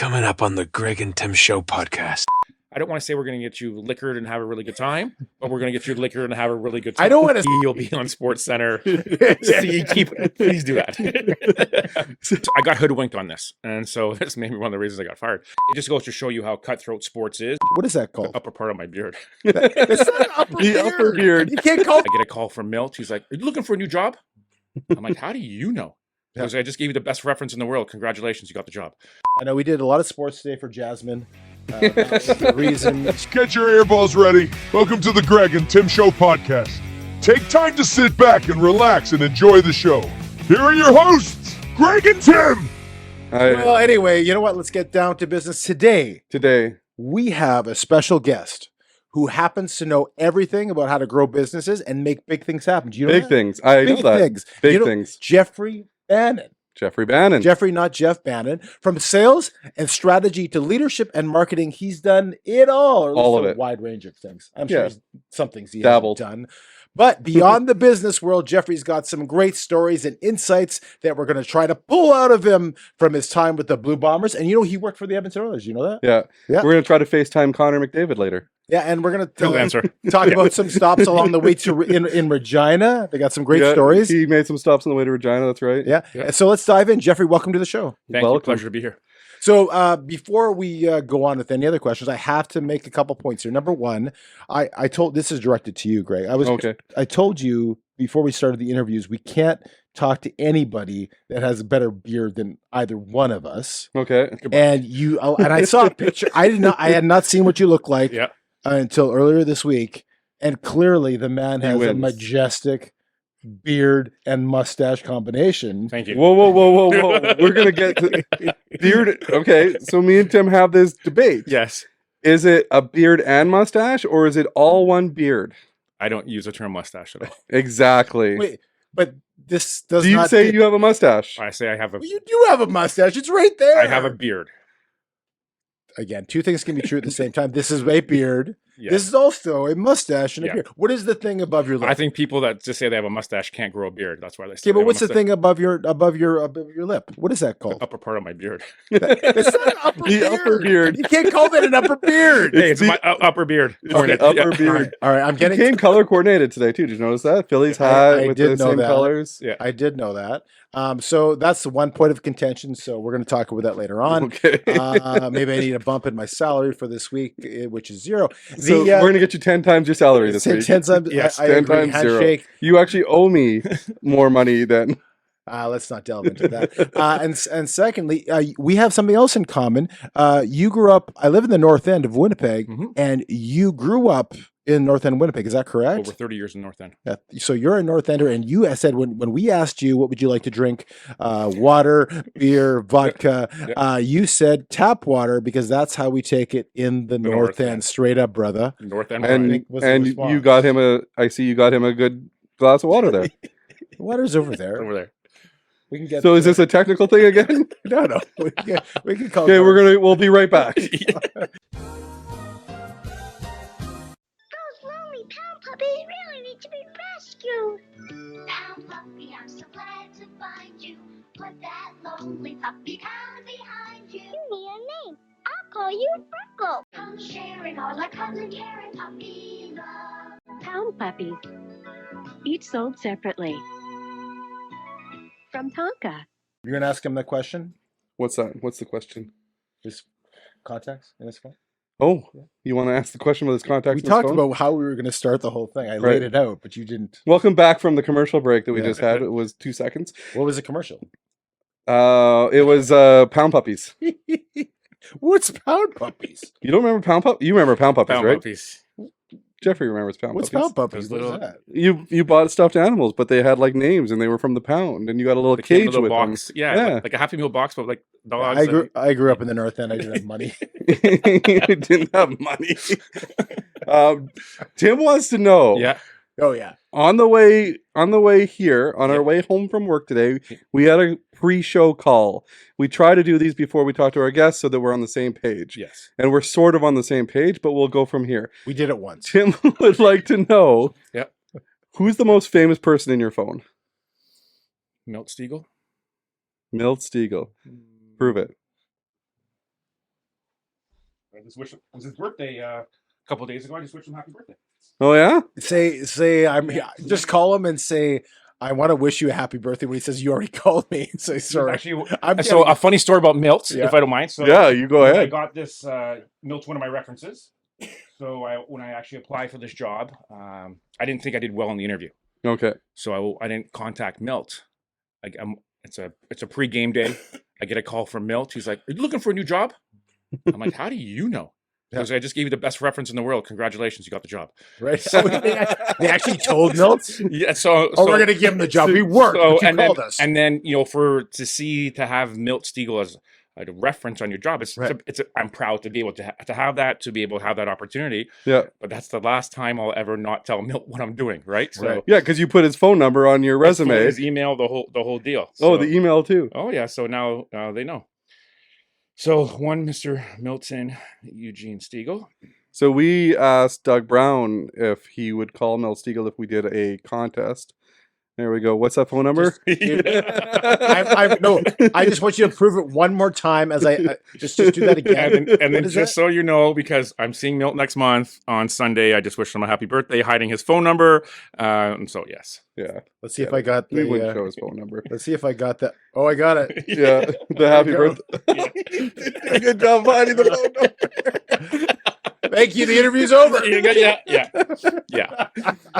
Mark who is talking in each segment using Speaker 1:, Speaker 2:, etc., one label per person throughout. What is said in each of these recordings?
Speaker 1: Coming up on the Greg and Tim Show podcast.
Speaker 2: I don't want to say we're going to get you liquored and have a really good time, but we're going to get you liquored and have a really good time.
Speaker 3: I don't want to.
Speaker 2: You'll be on Sports Center. See, please do that. So I got hoodwinked on this, and so this may be one of the reasons I got fired. It just goes to show you how cutthroat sports is.
Speaker 3: What is that called?
Speaker 2: The upper part of my beard.
Speaker 3: It's not upper
Speaker 4: The upper beard.
Speaker 3: You can't call.
Speaker 2: I get a call from Milt. He's like, "Are you looking for a new job?" I'm like, "How do you know?" Because I just gave you the best reference in the world. Congratulations, you got the job.
Speaker 3: I know we did a lot of sports today for Jasmine. That was the reason.
Speaker 5: Get your earballs ready. Welcome to the Greg and Tim Show podcast. Take time to sit back and relax and enjoy the show. Here are your hosts, Greg and Tim.
Speaker 3: Well, anyway, you know what? Let's get down to business today.
Speaker 4: Today,
Speaker 3: We have a special guest who happens to know everything about how to grow businesses and make big things happen. Do you know
Speaker 4: big
Speaker 3: that?
Speaker 4: things. I
Speaker 3: Big
Speaker 4: know that.
Speaker 3: things.
Speaker 4: Big
Speaker 3: You know,
Speaker 4: things.
Speaker 3: Jeffrey Bannon.
Speaker 4: Jeffrey Bannon.
Speaker 3: Jeffrey, not Jeff Bannon. From sales and strategy to leadership and marketing, he's done it all. Or at
Speaker 4: All
Speaker 3: least
Speaker 4: of
Speaker 3: a
Speaker 4: it.
Speaker 3: wide range of things. I'm
Speaker 4: Yeah.
Speaker 3: sure some things he
Speaker 4: Dabbled.
Speaker 3: hasn't done. But beyond the business world, Jeffrey's got some great stories and insights that we're going to try to pull out of him from his time with the Blue Bombers. And you know, he worked for the Edmonton Oilers. You know that?
Speaker 4: Yeah.
Speaker 3: Yeah.
Speaker 4: We're going to try to FaceTime Connor McDavid later.
Speaker 3: Yeah, and we're going
Speaker 2: Good
Speaker 3: to
Speaker 2: answer.
Speaker 3: talk about some stops along the way to in Regina. They got some great
Speaker 4: Yeah,
Speaker 3: stories.
Speaker 4: He made some stops on the way to Regina. That's right.
Speaker 3: Yeah.
Speaker 2: Yeah.
Speaker 3: So let's dive in. Jeffrey, welcome to the show.
Speaker 2: Thank you.
Speaker 4: Welcome.
Speaker 2: Pleasure to be here.
Speaker 3: So before we go on with any other questions, I have to make a couple points here. Number one, I told this is directed to you, Greg.
Speaker 4: Okay.
Speaker 3: I told you before we started the interviews, we can't talk to anybody that has a better beard than either one of us.
Speaker 4: Okay.
Speaker 3: And and I saw a picture. I had not seen what you look like
Speaker 2: Yeah.
Speaker 3: until earlier this week, and clearly the man
Speaker 4: He
Speaker 3: has a
Speaker 4: wins.
Speaker 3: majestic beard and mustache combination.
Speaker 2: Thank you.
Speaker 4: Whoa. We're going to get to beard. Okay. So me and Tim have this debate.
Speaker 2: Yes.
Speaker 4: Is it a beard and mustache or is it all one beard?
Speaker 2: I don't use the term mustache at all.
Speaker 4: Exactly.
Speaker 3: Wait, but this does
Speaker 4: Do you
Speaker 3: not
Speaker 4: say you have a mustache?
Speaker 2: I say I have a
Speaker 3: Well, you do have a mustache. It's right there.
Speaker 2: I have a beard.
Speaker 3: Again, two things can be true at the same time. This is a beard.
Speaker 2: Yes.
Speaker 3: This is also a mustache and a
Speaker 2: Yeah.
Speaker 3: beard. What is the thing above your lip?
Speaker 2: I think people that just say they have a mustache can't grow a beard. That's why they say.
Speaker 3: Okay,
Speaker 2: they
Speaker 3: but
Speaker 2: have a
Speaker 3: what's the
Speaker 2: mustache.
Speaker 3: thing above your lip? What is that
Speaker 2: The
Speaker 3: called?
Speaker 2: upper part of my beard.
Speaker 3: It's not an upper
Speaker 4: The upper beard.
Speaker 3: You can't call that an upper beard.
Speaker 2: Hey, it's
Speaker 4: the-
Speaker 2: my upper beard.
Speaker 4: Okay, upper beard.
Speaker 3: All right, I'm
Speaker 4: He
Speaker 3: getting.
Speaker 4: came color coordinated today too. Did you notice that? Philly's
Speaker 3: I
Speaker 4: hat with
Speaker 3: did
Speaker 4: the
Speaker 3: know
Speaker 4: same
Speaker 3: that.
Speaker 4: colors.
Speaker 2: Yeah.
Speaker 3: I did know that. So that's the one point of contention. So we're going to talk about that later on.
Speaker 4: Okay.
Speaker 3: Maybe I need a bump in my salary for this week, which is zero.
Speaker 4: So we're gonna get you 10 times your salary this week.
Speaker 3: 10 times.
Speaker 2: Yes,
Speaker 3: I
Speaker 4: 10
Speaker 3: agree.
Speaker 4: times zero.
Speaker 3: Handshake.
Speaker 4: You actually owe me more money than.
Speaker 3: Let's not delve into that. And secondly, we have something else in common. You grew up. I live in the north end of Winnipeg,
Speaker 2: Mhm.
Speaker 3: and you grew up in north end Winnipeg. Is that correct?
Speaker 2: Over 30 years in North End.
Speaker 3: Yeah. So you're a north ender, and you said when we asked you what would you like to drink, water, beer, vodka, you said tap water because that's how we take it in the north
Speaker 2: North
Speaker 3: end.
Speaker 2: End.
Speaker 3: Straight up, brother.
Speaker 2: North End.
Speaker 4: And
Speaker 3: think was the
Speaker 4: and
Speaker 3: response.
Speaker 4: you got him a. I see you got him a good glass of water there.
Speaker 3: The water's over there.
Speaker 2: over there.
Speaker 3: We can get.
Speaker 4: So is this a technical thing again?
Speaker 3: no? We can call.
Speaker 4: Okay, we'll be right back.
Speaker 6: Those lonely pound puppies really need to be rescued. Pound puppy, I'm so glad to find you. Put that lonely puppy pound behind you. You need a name. I'll call you Freckle. Come sharing all our cuddling, caring puppy love.
Speaker 7: Pound puppies, each sold separately. From Tonka.
Speaker 3: You're gonna ask him the question.
Speaker 4: What's that? What's the question?
Speaker 3: Just context in his phone.
Speaker 4: Oh, you want to ask the question with his contacts?
Speaker 3: We
Speaker 4: in his
Speaker 3: talked
Speaker 4: phone?
Speaker 3: about how we were going to start the whole thing. I
Speaker 4: Right.
Speaker 3: laid it out, but you didn't.
Speaker 4: Welcome back from the commercial break that we
Speaker 3: Yeah.
Speaker 4: just had. It was 2 seconds.
Speaker 3: What was the commercial?
Speaker 4: It was Pound Puppies.
Speaker 3: What's pound puppies?
Speaker 4: You don't remember Pound Puppies? You remember Pound Puppies,
Speaker 2: Pound
Speaker 4: right?
Speaker 2: puppies.
Speaker 4: Jeffrey remembers Pound
Speaker 3: What's
Speaker 4: Puppies.
Speaker 3: pound puppies?
Speaker 2: Those
Speaker 3: What is
Speaker 2: little-
Speaker 3: that?
Speaker 4: You bought stuffed animals, but they had like names and they were from the pound, and you got a little
Speaker 2: They came in
Speaker 4: cage
Speaker 2: a
Speaker 4: with
Speaker 2: little box. Yeah,
Speaker 4: Yeah.
Speaker 2: like a Happy Meal box, but like dogs.
Speaker 3: I grew up in the north end. I didn't have money.
Speaker 4: them. You didn't have money. Tim wants to know.
Speaker 2: Yeah.
Speaker 3: Oh yeah.
Speaker 4: On the way here, on our way home from work today, we had a pre-show call. We try to do these before we talk to our guests so that we're on the same page.
Speaker 2: Yes.
Speaker 4: And we're sort of on the same page, but we'll go from here.
Speaker 3: We did it once.
Speaker 4: Tim would like to know,
Speaker 2: Yep.
Speaker 4: who's the most famous person in your phone?
Speaker 2: Milt Stiegel.
Speaker 4: Milt Stiegel. Prove it.
Speaker 2: I just wish it was his birthday a couple of days ago. I just wished him happy birthday.
Speaker 4: Oh yeah.
Speaker 3: Say just call him and say I want to wish you a happy birthday. When he says you already called me, say sorry.
Speaker 2: Actually,
Speaker 3: I'm
Speaker 2: so
Speaker 3: getting-
Speaker 2: a funny story about Milt,
Speaker 3: Yeah.
Speaker 2: if I don't mind. So
Speaker 4: Yeah, you go
Speaker 2: I
Speaker 4: ahead.
Speaker 2: got this. Milt's one of my references. So when I actually applied for this job, I didn't think I did well in the interview.
Speaker 4: Okay.
Speaker 2: So I didn't contact Milt. Like it's a pre-game day. I get a call from Milt. He's like, "Are you looking for a new job?" I'm like, "How do you know?" Because I just gave you the best reference in the world. Congratulations, you got the job.
Speaker 3: right. Oh, they actually told Milt.
Speaker 2: Yeah. So
Speaker 3: We're gonna give him the job. We worked.
Speaker 2: So,
Speaker 3: but you
Speaker 2: and
Speaker 3: called
Speaker 2: then,
Speaker 3: us.
Speaker 2: and then to have Milt Stiegel as a reference on your job. I'm proud to be able to have that, to be able to have that opportunity.
Speaker 4: Yeah.
Speaker 2: But that's the last time I'll ever not tell Milt what I'm doing. Right. So
Speaker 3: Right.
Speaker 4: Yeah, because you put his phone number on your resume.
Speaker 2: his email, the whole deal.
Speaker 4: Oh,
Speaker 2: So-
Speaker 4: the email too.
Speaker 2: Oh yeah. So now they know. So one Mr. Milton Eugene Stiegel.
Speaker 4: So we asked Doug Brown if he would call Mel Stiegel if we did a contest. There we go. What's that phone number?
Speaker 3: I just want you to prove it one more time as I just do that again.
Speaker 2: And then just so you know, because I'm seeing Milt next month on Sunday, I just wished him a happy birthday, hiding his phone number. And so yes.
Speaker 4: Yeah.
Speaker 3: Let's see if I got
Speaker 4: We wouldn't
Speaker 3: the.
Speaker 4: show his phone number.
Speaker 3: Let's see if I got that. Oh, I got it.
Speaker 4: Yeah. The happy
Speaker 3: There
Speaker 4: birthday. Good job finding the phone number.
Speaker 3: Thank you. The interview's over.
Speaker 2: Yeah.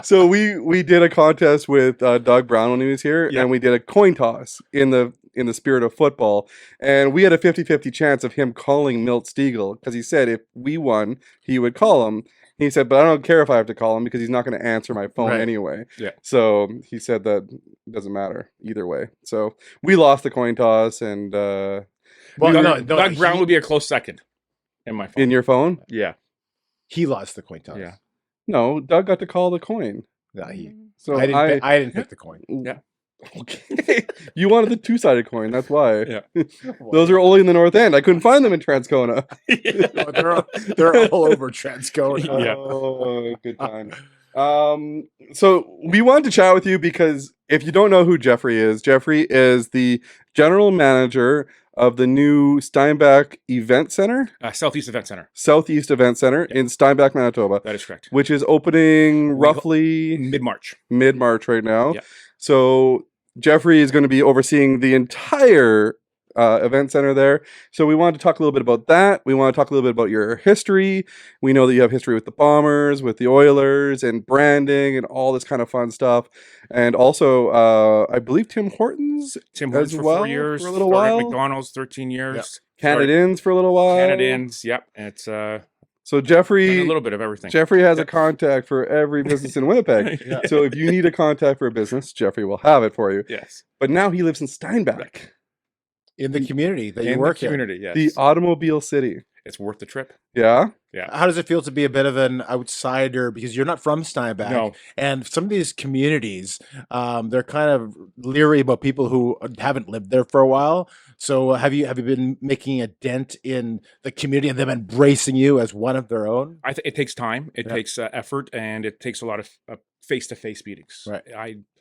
Speaker 4: So we did a contest with Doug Brown when he was here,
Speaker 2: Yeah.
Speaker 4: and we did a coin toss in the spirit of football, and we had a 50-50 chance of him calling Milt Stiegel, because he said if we won, he would call him. He said, but I don't care if I have to call him because he's not going to answer my phone
Speaker 3: Right.
Speaker 4: anyway.
Speaker 2: Yeah.
Speaker 4: So he said that it doesn't matter either way. So we lost the coin toss, and
Speaker 3: Well,
Speaker 2: Doug Brown would be a close second in my phone.
Speaker 4: in your phone?
Speaker 2: Yeah.
Speaker 3: he lost the coin toss.
Speaker 2: Yeah.
Speaker 4: No, Doug got to call the coin.
Speaker 3: No,
Speaker 4: So
Speaker 3: I didn't pick the coin.
Speaker 2: Yeah.
Speaker 4: Okay. You wanted the two-sided coin. That's why.
Speaker 2: Yeah.
Speaker 4: Those are only in the North End. I couldn't find them in Transcona.
Speaker 3: They're all over Transcona.
Speaker 2: Yeah.
Speaker 4: Oh, good time. So we wanted to chat with you because if you don't know who Jeffrey is the general manager of the new Steinbach Event Center,
Speaker 2: Southeast Event Center.
Speaker 4: Southeast Event Center in Steinbach, Manitoba,
Speaker 2: That is correct.
Speaker 4: which is opening roughly
Speaker 2: Mid-March.
Speaker 4: mid-March right now.
Speaker 2: Yeah.
Speaker 4: So Jeffrey is going to be overseeing the entire event center there. So we wanted to talk a little bit about that. We want to talk a little bit about your history. We know that you have history with the Bombers, with the Oilers, and branding, and all this kind of fun stuff. And also, I believe Tim Hortons
Speaker 2: Hortons
Speaker 4: as
Speaker 2: for
Speaker 4: well
Speaker 2: 4 years.
Speaker 4: for a little
Speaker 2: started at
Speaker 4: while.
Speaker 2: McDonald's 13 years.
Speaker 4: Canadians for a little while.
Speaker 2: Canadians. Yep. It's
Speaker 4: So
Speaker 2: a
Speaker 4: Jeffrey
Speaker 2: little bit of everything.
Speaker 4: Jeffrey has a contact for every business in Winnipeg.
Speaker 3: Yeah.
Speaker 4: So if you need a contact for a business, Jeffrey will have it for you.
Speaker 2: Yes.
Speaker 4: But now he lives in Steinbach,
Speaker 3: In the community that you
Speaker 2: In
Speaker 3: work
Speaker 2: the community. Yes.
Speaker 4: the automobile city.
Speaker 2: It's worth the trip.
Speaker 4: Yeah.
Speaker 3: in. How does it feel to be a bit of an outsider because you're not from Steinbach?
Speaker 2: No.
Speaker 3: And some of these communities, they're kind of leery about people who haven't lived there for a while. So have you been making a dent in the community and them embracing you as one of their own?
Speaker 2: It takes time. It
Speaker 3: Yeah.
Speaker 2: takes effort, and it takes a lot of face-to-face meetings.
Speaker 3: Right.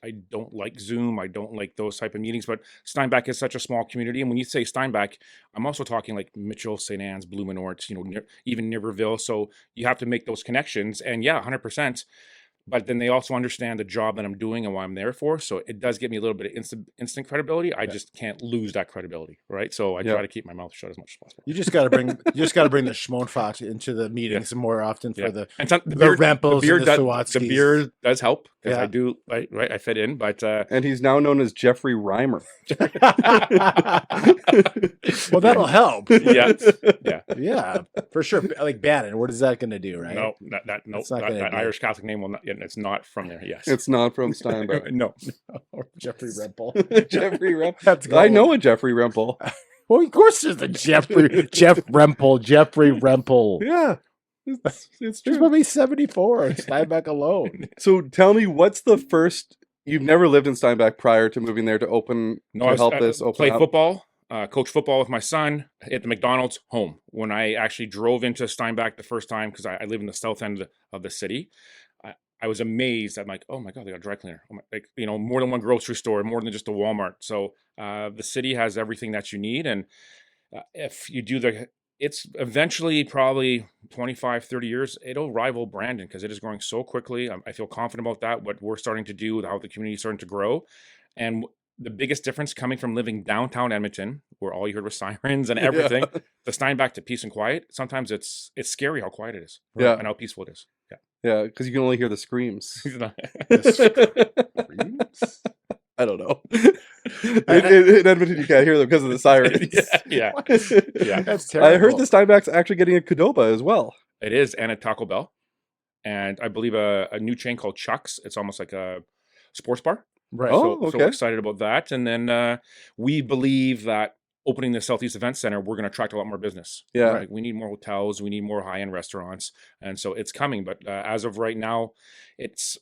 Speaker 2: I don't like Zoom. I don't like those type of meetings. But Steinbach is such a small community, and when you say Steinbach, I'm also talking like Mitchell, St. Anne's, Blumenort, even Niverville. So you have to make those connections, and 100%. But then they also understand the job that I'm doing and what I'm there for. So it does give me a little bit of instant credibility. I just can't lose that credibility, right? So I try to keep my mouth shut as much as possible.
Speaker 3: You just got to bring the Schmonfach into the meetings more often for the
Speaker 2: And
Speaker 3: the Rempels and the
Speaker 2: the
Speaker 3: Sawatskis.
Speaker 2: beer does help because
Speaker 3: Yeah.
Speaker 2: I do right. I fit in, but
Speaker 4: And he's now known as Jeffrey Reimer.
Speaker 3: Well, that'll help.
Speaker 2: yeah,
Speaker 3: Yeah, for sure. Like Bannon, what is that going to do, right?
Speaker 2: no,
Speaker 3: That's not gonna
Speaker 2: that
Speaker 3: do
Speaker 2: Irish Catholic name will not. It's not from there. Yes,
Speaker 4: It's not from Steinbach.
Speaker 2: no.
Speaker 3: Or Jeffrey Rempel.
Speaker 4: Jeffrey Rempel.
Speaker 3: That's
Speaker 4: I
Speaker 3: gold.
Speaker 4: know a Jeffrey Rempel.
Speaker 3: Well, of course, there's the Jeff Rempel. Jeffrey Rempel.
Speaker 4: Yeah. It's
Speaker 3: There's
Speaker 4: true.
Speaker 3: probably 74 in Steinbach alone.
Speaker 4: So tell me, what's the first... You've never lived in Steinbach prior to moving there to help this open
Speaker 2: played
Speaker 4: up?
Speaker 2: football, coach football with my son at the McDonald's home. When I actually drove into Steinbach the first time, because I live in the south end of the city, I was amazed. I'm like, oh my God, they got a dry cleaner. More than one grocery store, more than just a Walmart. So the city has everything that you need. And if you do it's eventually probably 25, 30 years, it'll rival Brandon because it is growing so quickly. I feel confident about that, what we're starting to do, how the community is starting to grow. And the biggest difference coming from living downtown Edmonton, where all you heard was sirens and everything, the Steinbach to peace and quiet, sometimes it's scary how quiet it is and how peaceful it is. Yeah.
Speaker 4: Yeah, because you can only hear the screams.
Speaker 3: Screams?
Speaker 4: I don't know. In Edmonton, you can't hear them because of the sirens.
Speaker 2: Yeah.
Speaker 3: That's terrible.
Speaker 4: I heard the Steinbach's actually getting a Qdoba as well.
Speaker 2: It is, and a Taco Bell. And I believe a new chain called Chuck's. It's almost like a sports bar.
Speaker 3: Right.
Speaker 4: Oh,
Speaker 2: So
Speaker 4: okay.
Speaker 2: we're excited about that. And then we believe that opening the Southeast Event Center, we're going to attract a lot more business.
Speaker 4: Yeah.
Speaker 2: Like, we need more hotels. We need more high-end restaurants. And so it's coming. But as of right now, it's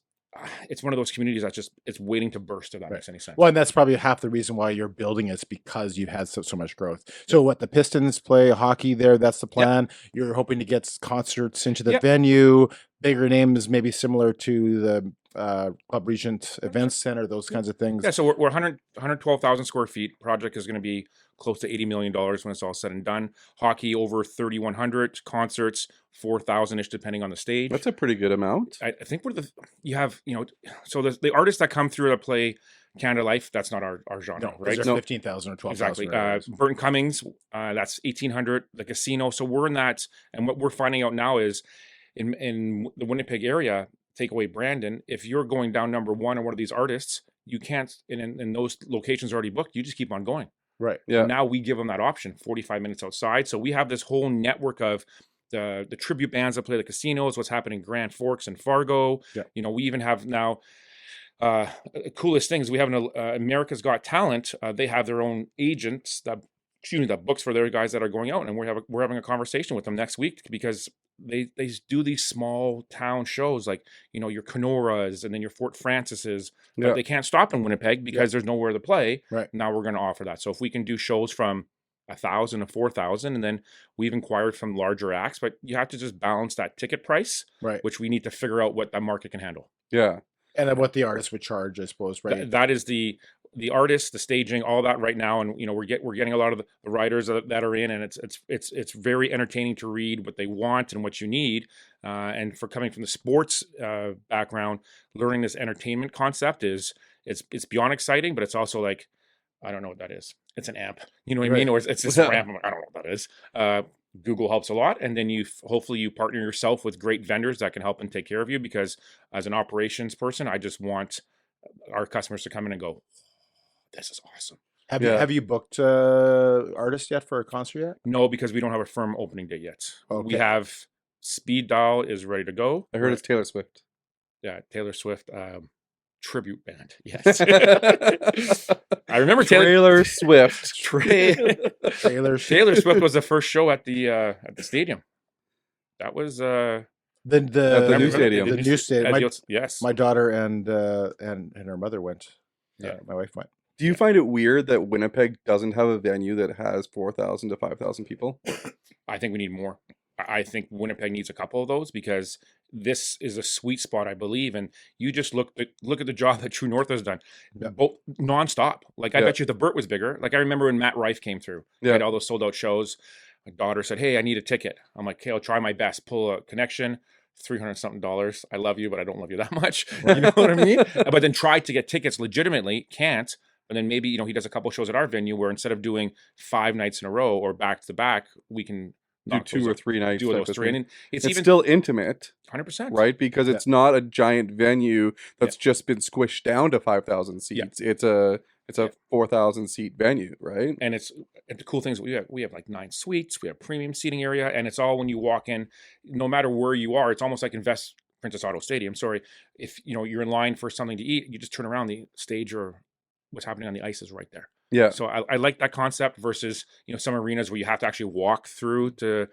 Speaker 2: one of those communities that's just, it's waiting to burst, if that makes any sense.
Speaker 3: Well, and that's probably half the reason why you're building it's because you've had so much growth. So what, the Pistons play hockey there, that's the plan. You're hoping to get concerts into the venue, bigger names, maybe similar to the Club Regent Events Center, those kinds of things.
Speaker 2: Yeah, so we're 112,000 square feet. Project is going to be close to $80 million when it's all said and done. Hockey over 3,100, concerts 4,000-ish depending on the stage.
Speaker 4: That's a pretty good amount.
Speaker 2: I think you have, so the artists that come through to play Canada Life, that's not our genre, right?
Speaker 3: Those are 15,000 or 12,000.
Speaker 2: Exactly. Burton Cummings, that's 1,800. The casino. So we're in that, and what we're finding out now is in the Winnipeg area, take away Brandon, if you're going down number one on one of these artists, you can't, and those locations are already booked, you just keep on going.
Speaker 3: Right.
Speaker 4: Yeah.
Speaker 2: So now we give them that option, 45 minutes outside. So we have this whole network of the tribute bands that play the casinos, what's happening in Grand Forks and Fargo.
Speaker 3: Yeah.
Speaker 2: We even have now coolest things. We have an America's Got Talent. They have their own agents that books for their guys that are going out, and we're having a conversation with them next week because they do these small town shows like your Kenoras and then your Fort Francises, but they can't stop in Winnipeg because there's nowhere to play.
Speaker 3: Right.
Speaker 2: Now we're going to offer that. So if we can do shows from 1,000 to 4,000, and then we've inquired from larger acts, but you have to just balance that ticket price,
Speaker 3: Right.
Speaker 2: which we need to figure out what that market can handle.
Speaker 4: Yeah.
Speaker 3: And then what the artist would charge, I suppose, right?
Speaker 2: That is the artist, the staging, all that right now, and we're getting a lot of the writers that are in, and it's very entertaining to read what they want and what you need. And for coming from the sports background, learning this entertainment concept it's beyond exciting, but it's also like, I don't know what that is. It's an amp, you know what I mean? Or it's this ramp. I'm like, I don't know what that is. Google helps a lot, and then hopefully you partner yourself with great vendors that can help and take care of you. Because as an operations person, I just want our customers to come in and go, "This is awesome."
Speaker 3: Have you booked artists yet for a concert yet?
Speaker 2: No, because we don't have a firm opening date yet.
Speaker 3: Okay.
Speaker 2: We have Speed Dial is ready to go.
Speaker 4: I heard it's Taylor Swift.
Speaker 2: Yeah, Taylor Swift tribute band. Yes, I remember
Speaker 4: Taylor Swift.
Speaker 3: Taylor
Speaker 2: Swift was the first show at the stadium. That was
Speaker 3: the
Speaker 4: new stadium.
Speaker 3: The new stadium.
Speaker 2: Yes,
Speaker 3: My daughter and her mother went. My wife went.
Speaker 4: Do you find it weird that Winnipeg doesn't have a venue that has 4,000 to 5,000 people?
Speaker 2: I think we need more. I think Winnipeg needs a couple of those because this is a sweet spot, I believe. And you just look at the job that True North has done, both nonstop. Like I bet you the Burt was bigger. Like I remember when Matt Rife came through, had all those sold out shows. My daughter said, "Hey, I need a ticket." I'm like, "Okay, I'll try my best." Pull a connection, $300 something. I love you, but I don't love you that much. You know what I mean? But then try to get tickets legitimately, can't. And then maybe he does a couple shows at our venue where instead of doing 5 nights in a row or back to back, we can
Speaker 4: do 2 or 3 nights.
Speaker 2: Do those 3, and it's even
Speaker 4: still intimate,
Speaker 2: 100%,
Speaker 4: right? Because it's not a giant venue that's just been squished down to 5,000 seats. It's a 4,000 seat venue, right?
Speaker 2: And the cool things we have like 9 suites, we have premium seating area, and it's all when you walk in, no matter where you are. It's almost like Princess Auto Stadium. Sorry, if you're in line for something to eat, you just turn around, the stage or what's happening on the ice is right there.
Speaker 4: Yeah.
Speaker 2: So I like that concept versus some arenas where you have to actually walk through to.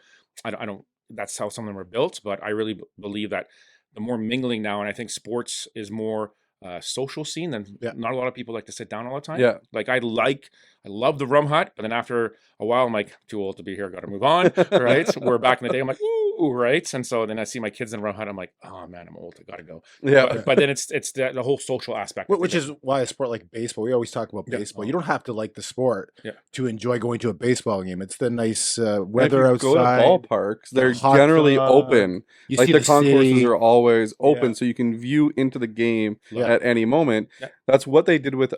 Speaker 2: I don't. That's how some of them are built, but I really believe that the more mingling now, and I think sports is more social scene than not a lot of people like to sit down all the time.
Speaker 4: Yeah.
Speaker 2: Like I love the Rum Hut, but then after a while I'm like, too old to be here, got to move on. Right. Where back in the day I'm like, ooh, woo, right? And so then I see my kids in the run hut. I'm like, oh man, I'm old. I gotta go.
Speaker 4: Yeah.
Speaker 2: But then it's the whole social aspect. I
Speaker 3: Which
Speaker 2: think
Speaker 3: is why a sport like baseball, we always talk about
Speaker 2: Yeah.
Speaker 3: baseball. You don't have to like the sport
Speaker 2: Yeah.
Speaker 3: to enjoy going to a baseball game. It's the nice
Speaker 4: And if
Speaker 3: weather
Speaker 4: you
Speaker 3: outside.
Speaker 4: go to ballparks, they're
Speaker 3: hot
Speaker 4: generally
Speaker 3: tub,
Speaker 4: open.
Speaker 3: You
Speaker 4: Like
Speaker 3: see
Speaker 4: the concourses
Speaker 3: city.
Speaker 4: are always open,
Speaker 3: Yeah.
Speaker 4: so you can view into the game
Speaker 3: Yeah.
Speaker 4: at any moment.
Speaker 2: Yeah.
Speaker 4: That's what they did with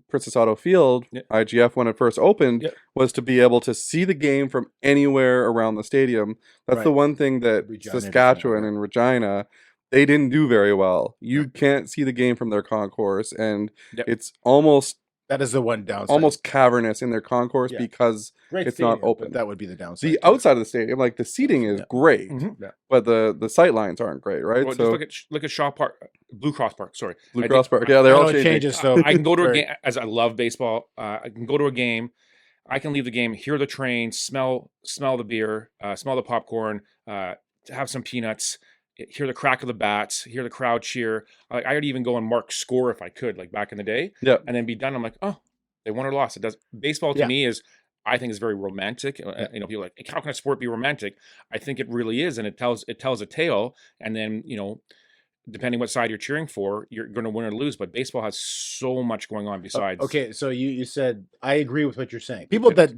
Speaker 4: Princess Auto Field,
Speaker 2: Yeah.
Speaker 4: IGF, when it first opened,
Speaker 2: Yeah.
Speaker 4: was to be able to see the game from anywhere around the stadium. That's the
Speaker 3: Right.
Speaker 4: one thing that
Speaker 3: Regina doesn't
Speaker 4: Saskatchewan
Speaker 3: have.
Speaker 4: and Regina, they didn't do very well. You
Speaker 3: Yeah.
Speaker 4: can't see the game from their concourse, and
Speaker 2: Yep.
Speaker 4: it's almost
Speaker 3: That is the one downside.
Speaker 4: almost cavernous in their concourse
Speaker 3: Yeah.
Speaker 4: because
Speaker 3: Great
Speaker 4: it's not
Speaker 3: stadium, but
Speaker 4: open.
Speaker 3: that would be the downside.
Speaker 4: the
Speaker 3: too.
Speaker 4: outside of the stadium, like the seating is
Speaker 3: Yeah.
Speaker 4: great,
Speaker 2: Mhm.
Speaker 4: but the sight lines aren't great, right?
Speaker 2: Well,
Speaker 4: So
Speaker 2: just look at Shaw Park, Blue Cross Park. Sorry,
Speaker 4: Blue
Speaker 2: I
Speaker 4: Cross
Speaker 2: think-
Speaker 4: Park, yeah, they're
Speaker 3: I
Speaker 4: all
Speaker 3: know it
Speaker 4: changing.
Speaker 3: changes, so
Speaker 2: I can go to a
Speaker 3: very-
Speaker 2: game as I love baseball. I can go to a game. I can leave the game, hear the train, smell the beer, smell the popcorn, have some peanuts, hear the crack of the bats, hear the crowd cheer. I would even go and mark score if I could, like back in the day,
Speaker 4: Yeah.
Speaker 2: and then be done. I'm like, oh, they won or lost. It does. Baseball to
Speaker 3: Yeah.
Speaker 2: me I think is very romantic. People are like, how can a sport be romantic? I think it really is, and it tells a tale. And then depending what side you're cheering for, you're going to win or lose. But baseball has so much going on besides.
Speaker 3: Okay, so you said I agree with what you're saying. People that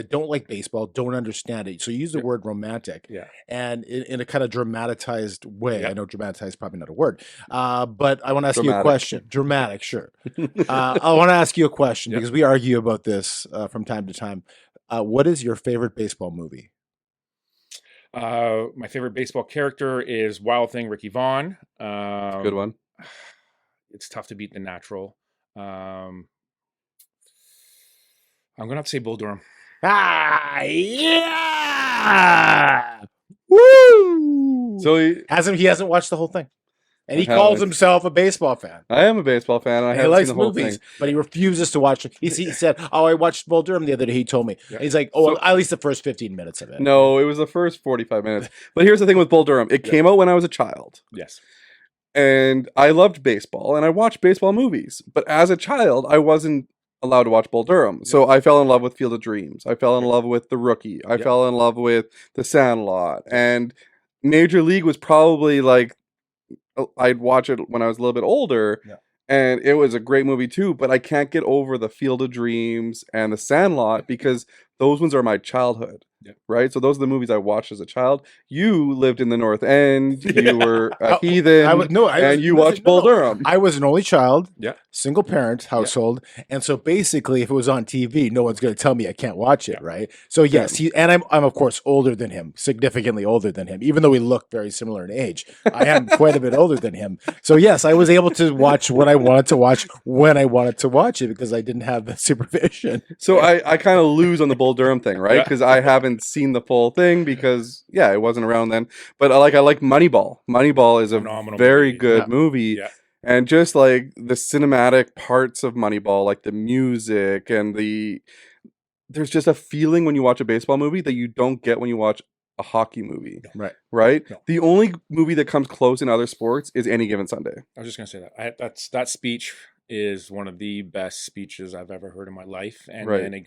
Speaker 3: don't like baseball don't understand it. So you use the
Speaker 2: Yeah.
Speaker 3: word romantic,
Speaker 2: Yeah.
Speaker 3: and in a kind of dramatized way.
Speaker 2: Yeah.
Speaker 3: I know dramatized is probably not a word, but I want to ask you a
Speaker 4: Dramatic.
Speaker 3: question. Dramatic, sure. I want to ask you a question
Speaker 2: Yeah.
Speaker 3: because we argue about this from time to time. What is your favorite baseball movie?
Speaker 2: My favorite baseball character is Wild Thing Ricky Vaughn.
Speaker 4: Good one.
Speaker 2: It's tough to beat The Natural. I'm gonna have to say Bull Durham.
Speaker 3: Ah, yeah! Woo!
Speaker 4: So
Speaker 3: He hasn't watched the whole thing, and he
Speaker 4: I
Speaker 3: calls
Speaker 4: haven't.
Speaker 3: himself a baseball fan.
Speaker 4: I am a baseball fan. And I
Speaker 3: And he
Speaker 4: haven't
Speaker 3: likes
Speaker 4: seen the whole
Speaker 3: movies,
Speaker 4: thing.
Speaker 3: but he refuses to watch it. He said, "Oh, I watched Bull Durham the other day." He told me.
Speaker 2: Yeah.
Speaker 3: He's like, "Oh,
Speaker 4: So-
Speaker 3: at least the first 15 minutes of it."
Speaker 4: No, it was the first 45 minutes. But here's the thing with Bull Durham. It
Speaker 2: Yeah.
Speaker 4: came out when I was a child.
Speaker 2: Yes.
Speaker 4: And I loved baseball and I watched baseball movies. But as a child, I wasn't allowed to watch Bull Durham. So I fell in love with Field of Dreams. I fell in love with The Rookie. I
Speaker 2: Yeah.
Speaker 4: fell in love with The Sandlot. And Major League was probably like, I'd watch it when I was a little bit older.
Speaker 3: Yeah.
Speaker 4: And it was a great movie too, but I can't get over the Field of Dreams and The Sandlot because those ones are my childhood.
Speaker 2: Yeah.
Speaker 4: Right? So those are the movies I watched as a child. You lived in the North End. You
Speaker 3: Yeah.
Speaker 4: were a
Speaker 3: Oh,
Speaker 4: heathen.
Speaker 3: and
Speaker 4: you watched Bull Durham.
Speaker 3: I was an only child,
Speaker 2: Yeah.
Speaker 3: single parent household, and so basically, if it was on TV, no one's going to tell me I can't watch it,
Speaker 2: Yeah.
Speaker 3: right? So yes, I'm of course older than him, significantly older than him, even though we look very similar in age. I am quite a bit older than him. So yes, I was able to watch what I wanted to watch when I wanted to watch it because I didn't have the supervision.
Speaker 4: So I kind of lose on the Bull Durham thing, right?
Speaker 2: Yeah.
Speaker 4: Because I haven't seen the full thing because it wasn't around then. But I like Moneyball. Moneyball is a
Speaker 2: Phenomenal
Speaker 4: very
Speaker 2: movie.
Speaker 4: good
Speaker 3: Yeah.
Speaker 4: movie.
Speaker 2: Yeah.
Speaker 4: And just like the cinematic parts of Moneyball, like the music and there's just a feeling when you watch a baseball movie that you don't get when you watch a hockey movie,
Speaker 3: Right.
Speaker 4: right?
Speaker 2: No.
Speaker 4: The only movie that comes close in other sports is Any Given Sunday.
Speaker 2: I was just gonna say that. That speech is one of the best speeches I've ever heard in my life, and
Speaker 4: Right.
Speaker 2: then it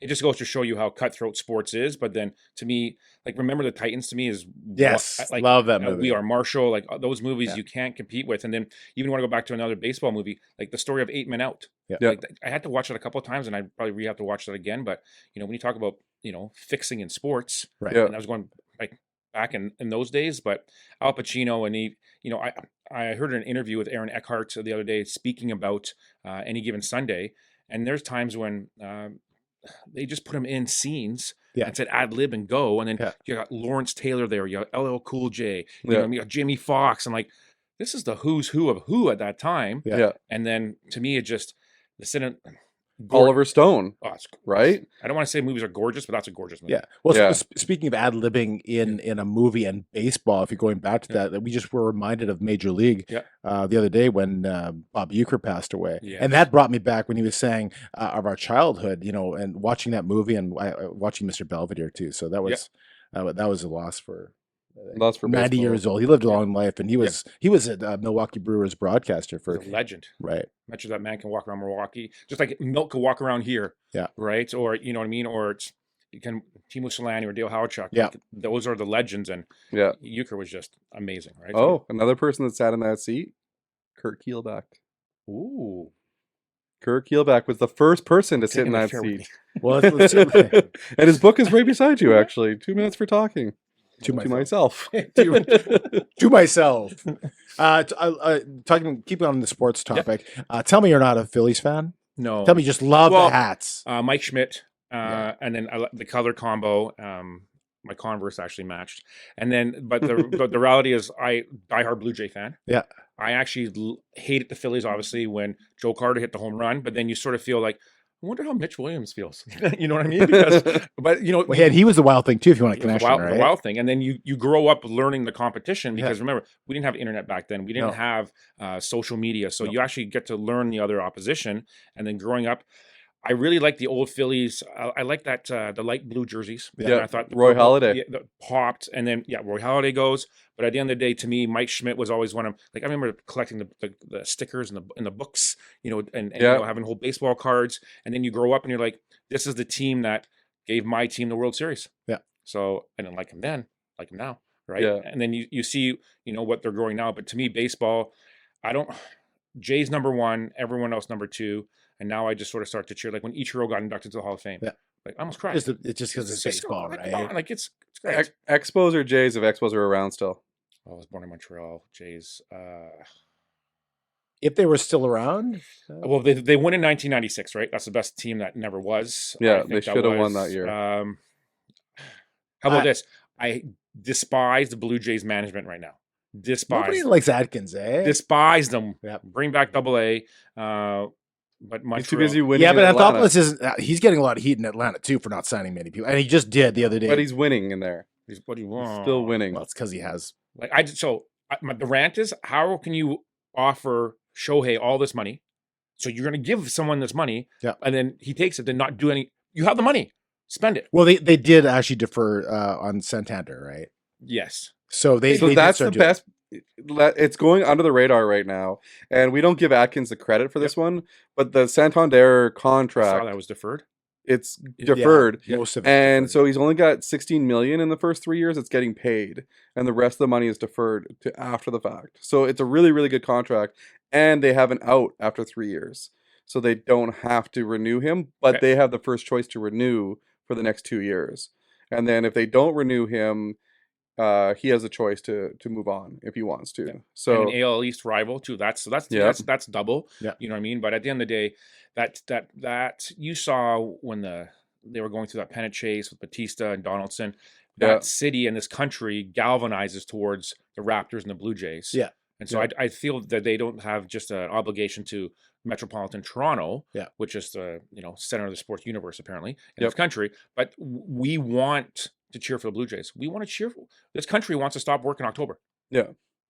Speaker 2: just goes to show you how cutthroat sports is. But then to me, like Remember the Titans to me is
Speaker 3: Yes,
Speaker 2: like
Speaker 3: love that movie.
Speaker 2: We Are Marshall, like those movies
Speaker 3: Yeah.
Speaker 2: you can't compete with. And then even want to go back to another baseball movie, like the story of 8 Men Out.
Speaker 3: Yeah.
Speaker 4: Yeah.
Speaker 2: Like, I had to watch it a couple of times, and I probably have to watch that again. But when you talk about fixing in sports,
Speaker 3: Right.
Speaker 4: Yeah.
Speaker 2: and I was going like back in those days, but Al Pacino and I heard an interview with Aaron Eckhart the other day speaking about Any Given Sunday, and there's times when they just put him in scenes
Speaker 3: Yeah.
Speaker 2: and said ad lib and go, and then
Speaker 3: Yeah.
Speaker 2: you got Lawrence Taylor there, you got LL Cool J,
Speaker 4: Yeah.
Speaker 2: you got Jamie Foxx, and like this is the who's who of who at that time,
Speaker 3: Yeah.
Speaker 4: Yeah.
Speaker 2: and then to me it just the cinema.
Speaker 4: Oliver Stone,
Speaker 2: Oh, it's
Speaker 4: right?
Speaker 2: I don't want to say movies are gorgeous, but that's a gorgeous movie.
Speaker 3: Yeah. Well,
Speaker 4: Yeah.
Speaker 3: speaking of ad libbing in a movie and baseball, if you're going back to that, we just were reminded of Major League
Speaker 2: Yeah.
Speaker 3: the other day when Bob Uecker passed away,
Speaker 2: Yes.
Speaker 3: and that brought me back when he was saying of our childhood, and watching that movie and watching Mr. Belvedere too. So that was that was a loss for.
Speaker 4: That's for
Speaker 3: 90
Speaker 4: baseball.
Speaker 3: years old. He lived a long life, and he was a Milwaukee Brewers broadcaster for
Speaker 2: He's a legend.
Speaker 3: right.
Speaker 2: Much of that man can walk around Milwaukee, just like Milk can walk around here.
Speaker 3: Yeah.
Speaker 2: Right. Or you know what I mean. Or you can Timo Solani or Dale Howachuk.
Speaker 3: Yeah.
Speaker 2: Like, those are the legends, and
Speaker 4: Yeah.
Speaker 2: Euchre was just amazing, right?
Speaker 4: Oh, another person that sat in that seat, Kurt Keelback.
Speaker 2: Ooh.
Speaker 4: Kurt Keelback was the first person to sit in
Speaker 2: Taking the
Speaker 4: that
Speaker 2: fair with
Speaker 4: seat.
Speaker 3: Well, let's see.
Speaker 4: And his book is right beside you, actually. 2 minutes for talking.
Speaker 3: To
Speaker 4: myself.
Speaker 3: To myself. Keeping on the sports topic. Tell me you're not a Phillies fan.
Speaker 2: No.
Speaker 3: Tell me you just love
Speaker 2: Well,
Speaker 3: the hats.
Speaker 2: Mike Schmidt, and then the color combo. My Converse actually matched, and then but the reality is I diehard Blue Jay fan.
Speaker 3: Yeah.
Speaker 2: I actually hated the Phillies obviously when Joe Carter hit the home run, but then you sort of feel like, I wonder how Mitch Williams feels. You know what I mean? Because, but you know,
Speaker 3: Well, he was the wild thing too. If you want to
Speaker 2: the
Speaker 3: connection, right?
Speaker 2: wild thing, and then you grow up learning the competition because remember, we didn't have internet back then. We didn't have social media, so you actually get to learn the other opposition. And then growing up, I really like the old Phillies. I like that the light blue jerseys.
Speaker 4: Yeah,
Speaker 2: I thought
Speaker 4: Roy Halladay
Speaker 2: popped, and then Roy Halladay goes. But at the end of the day, to me, Mike Schmidt was always one of like I remember collecting the stickers and the books, you know, and you know, having whole baseball cards. And then you grow up and you're like, this is the team that gave my team the World Series.
Speaker 3: Yeah.
Speaker 2: So I didn't like him then, like him now, right?
Speaker 4: Yeah.
Speaker 2: And then you see, you know, what they're growing now. But to me, baseball, Jay's number one, everyone else number two. And now I just sort of start to cheer. Like when Ichiro got inducted to the Hall of Fame. Yeah. Like I almost cried.
Speaker 3: It's just because it's baseball, right?
Speaker 2: Like it's great.
Speaker 4: Expos or Jays if Expos are around still?
Speaker 2: I was born in Montreal. Jays.
Speaker 3: If they were still around?
Speaker 2: Well, they won in 1996, right? That's the best team that never was.
Speaker 4: Yeah, they should have won that year.
Speaker 2: How about this? I despise the Blue Jays management right now.
Speaker 3: Nobody likes Atkins, eh?
Speaker 2: Despise them.
Speaker 3: Yeah.
Speaker 2: Bring back AA. But Montreal.
Speaker 4: He's too busy winning.
Speaker 3: Yeah, but Anthopoulos isn't. He's getting a lot of heat in Atlanta too for not signing many people, and he just did the other day.
Speaker 4: But he's winning in there.
Speaker 2: He's what do you
Speaker 4: He's
Speaker 2: want?
Speaker 4: still winning.
Speaker 3: Well, it's because he has.
Speaker 2: Like the rant is, how can you offer Shohei all this money? So you're going to give someone this money, and then he takes it, then not do any. You have the money, spend it.
Speaker 3: Well, they did actually defer on Santander, right?
Speaker 2: Yes.
Speaker 3: So
Speaker 4: that's the best. It's going under the radar right now, and we don't give Atkins the credit for this one, but the Santander contract,
Speaker 2: I saw that was deferred.
Speaker 4: It's deferred,
Speaker 3: most of it
Speaker 4: and
Speaker 3: deferred.
Speaker 4: so he's only got 16 million in the first 3 years. It's getting paid, and the rest of the money is deferred to after the fact. So it's a really, really good contract, and they have an out after 3 years, so they don't have to renew him, but they have the first choice to renew for the next 2 years, and then if they don't renew him, he has a choice to move on if he wants to. So
Speaker 2: and an AL East rival too. That's double.
Speaker 3: Yeah.
Speaker 2: You know what I mean? But at the end of the day, that you saw when they were going through that pennant chase with Batista and Donaldson, that city and this country galvanizes towards the Raptors and the Blue Jays.
Speaker 3: Yeah.
Speaker 2: And so I feel that they don't have just an obligation to metropolitan Toronto, which is the center of the sports universe apparently in this country. But we want to cheer for the Blue Jays. We want to cheer for this country wants to stop work in October.
Speaker 4: Yeah.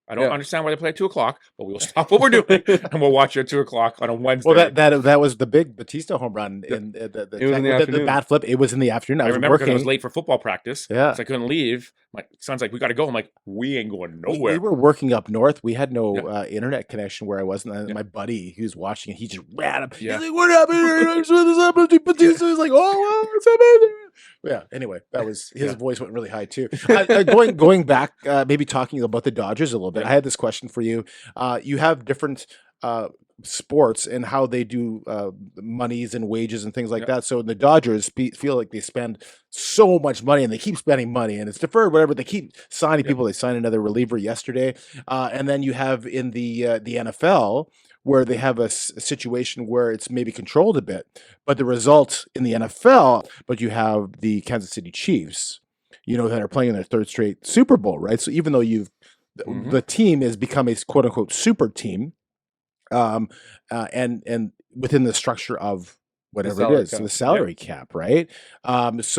Speaker 2: I don't understand why they play at 2:00, but we'll stop what we're doing and we'll watch it at 2:00 on a Wednesday.
Speaker 3: Well, that was the big Batista home run in
Speaker 4: it was in the afternoon.
Speaker 3: The bat flip. It was in the afternoon.
Speaker 2: I remember because I was late for football practice.
Speaker 3: Yeah,
Speaker 2: so I couldn't leave. My son's like, "We got to go." I'm like, "We ain't going nowhere."
Speaker 3: We were working up north. We had no internet connection where I wasn't. And my buddy, he was watching, and he just ran up.
Speaker 2: Yeah.
Speaker 3: He's like, "What happened?" Batista was like, "Oh, wow, it's amazing." Yeah. Anyway, that was his voice went really high too. Going back, maybe talking about the Dodgers a little bit. I had this question for you. You have different sports and how they do monies and wages and things like that. So the Dodgers feel like they spend so much money and they keep spending money and it's deferred, whatever. They keep signing people. They signed another reliever yesterday. And then you have in the NFL where they have a situation where it's maybe controlled a bit, but the result in the NFL, but you have the Kansas City Chiefs, that are playing in their third straight Super Bowl, right? So even though the team has become a quote unquote super team, and within the structure of whatever it is, the salary cap, right? First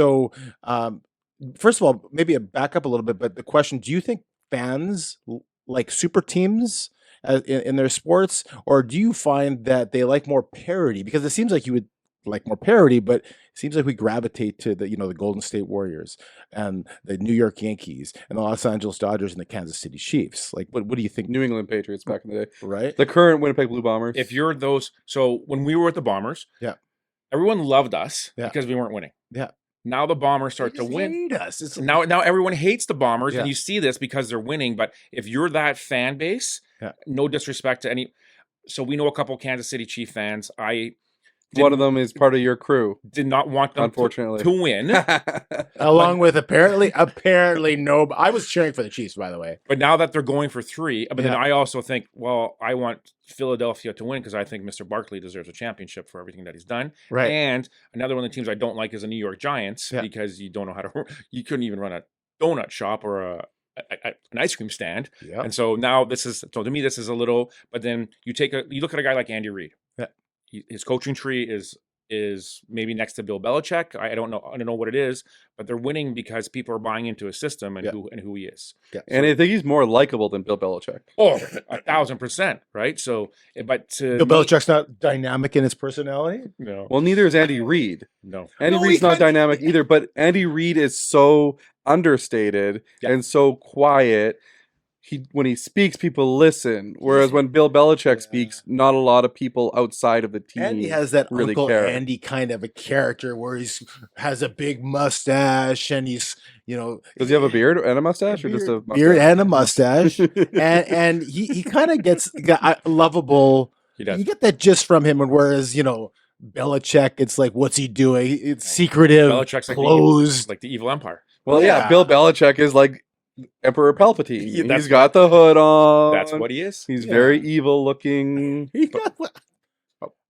Speaker 3: of all, maybe back up a little bit, but the question: do you think fans like super teams in their sports, or do you find that they like more parity? Because it seems like you would like more parity, but it seems like we gravitate to the Golden State Warriors and the New York Yankees and the Los Angeles Dodgers and the Kansas City Chiefs. Like, what do you think?
Speaker 4: New England Patriots back in the day,
Speaker 3: right?
Speaker 4: The current Winnipeg Blue Bombers.
Speaker 2: If you're those, so when we were with the Bombers, everyone loved us because we weren't winning.
Speaker 3: Yeah.
Speaker 2: Now the Bombers start
Speaker 3: They
Speaker 2: to
Speaker 3: just
Speaker 2: win.
Speaker 3: hate us. It's
Speaker 2: Now everyone hates the Bombers,
Speaker 3: Yeah.
Speaker 2: and you see this because they're winning. But if you're that fan base,
Speaker 3: Yeah.
Speaker 2: no disrespect to any. So we know a couple Kansas City Chief fans. I
Speaker 4: One of them is part of your crew,
Speaker 2: did not want them
Speaker 4: unfortunately.
Speaker 2: to win.
Speaker 3: along with apparently no. I was cheering for the Chiefs, by the way.
Speaker 2: But now that they're going for 3, but then
Speaker 3: Yeah.
Speaker 2: I also think, well, I want Philadelphia to win because I think Mr. Barkley deserves a championship for everything that he's done.
Speaker 3: Right.
Speaker 2: And another one of the teams I don't like is the New York Giants
Speaker 3: Yeah.
Speaker 2: because you don't know how to. You couldn't even run a donut shop or an ice cream stand.
Speaker 3: Yeah.
Speaker 2: And so now to me this is a little. But then you look at a guy like Andy Reid.
Speaker 3: Yeah.
Speaker 2: His coaching tree is maybe next to Bill Belichick. I don't know what it is, but they're winning because people are buying into a system and who he is.
Speaker 3: Yeah.
Speaker 4: And I think he's more likable than Bill Belichick.
Speaker 2: Oh, 1,000%, right? So, but to
Speaker 3: Bill Belichick's not dynamic in his personality.
Speaker 2: no,
Speaker 4: Well, neither is Andy Reid.
Speaker 2: no.
Speaker 4: Andy
Speaker 3: No,
Speaker 4: Reid's
Speaker 3: he
Speaker 4: not
Speaker 3: can't-
Speaker 4: dynamic either, but Andy Reid is so understated
Speaker 2: Yeah.
Speaker 4: and so quiet. When he speaks, people listen. Whereas when Bill Belichick speaks, not a lot of people outside of the team
Speaker 3: Andy has that
Speaker 4: really
Speaker 3: Uncle
Speaker 4: care.
Speaker 3: Andy kind of a character where has a big mustache and he's
Speaker 4: Does he have a beard and a mustache, or just a mustache?
Speaker 3: beard and a mustache, and he kind of gets lovable.
Speaker 2: He does.
Speaker 3: You get that just from him, and whereas Belichick, it's like, what's he doing? It's secretive,
Speaker 2: Belichick's
Speaker 3: closed.
Speaker 2: like the evil empire.
Speaker 4: Well, yeah, Bill Belichick is like Emperor Palpatine.
Speaker 2: Yeah, that's
Speaker 4: He's got the hood on.
Speaker 2: That's what he is.
Speaker 4: He's very evil looking.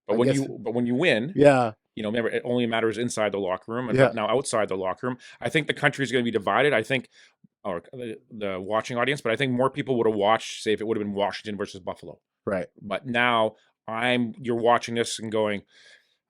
Speaker 2: But when you win, remember it only matters inside the locker room, and now outside the locker room, I think the country is going to be divided. I think, or the watching audience, but I think more people would have watched, say, if it would have been Washington versus Buffalo.
Speaker 3: Right.
Speaker 2: But now you're watching this and going,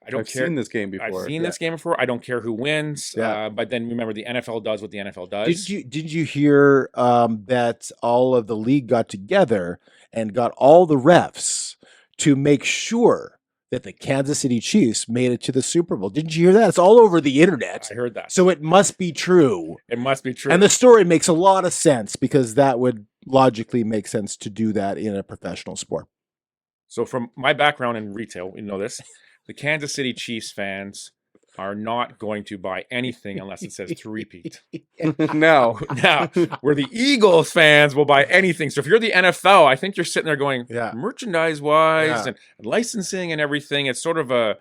Speaker 2: I don't care.
Speaker 4: I've seen this game before.
Speaker 2: I've seen this game before. I don't care who wins.
Speaker 3: Yeah.
Speaker 2: But then remember, the NFL does what the NFL does.
Speaker 3: Did you hear that all of the league got together and got all the refs to make sure that the Kansas City Chiefs made it to the Super Bowl? Didn't you hear that? It's all over the internet.
Speaker 2: I heard that.
Speaker 3: So it must be true.
Speaker 2: It must be true.
Speaker 3: And the story makes a lot of sense because that would logically make sense to do that in a professional sport.
Speaker 2: So from my background in retail, you know this, the Kansas City Chiefs fans are not going to buy anything unless it says to repeat.
Speaker 4: Now,
Speaker 2: where the Eagles fans will buy anything. So if you're the NFL, I think you're sitting there going,
Speaker 3: Yeah.
Speaker 2: merchandise-wise
Speaker 3: Yeah.
Speaker 2: and licensing and everything, it's sort of a,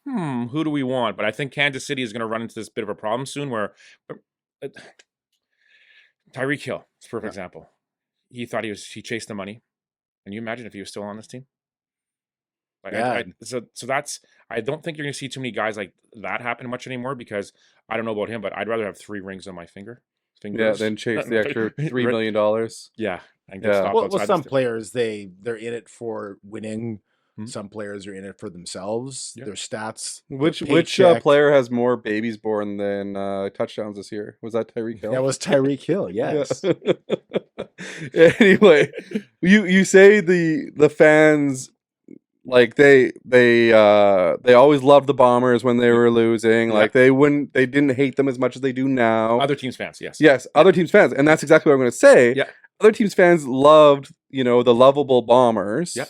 Speaker 2: who do we want? But I think Kansas City is going to run into this bit of a problem soon where Tyreek Hill is a perfect example. He thought he chased the money. Can you imagine if he was still on this team? So that's, I don't think you're going to see too many guys like that happen much anymore because I don't know about him, but I'd rather have 3 rings on my fingers.
Speaker 4: Then chase the extra $3 million.
Speaker 2: Yeah. And
Speaker 3: Well, some players, they're in it for winning. Some players are in it for themselves, their stats.
Speaker 4: Which
Speaker 3: paycheck.
Speaker 4: player has more babies born than touchdowns this year? Was that Tyreek Hill?
Speaker 3: That was Tyreek Hill, yes.
Speaker 4: Anyway, you say the fans, like they always loved the Bombers when they were losing.
Speaker 2: Yeah.
Speaker 4: Like they didn't hate them as much as they do now.
Speaker 2: Other teams fans, yes.
Speaker 4: Yes, other teams fans, and that's exactly what I'm going to say.
Speaker 2: Yeah.
Speaker 4: Other teams fans loved, the lovable Bombers.
Speaker 2: Yeah.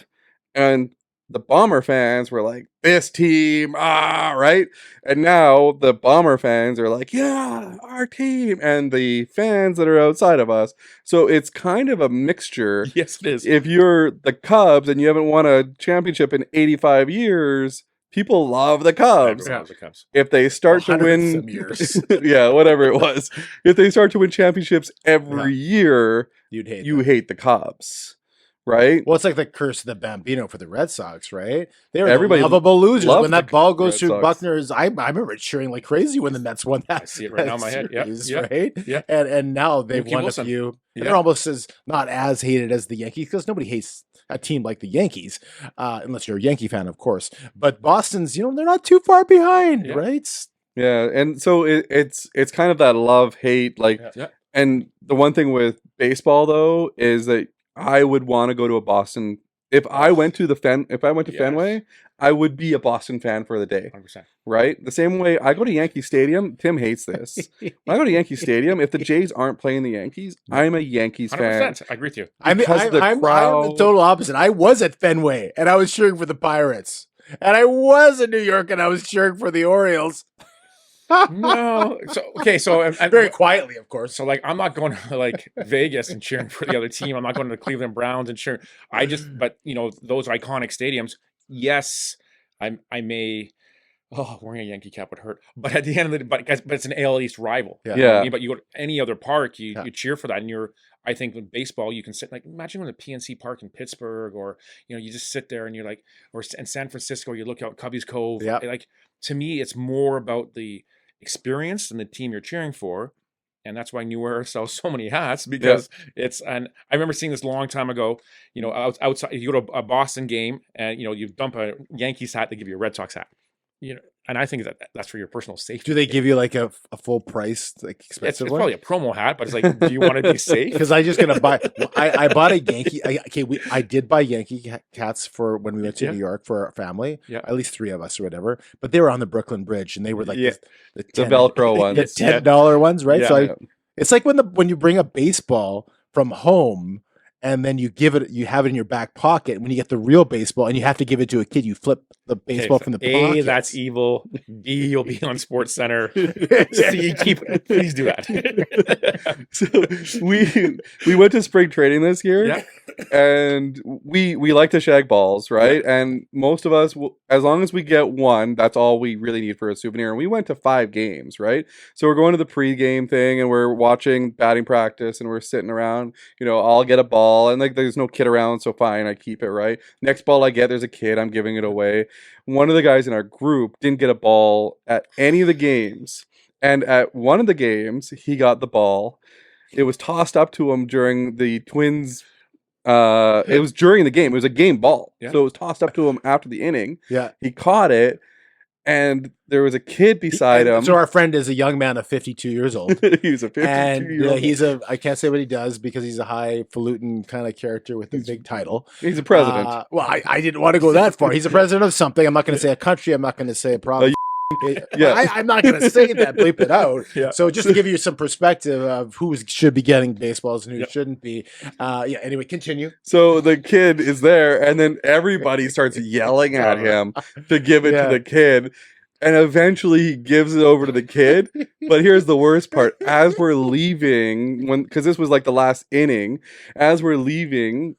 Speaker 4: And the Bomber fans were like, this team, right? And now the Bomber fans are like, yeah, our team. And the fans that are outside of us. So it's kind of a mixture.
Speaker 2: Yes, it is.
Speaker 4: If you're the Cubs and you haven't won a championship in 85 years, people love the Cubs.
Speaker 2: Everyone loves the Cubs.
Speaker 4: If they start to
Speaker 3: 100
Speaker 4: win,
Speaker 3: some years.
Speaker 4: yeah, whatever it was. If they start to win championships every year,
Speaker 3: You
Speaker 4: hate the Cubs, right?
Speaker 3: Well, it's like the curse of the Bambino for the Red Sox, right? They were
Speaker 4: Everybody
Speaker 3: lovable losers.
Speaker 4: loved
Speaker 3: When
Speaker 4: the
Speaker 3: that ball goes
Speaker 4: Red
Speaker 3: through
Speaker 4: Sox.
Speaker 3: Buckner's, I remember cheering like crazy when the Mets won that.
Speaker 2: I see it right now in my head. Yeah,
Speaker 3: series,
Speaker 2: yeah,
Speaker 3: right?
Speaker 2: yeah.
Speaker 3: And now they've
Speaker 2: Mookie
Speaker 3: won
Speaker 2: Wilson.
Speaker 3: a few. And
Speaker 2: Yeah.
Speaker 3: they're almost not as hated as the Yankees because nobody hates a team like the Yankees, unless you're a Yankee fan, of course. But Boston's, they're not too far behind,
Speaker 2: Yeah.
Speaker 3: right?
Speaker 4: Yeah, and so it's kind of that love hate, like.
Speaker 2: Yeah.
Speaker 4: And the one thing with baseball though is that I would want to go to a Boston. If I went to
Speaker 2: Yes.
Speaker 4: Fenway, I would be a Boston fan for the day.
Speaker 2: 100%.
Speaker 4: Right? The same way I go to Yankee Stadium. Tim hates this. When I go to Yankee Stadium, if the Jays aren't playing the Yankees, I'm a Yankees fan.
Speaker 2: 100%. I agree with you.
Speaker 3: I'm
Speaker 4: Because the
Speaker 3: the
Speaker 4: crowd-
Speaker 3: total opposite. I was at Fenway and I was cheering for the Pirates. And I was in New York and I was cheering for the Orioles.
Speaker 2: No. So okay. So
Speaker 3: Very quietly, of course.
Speaker 2: So like, I'm not going to like Vegas and cheering for the other team. I'm not going to the Cleveland Browns and cheering. But those iconic stadiums. Yes, I may. Oh, wearing a Yankee cap would hurt. But at the end of the but it's an AL East rival.
Speaker 3: Yeah.
Speaker 2: You know what I
Speaker 4: Yeah.
Speaker 2: mean? But you go to any other park, you
Speaker 3: Yeah.
Speaker 2: cheer for that. And I think with baseball, you can sit like, imagine going to PNC Park in Pittsburgh, or you just sit there and you're like, or in San Francisco, you look out Cubby's Cove.
Speaker 3: Yeah.
Speaker 2: Like, to me, it's more about the experience than the team you're cheering for. And that's why New Era sells so many hats, because and I remember seeing this a long time ago, outside, you go to a Boston game and, you dump a Yankees hat, they give you a Red Sox hat, and I think that's for your personal safety.
Speaker 3: Do they give you like a full price, like
Speaker 2: It's
Speaker 3: expensive one?
Speaker 2: probably a promo hat, but it's like, do you want to be safe?
Speaker 3: Because I just gonna buy. I bought a Yankee. I did buy Yankee hats for when we went to
Speaker 2: Yeah.
Speaker 3: New York for our family.
Speaker 2: Yeah.
Speaker 3: At least 3 of us or whatever. But they were on the Brooklyn Bridge, and they were like
Speaker 2: Yeah.
Speaker 3: the
Speaker 4: The Velcro ones.
Speaker 3: the $10 ones, right?
Speaker 2: Yeah.
Speaker 3: So it's like when you bring a baseball from home. And then you have it in your back pocket. When you get the real baseball and you have to give it to a kid, you flip the baseball from the pocket.
Speaker 2: A, that's evil. B, you'll be on Sports Center. C, please do that.
Speaker 4: So we went to spring training this year,
Speaker 2: Yeah.
Speaker 4: and we like to shag balls, right? And most of us, as long as we get one, that's all we really need for a souvenir. And we went to 5 games, right? So we're going to the pregame thing, and we're watching batting practice, and we're sitting around. I'll get a ball, and like there's no kid around, so fine, I keep it, right? Next ball I get, there's a kid, I'm giving it away. One of the guys in our group didn't get a ball at any of the games, and at one of the games he got the ball. It was tossed up to him during the Twins. It was during the game. It was a game ball,
Speaker 2: Yeah.
Speaker 4: so it was tossed up to him after the inning.
Speaker 3: Yeah.
Speaker 4: He caught it, and there was a kid beside him.
Speaker 3: So our friend is a young man of 52 years old.
Speaker 4: He was a 52-year-old.
Speaker 3: And I can't say what he does because he's a highfalutin kind of character with a big title.
Speaker 4: He's a president.
Speaker 3: Well, I didn't want to go that far. He's a president of something. I'm not going to say a country. I'm not going to say a province.
Speaker 4: Yeah.
Speaker 3: I'm not going to say that. Bleep it out.
Speaker 2: Yeah.
Speaker 3: So just to give you some perspective of who should be getting baseballs and who shouldn't be. Anyway, continue.
Speaker 4: So the kid is there, and then everybody starts yelling at him to give it to the kid. And eventually he gives it over to the kid. But here's the worst part. As we're leaving, because this was like the last inning, as we're leaving,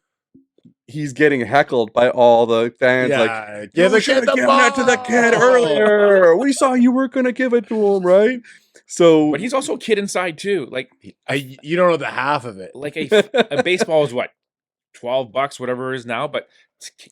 Speaker 4: he's getting heckled by all the fans. Like,
Speaker 3: give
Speaker 4: you
Speaker 3: the
Speaker 4: should
Speaker 3: kid
Speaker 4: have
Speaker 3: the
Speaker 4: given that to the
Speaker 3: ball."
Speaker 4: kid earlier. We saw you weren't going to give it to him, right? So,
Speaker 2: But he's also a kid inside too. Like
Speaker 3: You don't know the half of it.
Speaker 2: like a baseball is what, $12, whatever it is now. But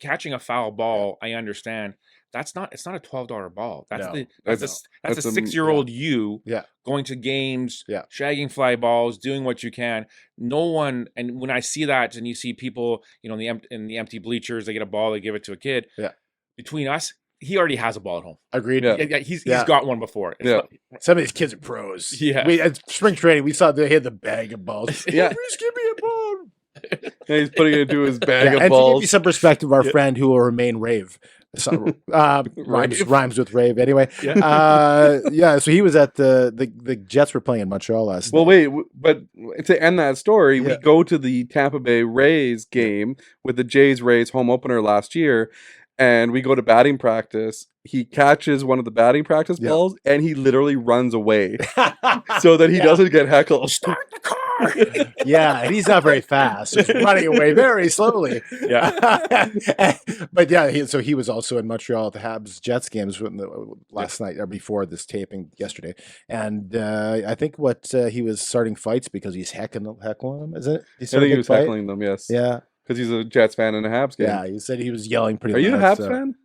Speaker 2: catching a foul ball, I understand. It's not a $12 ball. That's
Speaker 3: No.
Speaker 2: that's a
Speaker 4: That's a-
Speaker 2: 6-year-old you
Speaker 3: Yeah.
Speaker 2: going to games,
Speaker 3: Yeah.
Speaker 2: shagging fly balls, doing what you can. No one, and when I see that, and you see people, in the empty bleachers, they get a ball, they give it to a kid.
Speaker 3: Yeah.
Speaker 2: Between us, he already has a ball at home.
Speaker 3: Agreed.
Speaker 4: Yeah.
Speaker 2: He's
Speaker 3: Yeah.
Speaker 2: got one before. It's
Speaker 4: Yeah.
Speaker 2: not-
Speaker 3: Some of these kids are pros.
Speaker 2: Yeah.
Speaker 3: At spring training, we saw they had the bag of balls.
Speaker 4: Yeah.
Speaker 3: Please give me a ball.
Speaker 4: and he's putting it into his bag
Speaker 3: And
Speaker 4: of
Speaker 3: to give
Speaker 4: balls.
Speaker 3: you some perspective, our friend who will remain rave. So, rhymes with rave. Anyway, so he was at the Jets were playing in Montreal last
Speaker 4: Well,
Speaker 3: night.
Speaker 4: wait, but to end that story, we
Speaker 3: Yeah.
Speaker 4: go to the Tampa Bay Rays game with the Jays-Rays home opener last year, and we go to batting practice. He catches one of the batting practice
Speaker 3: Yeah.
Speaker 4: balls, and he literally runs away so that he doesn't get heckled.
Speaker 2: Start the car.
Speaker 3: Yeah, and he's not very fast. So he's running away very slowly.
Speaker 2: Yeah.
Speaker 3: But yeah, he was also in Montreal at the Habs Jets games last night or before this taping yesterday. And I think he was starting fights because he's heckling them, isn't it?
Speaker 4: I think he was heckling them, yes.
Speaker 3: Yeah.
Speaker 4: Because he's a Jets fan in a Habs game.
Speaker 3: Yeah, he said he was yelling pretty
Speaker 4: Are you a
Speaker 3: loud,
Speaker 4: Habs
Speaker 3: so-
Speaker 4: fan?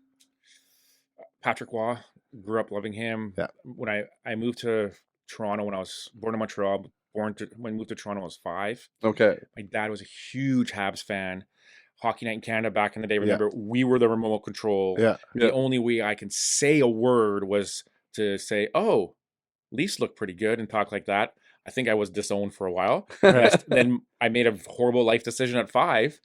Speaker 2: Patrick Waugh, grew up loving him.
Speaker 3: Yeah.
Speaker 2: When I moved to Toronto, when I was born in Montreal, when I moved to Toronto, I was 5.
Speaker 4: Okay.
Speaker 2: My dad was a huge Habs fan. Hockey Night in Canada back in the day. Remember, we were the remote control.
Speaker 3: Yeah.
Speaker 2: The
Speaker 4: Yeah.
Speaker 2: only way I can say a word was to say, "Oh, Leafs look pretty good," and talk like that. I think I was disowned for a while. Then I made a horrible life decision at 5.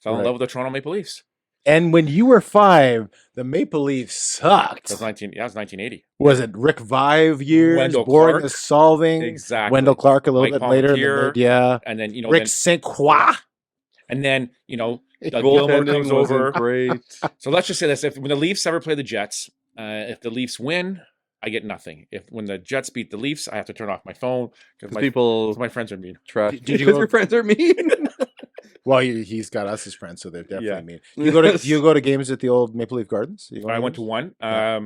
Speaker 2: Fell in
Speaker 3: Right.
Speaker 2: love with the Toronto Maple Leafs.
Speaker 3: And when you were 5, the Maple Leafs sucked.
Speaker 2: It was 1980.
Speaker 3: Was it Rick Vive years?
Speaker 2: Wendell
Speaker 3: boring
Speaker 2: Clark.
Speaker 3: as solving.
Speaker 2: Exactly.
Speaker 3: Wendell Clark a little
Speaker 2: Mike
Speaker 3: bit later.
Speaker 2: Palmentier.
Speaker 3: Yeah.
Speaker 2: And then
Speaker 3: Rick St. Croix.
Speaker 2: and then Doug Gilmour
Speaker 4: Goaltending
Speaker 2: comes
Speaker 4: wasn't
Speaker 2: over.
Speaker 4: great.
Speaker 2: So let's just say this: when the Leafs ever play the Jets, if the Leafs win, I get nothing. When the Jets beat the Leafs, I have to turn off my phone because
Speaker 4: People
Speaker 2: my friends are mean.
Speaker 4: trash.
Speaker 3: Did you
Speaker 4: Because
Speaker 3: go-
Speaker 4: your friends are mean.
Speaker 3: Well, he's got us as friends, so they're definitely
Speaker 2: Yeah.
Speaker 3: mean. Do you go to games at the old Maple Leaf Gardens? You go
Speaker 2: I
Speaker 3: to
Speaker 2: went to
Speaker 3: games?
Speaker 2: one.
Speaker 3: Yeah.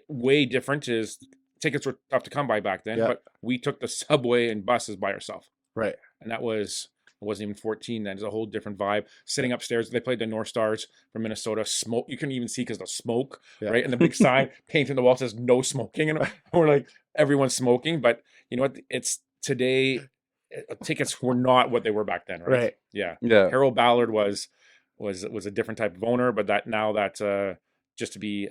Speaker 2: Way different is tickets were tough to come by back then,
Speaker 3: Yeah.
Speaker 2: but we took the subway and buses by ourselves.
Speaker 3: Right.
Speaker 2: And that was, I wasn't even 14 then. It's a whole different vibe. Sitting upstairs, they played the North Stars from Minnesota. Smoke, you couldn't even see because the smoke,
Speaker 3: Yeah.
Speaker 2: right? And the big sign painted on the wall says no smoking. And we're like, everyone's smoking. But you know what? It's today, tickets were not what they were back then, right?
Speaker 3: Right.
Speaker 2: Yeah.
Speaker 4: Yeah.
Speaker 2: Harold Ballard was a different type of owner, but that just to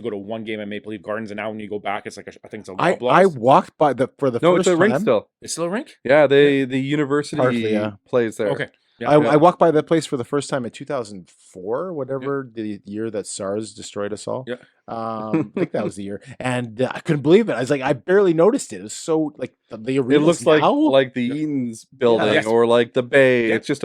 Speaker 2: go to one game at Maple Leaf Gardens, and now when you go back, it's like I think it's a
Speaker 3: I
Speaker 2: Loblaws.
Speaker 3: walked by for the
Speaker 4: No,
Speaker 3: first
Speaker 4: it's a rink
Speaker 3: time.
Speaker 4: still.
Speaker 2: It's still a rink.
Speaker 4: Yeah, the university
Speaker 3: Partly, yeah.
Speaker 4: plays there.
Speaker 2: Okay. Yeah.
Speaker 3: I walked by that place for the first time in 2004, whatever the year that SARS destroyed us all.
Speaker 2: Yeah.
Speaker 3: I think that was the year, and I couldn't believe it. I was like, I barely noticed it. It was so like the arena.
Speaker 4: It looks like the Eaton's building
Speaker 2: Yes.
Speaker 4: or like the Bay.
Speaker 2: Yeah.
Speaker 4: It's just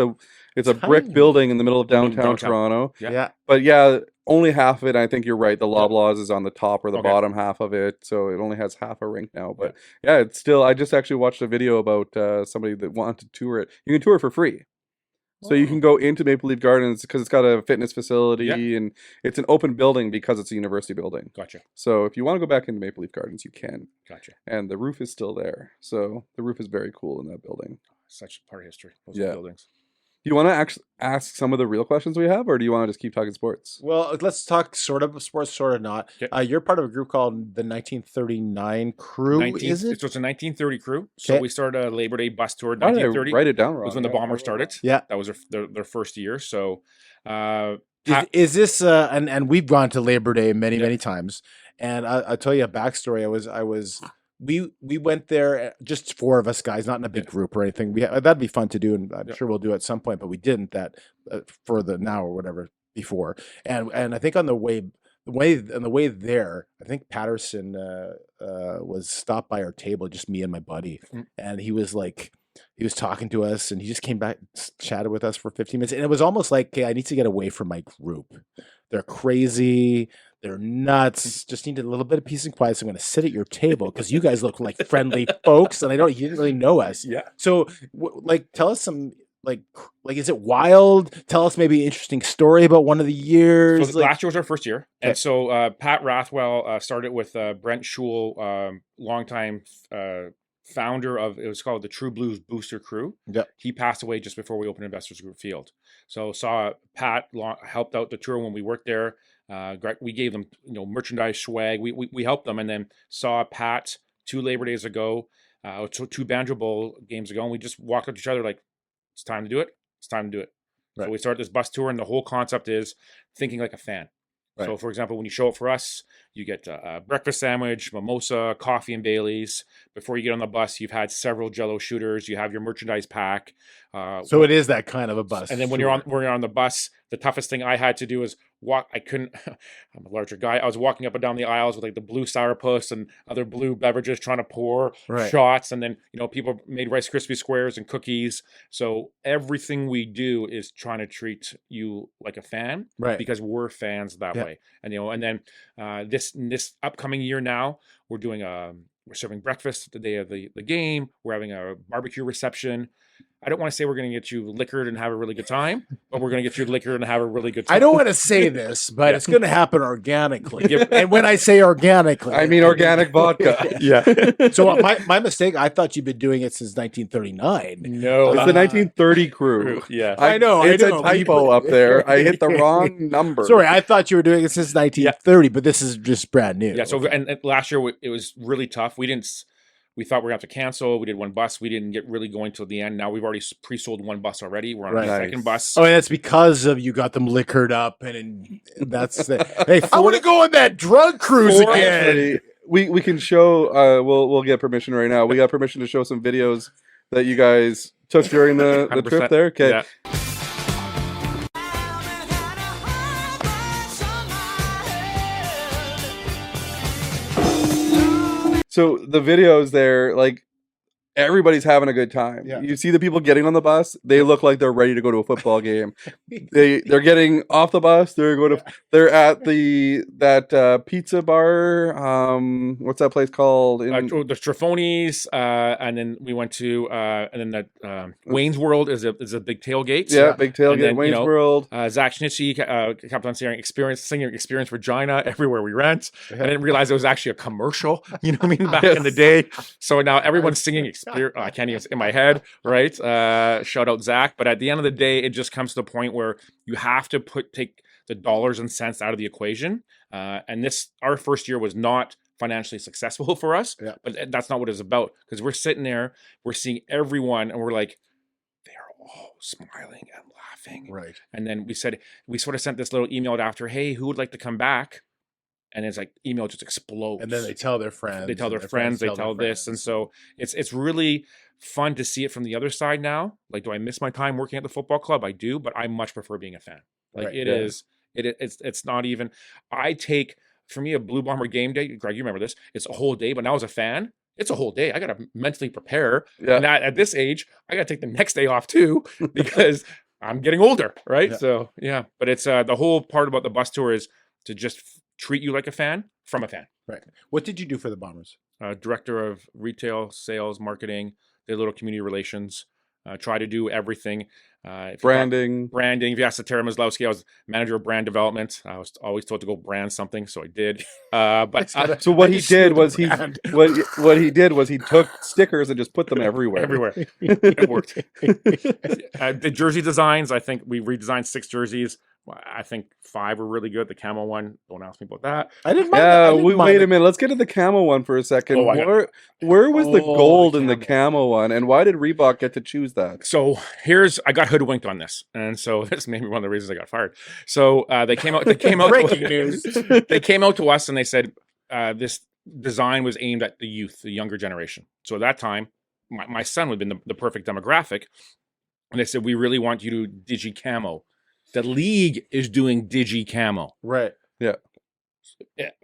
Speaker 4: it's a brick
Speaker 3: Tiny.
Speaker 4: building in the middle of downtown
Speaker 2: Downtown.
Speaker 4: Toronto.
Speaker 2: Yeah.
Speaker 3: Yeah.
Speaker 4: But yeah, only half of it. I think you're right. The Loblaws is on the top or the
Speaker 2: Okay.
Speaker 4: bottom half of it, so it only has half a rink now. But yeah, it's still. I just actually watched a video about somebody that wanted to tour it. You can tour for free. So you can go into Maple Leaf Gardens because it's got a fitness facility and it's an open building because it's a university building.
Speaker 2: Gotcha.
Speaker 4: So if you want to go back into Maple Leaf Gardens, you can.
Speaker 2: Gotcha.
Speaker 4: And the roof is still there. So the roof is very cool in that building.
Speaker 2: Such part of history. Those
Speaker 4: Yeah.
Speaker 2: buildings.
Speaker 4: Do you want to ask some of the real questions we have, or do you want to just keep talking sports?
Speaker 3: Well, let's talk sort of sports, sort of not.
Speaker 2: Okay.
Speaker 3: You're part of a group called the 1939 Crew, is it?
Speaker 2: So it's a 1930 crew. So
Speaker 3: Okay.
Speaker 2: we started a Labor Day bus tour.
Speaker 4: Why did I
Speaker 2: 1930
Speaker 4: write it down wrong?
Speaker 2: was when the
Speaker 4: Yeah,
Speaker 2: Bombers started.
Speaker 3: Yeah.
Speaker 2: That was their first year. So
Speaker 3: Is this and we've gone to Labor Day many
Speaker 2: Yeah.
Speaker 3: many times, and I'll tell you a backstory. We went there, just four of us guys, not in a big group or anything. That'd be fun to do, and I'm sure we'll do at some point, but we didn't that for the now or whatever before. And I think on the way there, I think Patterson was stopped by our table, just me and my buddy, and he was talking to us, and he just came back, chatted with us for 15 minutes, and it was almost like, okay, I need to get away from my group. They're crazy. They're nuts. Just need a little bit of peace and quiet. So I'm going to sit at your table because you guys look like friendly folks, and you didn't really know us.
Speaker 2: Yeah.
Speaker 3: So, tell us some, is it wild? Tell us maybe an interesting story about one of the years.
Speaker 2: So last year was our first year.
Speaker 3: Okay.
Speaker 2: And so Pat Rathwell started with Brent Schul, longtime founder of, it was called the True Blues Booster Crew.
Speaker 3: Yep.
Speaker 2: He passed away just before we opened Investors Group Field. So saw Pat helped out the tour when we worked there. We gave them merchandise, swag. We helped them, and then saw Pat 2 Labor Days ago, 2 Banjo Bowl games ago, and we just walked up to each other like, it's time to do it. It's time to do it.
Speaker 3: Right.
Speaker 2: So we started this bus tour, and the whole concept is thinking like a fan.
Speaker 3: Right.
Speaker 2: So, for example, when you show up for us, you get a breakfast sandwich, mimosa, coffee, and Baileys. Before you get on the bus, you've had several Jell-O shooters. You have your merchandise pack.
Speaker 3: So it is that kind of a bus.
Speaker 2: And then when you're on the bus, the toughest thing I had to do is walk. I couldn't. I'm a larger guy. I was walking up and down the aisles with like the blue sourpuss and other blue beverages, trying to pour
Speaker 3: Right.
Speaker 2: shots. And then people made Rice Krispie squares and cookies. So everything we do is trying to treat you like a fan,
Speaker 3: Right.
Speaker 2: because we're fans that
Speaker 3: Yeah.
Speaker 2: way. And then this upcoming year now, we're doing we're serving breakfast the day of the game. We're having a barbecue reception. I don't want to say we're going to get you liquored and have a really good time, but we're going to get you liquored and have a really good time.
Speaker 3: I don't want to say this, but it's going to happen organically.
Speaker 2: Yeah.
Speaker 3: And when I say organically,
Speaker 4: I mean organic vodka.
Speaker 2: Yeah.
Speaker 3: So my mistake. I thought you've been doing it since 1939.
Speaker 2: No.
Speaker 4: It's the 1930 crew.
Speaker 2: Yeah.
Speaker 3: I know.
Speaker 4: It's
Speaker 3: I know.
Speaker 4: a typo up there. I hit the wrong number.
Speaker 3: Sorry, I thought you were doing it since 1930, but this is just brand new.
Speaker 2: Yeah. So and last year it was really tough. We thought we were going to have to cancel. We did one bus. We didn't get really going till the end. Now we've already pre-sold one bus already. We're on
Speaker 3: Right.
Speaker 2: the second bus.
Speaker 3: Oh, and that's because of you got them liquored up, and that's the. Hey, I
Speaker 4: For-
Speaker 3: want to go on that drug cruise
Speaker 4: Or
Speaker 3: again.
Speaker 4: actually, we can show. We'll get permission right now. We got permission to show some videos that you guys took during the
Speaker 2: 100%.
Speaker 4: trip there. Okay.
Speaker 2: Yeah.
Speaker 4: So the videos there, like, everybody's having a good time.
Speaker 3: Yeah.
Speaker 4: You see the people getting on the bus; they look like they're ready to go to a football game. They're getting off the bus. They're at that pizza bar. What's that place called?
Speaker 2: The Strafoni's, and then we went to, and then that Wayne's World is a big tailgate.
Speaker 4: Yeah, big tailgate.
Speaker 2: And then,
Speaker 4: Wayne's World.
Speaker 2: Zach Schnitzy kept on singing Experience Regina everywhere we went. I didn't realize it was actually a commercial. You know what I mean? Back in the day. So now everyone's singing Experience. I can't even in my head, right? Shout out Zach. But at the end of the day, it just comes to the point where you have to take the dollars and cents out of the equation. And our first year was not financially successful for us, but that's not what it's about. Because we're sitting there, we're seeing everyone, and we're like, they're all smiling and laughing.
Speaker 3: Right.
Speaker 2: And then we sort of sent this little email after, hey, who would like to come back? And it's like email just explodes.
Speaker 3: And then they tell their friends.
Speaker 2: They tell their friends. They tell this, and so it's really fun to see it from the other side now. Like, do I miss my time working at the football club? I do, but I much prefer being a fan. Like it's not even. For me, a Blue Bomber game day. Greg, you remember this? It's a whole day. But now as a fan, it's a whole day. I got to mentally prepare. Yeah. And at this age, I got to take the next day off too because I'm getting older, right? Yeah. So yeah, but it's the whole part about the bus tour is to just treat you like a fan from a fan.
Speaker 3: Right. What did you do for the Bombers?
Speaker 2: Director of retail, sales, marketing, their little community relations. Try to do everything.
Speaker 4: Branding.
Speaker 2: If you ask Tara Maslowski, I was manager of brand development. I was always told to go brand something, so I did.
Speaker 4: So what he did was he took stickers and just put them everywhere.
Speaker 2: Everywhere. It worked. The jersey designs, I think we redesigned 6 jerseys. I think 5 were really good. The camo one, don't ask me about that.
Speaker 3: I didn't mind that.
Speaker 4: Wait a minute. Let's get to the camo one for a second. Where was the gold in the camo one, and why did Reebok get to choose that?
Speaker 2: So I got hoodwinked on this, and so this may be one of the reasons I got fired. So they came out.
Speaker 3: Breaking news.
Speaker 2: They came out to us and they said this design was aimed at the youth, the younger generation. So at that time, my son would have been the perfect demographic, and they said, we really want you to digi camo. The league is doing digi camo.
Speaker 3: Right.
Speaker 4: Yeah.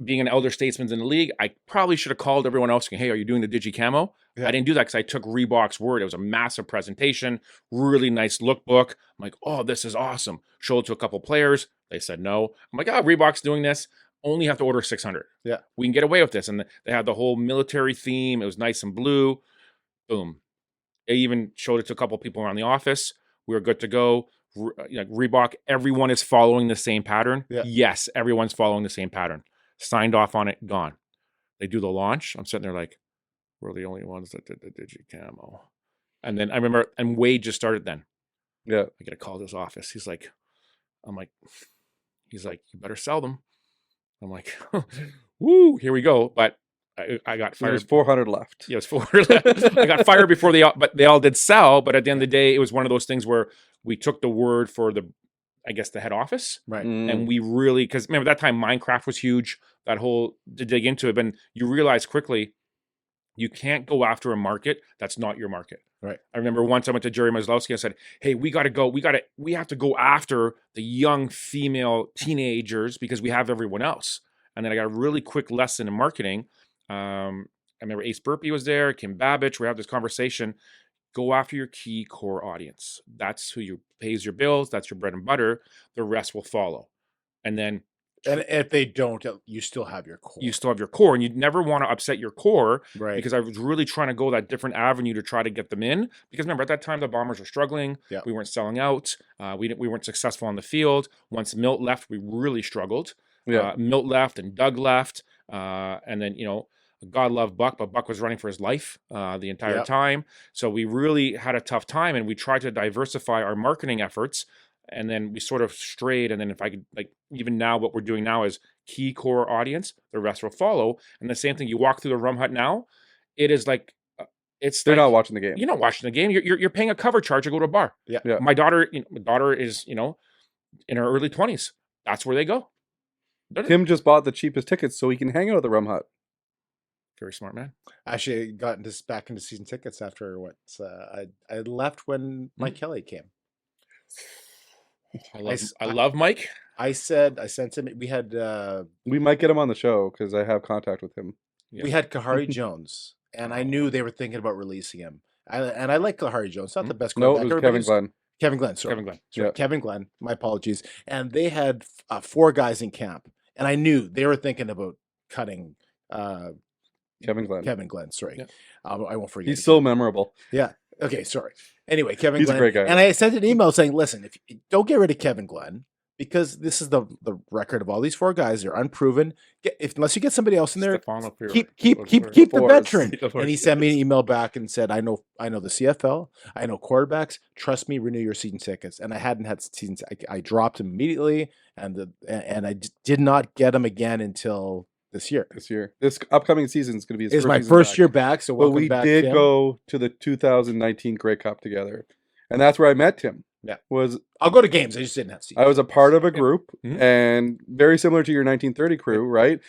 Speaker 2: Being an elder statesman in the league, I probably should have called everyone else saying, hey, are you doing the digi camo? Yeah. I didn't do that because I took Reebok's word. It was a massive presentation, really nice lookbook. I'm like, oh, this is awesome. Showed it to a couple players. They said no. I'm like, Reebok's doing this. Only have to order 600.
Speaker 3: Yeah.
Speaker 2: We can get away with this. And they had the whole military theme. It was nice and blue. Boom. They even showed it to a couple people around the office. We were good to go. Reebok, everyone is following the same pattern. Yeah. Yes, everyone's following the same pattern. Signed off on it, gone. They do the launch. I'm sitting there like, we're the only ones that did the digi camo. And then I remember, and Wade just started then.
Speaker 4: Yeah.
Speaker 2: I get a call to his office. He's like, you better sell them. I'm like, woo, here we go. But I got fired.
Speaker 4: There's 400 left.
Speaker 2: Yeah, it was 400 left. I got fired before they all did sell. But at the end of the day, it was one of those things where we took the word for the head office.
Speaker 3: Right.
Speaker 2: And we really, because remember that time Minecraft was huge, that whole, to dig into it. But you realize quickly, you can't go after a market that's not your market.
Speaker 3: Right.
Speaker 2: I remember once I went to Jerry Maslowski and said, hey, we have to go after the young female teenagers because we have everyone else. And then I got a really quick lesson in marketing. I remember Ace Burpee was there, Kim Babbage. We had this conversation. Go after your key core audience. That's who pays your bills. That's your bread and butter. The rest will follow. And then,
Speaker 3: and if they don't, you still have your core.
Speaker 2: You still have your core, and you never want to upset your core,
Speaker 3: right?
Speaker 2: Because I was really trying to go that different avenue to try to get them in. Because remember, at that time, the Bombers were struggling.
Speaker 3: Yeah.
Speaker 2: We weren't selling out. We weren't successful on the field. Once Milt left, we really struggled.
Speaker 4: Yeah.
Speaker 2: Milt left and Doug left, and then God loved Buck, but Buck was running for his life the entire time. So we really had a tough time, and we tried to diversify our marketing efforts, and then we sort of strayed. And then if I could, even now, what we're doing now is key core audience, the rest will follow. And the same thing, you walk through the Rum Hut now, it is like,
Speaker 4: they're not watching the game.
Speaker 2: You're not watching the game. You're paying a cover charge to go to a bar.
Speaker 3: Yeah.
Speaker 2: My daughter is, in her early 20s. That's where they go.
Speaker 4: Tim just bought the cheapest tickets so he can hang out at the Rum Hut.
Speaker 2: Very smart man.
Speaker 3: Actually, I got back into season tickets after I left when Mike Kelly came.
Speaker 2: I love Mike.
Speaker 3: I sent him. We had
Speaker 4: we might get him on the show because I have contact with him.
Speaker 3: We had Kahari Jones, and I knew they were thinking about releasing him. I like Lahari Jones, not the best
Speaker 4: No,
Speaker 3: quarterback.
Speaker 4: it was Kevin Glenn.
Speaker 3: Kevin Glenn, sorry.
Speaker 2: Kevin Glenn.
Speaker 3: Sorry,
Speaker 4: Yeah.
Speaker 3: Kevin Glenn. My apologies. And they had 4 guys in camp, and I knew they were thinking about cutting
Speaker 4: Kevin Glenn.
Speaker 3: Kevin Glenn, sorry.
Speaker 4: Yeah.
Speaker 3: I won't forget.
Speaker 4: He's so memorable.
Speaker 3: Yeah. Okay, sorry. Anyway, Kevin
Speaker 4: He's a
Speaker 3: Glenn.
Speaker 4: great guy.
Speaker 3: And I sent an email saying, listen, if you don't get rid of Kevin Glenn, because this is the record of all these 4 guys. They're unproven. Unless you get somebody else in there,
Speaker 2: Stefano Pirro.
Speaker 3: keep the
Speaker 4: Forrest.
Speaker 3: veteran. And he sent me an email back and said, I know the CFL. I know quarterbacks. Trust me, renew your season tickets. And I hadn't had season. I dropped him immediately, and I did not get him again until this year.
Speaker 4: This upcoming season is going to be his
Speaker 3: It's
Speaker 4: first
Speaker 3: my
Speaker 4: season
Speaker 3: first
Speaker 4: back.
Speaker 3: year back. So
Speaker 4: But
Speaker 3: welcome
Speaker 4: we
Speaker 3: back,
Speaker 4: did
Speaker 3: Tim.
Speaker 4: go to the 2019 Grey Cup together, and that's where I met Tim.
Speaker 3: Yeah.
Speaker 4: Was
Speaker 3: I'll go to games. I just didn't have season.
Speaker 4: I was a part of a group,
Speaker 2: Mhm.
Speaker 4: and very similar to your 1930 crew, right?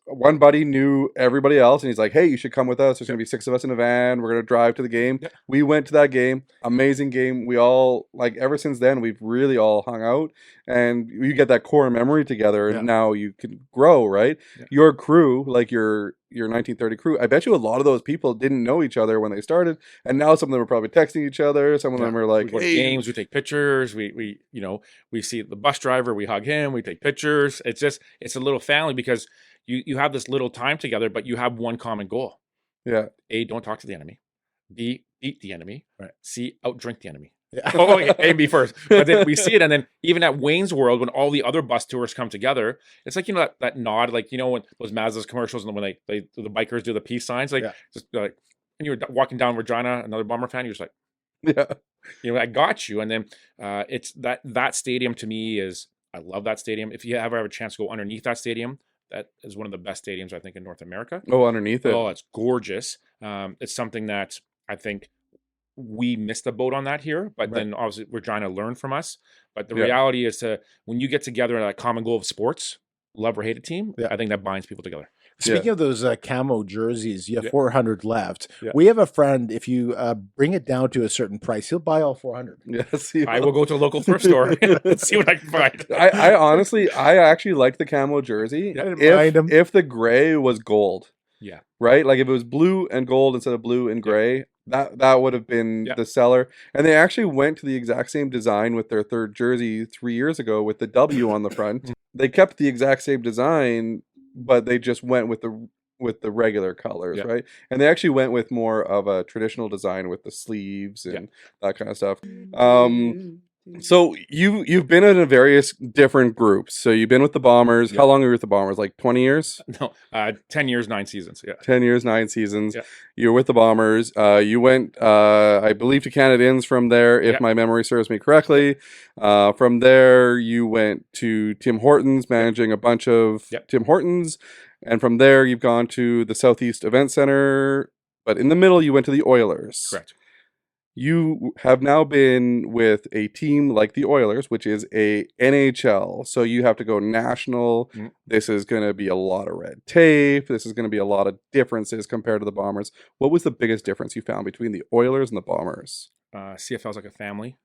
Speaker 4: One buddy knew everybody else, and he's like, "Hey, you should come with us. There's going to be 6 of us in a van. We're going to drive to the game."
Speaker 2: Yeah.
Speaker 4: We went to that game. Amazing game. We all, like, ever since then, we've really all hung out, and you get that core memory together, and
Speaker 3: Yeah.
Speaker 4: now you can grow, right?
Speaker 2: Yeah.
Speaker 4: Your crew, like your 1930 crew, I bet you a lot of those people didn't know each other when they started, and now some of them are probably texting each other. Some of them are
Speaker 2: We
Speaker 4: like,
Speaker 2: go to
Speaker 4: "Hey,
Speaker 2: games, we take pictures, we see the bus driver, we hug him, we take pictures. It's a little family because you have this little time together, but you have one common goal.
Speaker 4: yeah,
Speaker 2: A, don't talk to the enemy. B, beat the enemy.
Speaker 3: Right.
Speaker 2: C, outdrink the enemy.
Speaker 3: Yeah.
Speaker 2: Oh, okay, A and B first. But then we see it, and then even at Wayne's World, when all the other bus tours come together, it's like, that nod, like, when those Mazda's commercials and when the bikers do the peace signs, like,
Speaker 3: Yeah.
Speaker 2: just like, when you're walking down Regina, another Bomber fan, you're just like,
Speaker 4: yeah,
Speaker 2: I got you. And then it's that stadium to me is, I love that stadium. If you ever have a chance to go underneath that stadium, that is one of the best stadiums, I think, in North America.
Speaker 4: oh, underneath it,
Speaker 2: Oh, it's gorgeous. It's something that I think we missed the boat on that here, but
Speaker 3: Right.
Speaker 2: then obviously we're trying to learn from us. But the
Speaker 4: Yeah.
Speaker 2: reality is when you get together in that common goal of sports, love or hate a team,
Speaker 3: Yeah.
Speaker 2: I think that binds people together.
Speaker 3: Speaking of those camo jerseys, you have
Speaker 2: Yeah.
Speaker 3: 400 left.
Speaker 2: Yeah.
Speaker 3: We have a friend, if you bring it down to a cerern price, he'll buy all 400.
Speaker 4: yes,
Speaker 2: I will go to a local thrift store and see what I can find.
Speaker 4: I honestly, I actually liked the camo jersey.
Speaker 3: I didn't mind 'em.
Speaker 4: If the gray was gold,
Speaker 2: Yeah.
Speaker 4: right? Like if it was blue and gold instead of blue and gray, that would have been
Speaker 2: Yeah.
Speaker 4: the seller. And they actually went to the exact same design with their third jersey 3 years ago with the W on the front. They kept the exact same design, but they just went with the regular colors,
Speaker 2: Yeah.
Speaker 4: right? And they actually went with more of a traditional design with the sleeves and that kind of stuff. So you've been in various different groups. So you've been with the Bombers.
Speaker 2: Yeah.
Speaker 4: How long were you with the Bombers? Like 20 years?
Speaker 2: No, 10 years, 9 seasons. Yeah.
Speaker 4: 10 years, 9 seasons.
Speaker 2: Yeah.
Speaker 4: You were with the Bombers. You went, I believe, to Canadians from there, if
Speaker 2: Yeah.
Speaker 4: my memory serves me correctly. From there, you went to Tim Hortons, managing a bunch of
Speaker 2: Yeah.
Speaker 4: Tim Hortons. And from there, you've gone to the Southeast Event Center. But in the middle, you went to the Oilers.
Speaker 2: Correct.
Speaker 4: You have now been with a team like the Oilers, which is a NHL. So you have to go national.
Speaker 2: Mhm.
Speaker 4: This is going to be a lot of red tape. This is going to be a lot of differences compared to the Bombers. What was the biggest difference you found between the Oilers and the Bombers?
Speaker 2: CFL is like a family.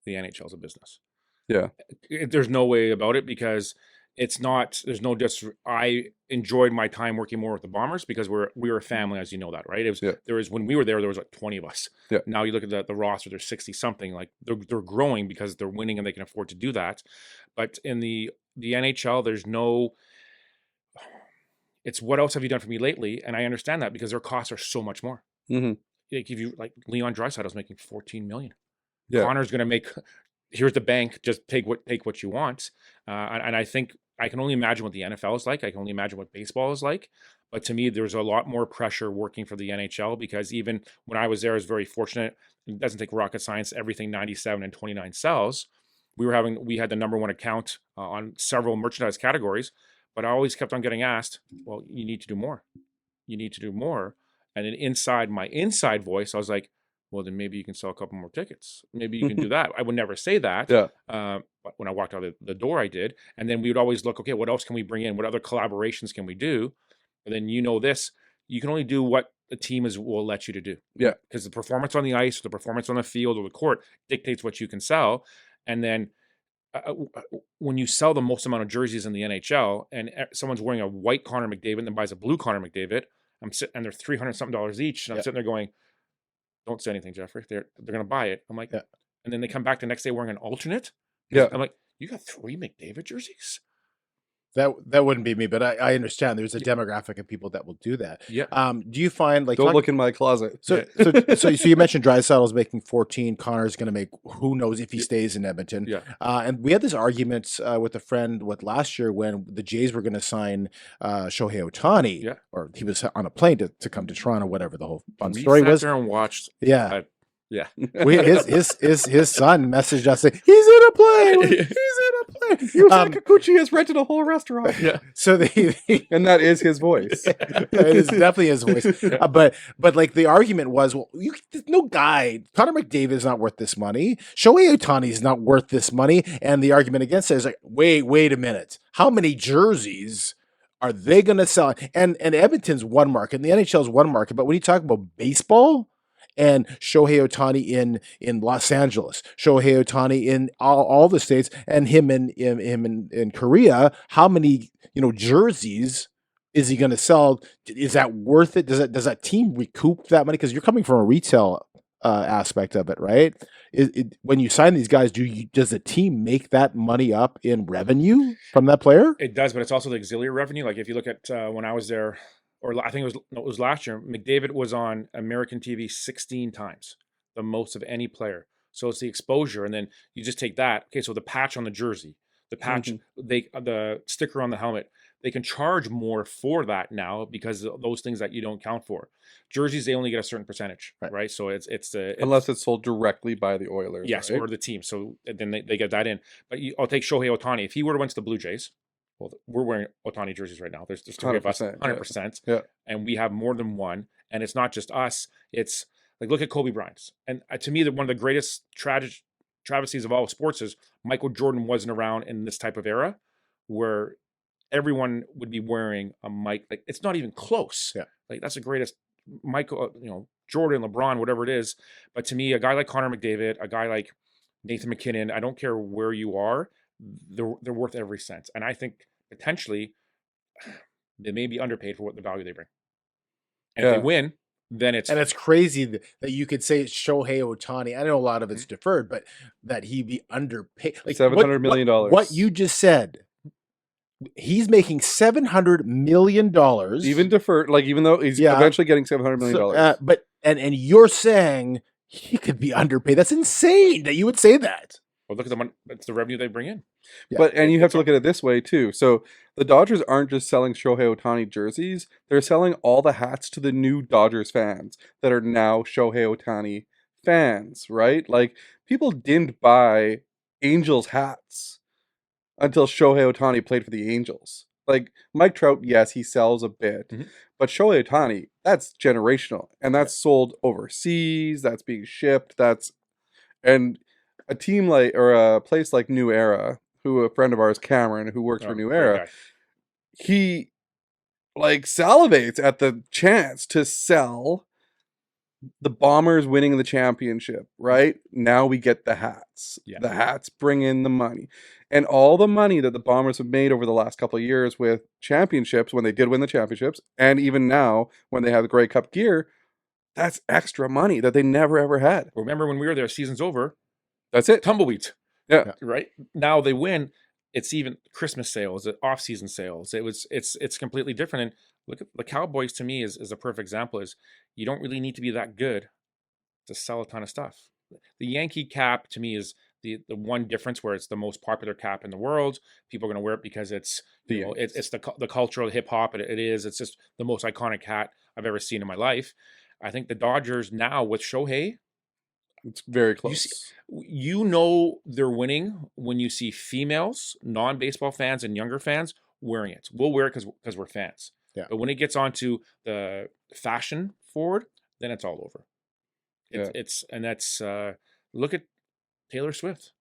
Speaker 2: The NHL is a business.
Speaker 4: Yeah.
Speaker 2: There's no way about it because it's not. There's no I enjoyed my time working more with the Bombers because we were a family, as you know that, right? It was
Speaker 4: Yeah.
Speaker 2: there was when we were there was like 20 of us.
Speaker 4: Yeah.
Speaker 2: Now you look at the roster, there's 60 something. Like they're growing because they're winning and they can afford to do that. But in the NHL, there's no. It's what else have you done for me lately? And I understand that because their costs are so much more.
Speaker 4: Mm-hmm.
Speaker 2: Like if you like Leon Draisaitl's making 14 million.
Speaker 4: Yeah.
Speaker 2: Connor's going to make. Here's the bank. Just take what you want. And I think I can only imagine what the NFL is like. I can only imagine what baseball is like. But to me, there's a lot more pressure working for the NHL because even when I was there, I was very fortunate. It doesn't take rocket science. Everything 97 and 29 sells. We had the number one account on several merchandise categories, but I always kept on getting asked, well, you need to do more. You need to do more. And then inside my inside voice, I was like, well, then maybe you can sell a couple more tickets. Maybe you can do that. I would never say that.
Speaker 4: Yeah.
Speaker 2: But when I walked out of the door, I did. And then we would always look, okay, what else can we bring in? What other collaborations can we do? And then this, you can only do what the team will let you to do.
Speaker 4: Yeah.
Speaker 2: Because the performance on the ice, the performance on the field or the court dictates what you can sell. And then when you sell the most amount of jerseys in the NHL and someone's wearing a white Connor McDavid and then buys a blue Connor McDavid, I'm sitting, and they're $300 something each, and I'm
Speaker 3: Yeah.
Speaker 2: sitting there going, "Don't say anything, Jeffrey. They're going to buy it." I'm like,
Speaker 3: Yeah.
Speaker 2: and then they come back the next day wearing an alternate.
Speaker 4: Yeah.
Speaker 2: I'm like, "You got 3 McDavid jerseys?"
Speaker 3: That wouldn't be me, but I understand there's a demographic of people that will do that.
Speaker 2: Yeah.
Speaker 3: Do you find like
Speaker 4: Don't look in my closet.
Speaker 3: so you mentioned Draisaitl's making 14, Connor's going to make who knows if he stays in Edmonton.
Speaker 2: Yeah.
Speaker 3: And we had this argument with a friend last year when the Jays were going to sign Shohei Ohtani,
Speaker 2: Yeah.
Speaker 3: or he was on a plane to come to Toronto, whatever the whole fun
Speaker 2: We
Speaker 3: story
Speaker 2: sat
Speaker 3: was.
Speaker 2: there and watched.
Speaker 3: Yeah.
Speaker 2: Yeah.
Speaker 3: His son messaged us saying he's in a plane. He's in a plane.
Speaker 4: Kikuchi has rented a whole restaurant.
Speaker 2: Yeah.
Speaker 3: So
Speaker 4: And that is his voice.
Speaker 3: it is definitely his voice. But like the argument was, well, no guy, Connor McDavid is not worth this money. Shohei Ohtani is not worth this money. And the argument against it is like, wait a minute. How many jerseys are they going to sell? And Edmonton's one market, and the NHL's one market. But when you talk about baseball, and Shohei Ohtani in Los Angeles, Shohei Ohtani in all the states, and him in Korea, how many jerseys is he going to sell? Is that worth it? Does that team recoup that money? Because you're coming from a retail aspect of it, right? When you sign these guys, does the team make that money up in revenue from that player?
Speaker 2: It does, but it's also the auxiliary revenue. Like if you look at when I was there, or I think it was last year, McDavid was on American TV 16 times, the most of any player. So it's the exposure, and then you just take that. Okay, so the patch on the jersey, the patch, the sticker on the helmet, they can charge more for that now because of those things that you don't count for. Jerseys, they only get a certain percentage, right? So it's
Speaker 4: Unless it's sold directly by the Oilers.
Speaker 2: yes,
Speaker 4: right?
Speaker 2: or the team. So then they get that in. But I'll take Shohei Ohtani. If he were to went to the Blue Jays, well, we're wearing Ohtani jerseys right now. There's 3 of us, 100%.
Speaker 4: Yeah.
Speaker 2: And we have more than one. And it's not just us. It's like, look at Kobe Bryant. And to me, one of the greatest travesties of all sports is Michael Jordan wasn't around in this type of era where everyone would be wearing a Mike. Like, it's not even close.
Speaker 3: Yeah.
Speaker 2: Like, that's the greatest Michael, Jordan, LeBron, whatever it is. But to me, a guy like Connor McDavid, a guy like Nathan McKinnon, I don't care where you are, they're worth every cent. And I think potentially they may be underpaid for what the value they bring. And if they win, then it's
Speaker 3: crazy that you could say it's Shohei Ohtani. I know a lot of it's deferred, but that he be underpaid. Like
Speaker 4: $700 million.
Speaker 3: What you just said, he's making $700 million.
Speaker 4: Even deferred, like even though he's eventually getting $700 million.
Speaker 3: But you're saying he could be underpaid. That's insane that you would say that.
Speaker 2: well, look at the money. It's the revenue they bring in.
Speaker 4: Yeah. And you have to look at it this way too. So the Dodgers aren't just selling Shohei Ohtani jerseys; they're selling all the hats to the new Dodgers fans that are now Shohei Ohtani fans, right? Like people didn't buy Angels hats until Shohei Ohtani played for the Angels. Like Mike Trout, yes, he sells a bit, but Shohei Ohtani, that's generational, and that's sold overseas. That's being shipped. And a team like, or a place like New Era, who a friend of ours, Cameron, who works for New Era, he like salivates at the chance to sell the Bombers winning the championship, right? Now we get the hats.
Speaker 2: Yeah.
Speaker 4: The hats bring in the money. And all the money that the Bombers have made over the last couple of years with championships, when they did win the championships, and even now when they have the Grey Cup gear, that's extra money that they never ever had.
Speaker 2: Remember when we were there, season's over,
Speaker 4: That's it.
Speaker 2: tumbleweeds.
Speaker 4: Yeah.
Speaker 2: Right? Now they win. It's even Christmas sales, off-season sales. It's completely different. And look at the Cowboys, to me, is a perfect example. Is you don't really need to be that good to sell a ton of stuff. The Yankee cap, to me, is the one difference where it's the most popular cap in the world. People are going to wear it because it's it's the cultural hip hop. It's just the most iconic hat I've ever seen in my life. I think the Dodgers now with Shohei,
Speaker 4: It's very close.
Speaker 2: you know they're winning when you see females, non-baseball fans, and younger fans wearing it. We'll wear it because we're fans.
Speaker 3: Yeah.
Speaker 2: But when it gets onto the fashion forward, then it's all over. Look at Taylor Swift.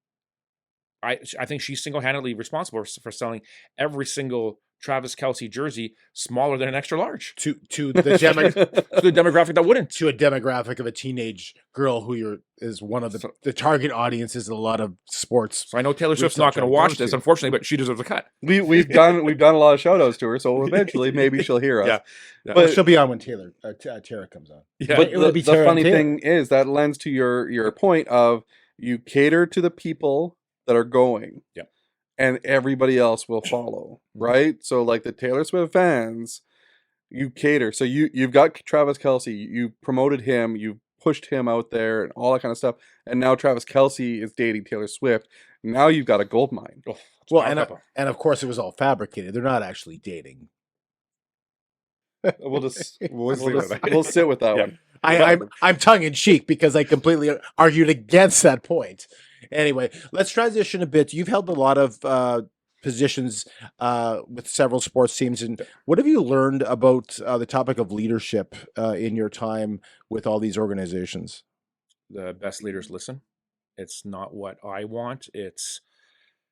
Speaker 2: I think she's single-handedly responsible for selling every single Travis Kelce jersey smaller than an extra large
Speaker 3: to
Speaker 2: to the demographic that wouldn't.
Speaker 3: To a demographic of a teenage girl who is one of the target audiences in a lot of sports.
Speaker 2: So I know Taylor Swift's not going to watch this, unfortunately, but she deserves a cut.
Speaker 4: We've done a lot of shout outs to her, so eventually maybe she'll hear us.
Speaker 2: Yeah.
Speaker 3: But she'll be on when Tara comes on.
Speaker 2: Yeah.
Speaker 4: But the funny thing is that lends to your point of you cater to the people that are going.
Speaker 2: Yeah.
Speaker 4: And everybody else will follow, right? So like the Taylor Swift fans, you cater. So you've got Travis Kelce, you promoted him, you pushed him out there and all that kind of stuff. And now Travis Kelce is dating Taylor Swift. Now you've got a gold mine.
Speaker 2: Oh,
Speaker 3: well, and of course it was all fabricated. They're not actually dating.
Speaker 4: We'll sit with that one.
Speaker 3: I'm tongue in cheek because I completely argued against that point. Anyway, let's transition a bit. You've held a lot of positions with several sports teams, and what have you learned about the topic of leadership in your time with all these organizations?
Speaker 2: The best leaders listen. It's not what I want. It's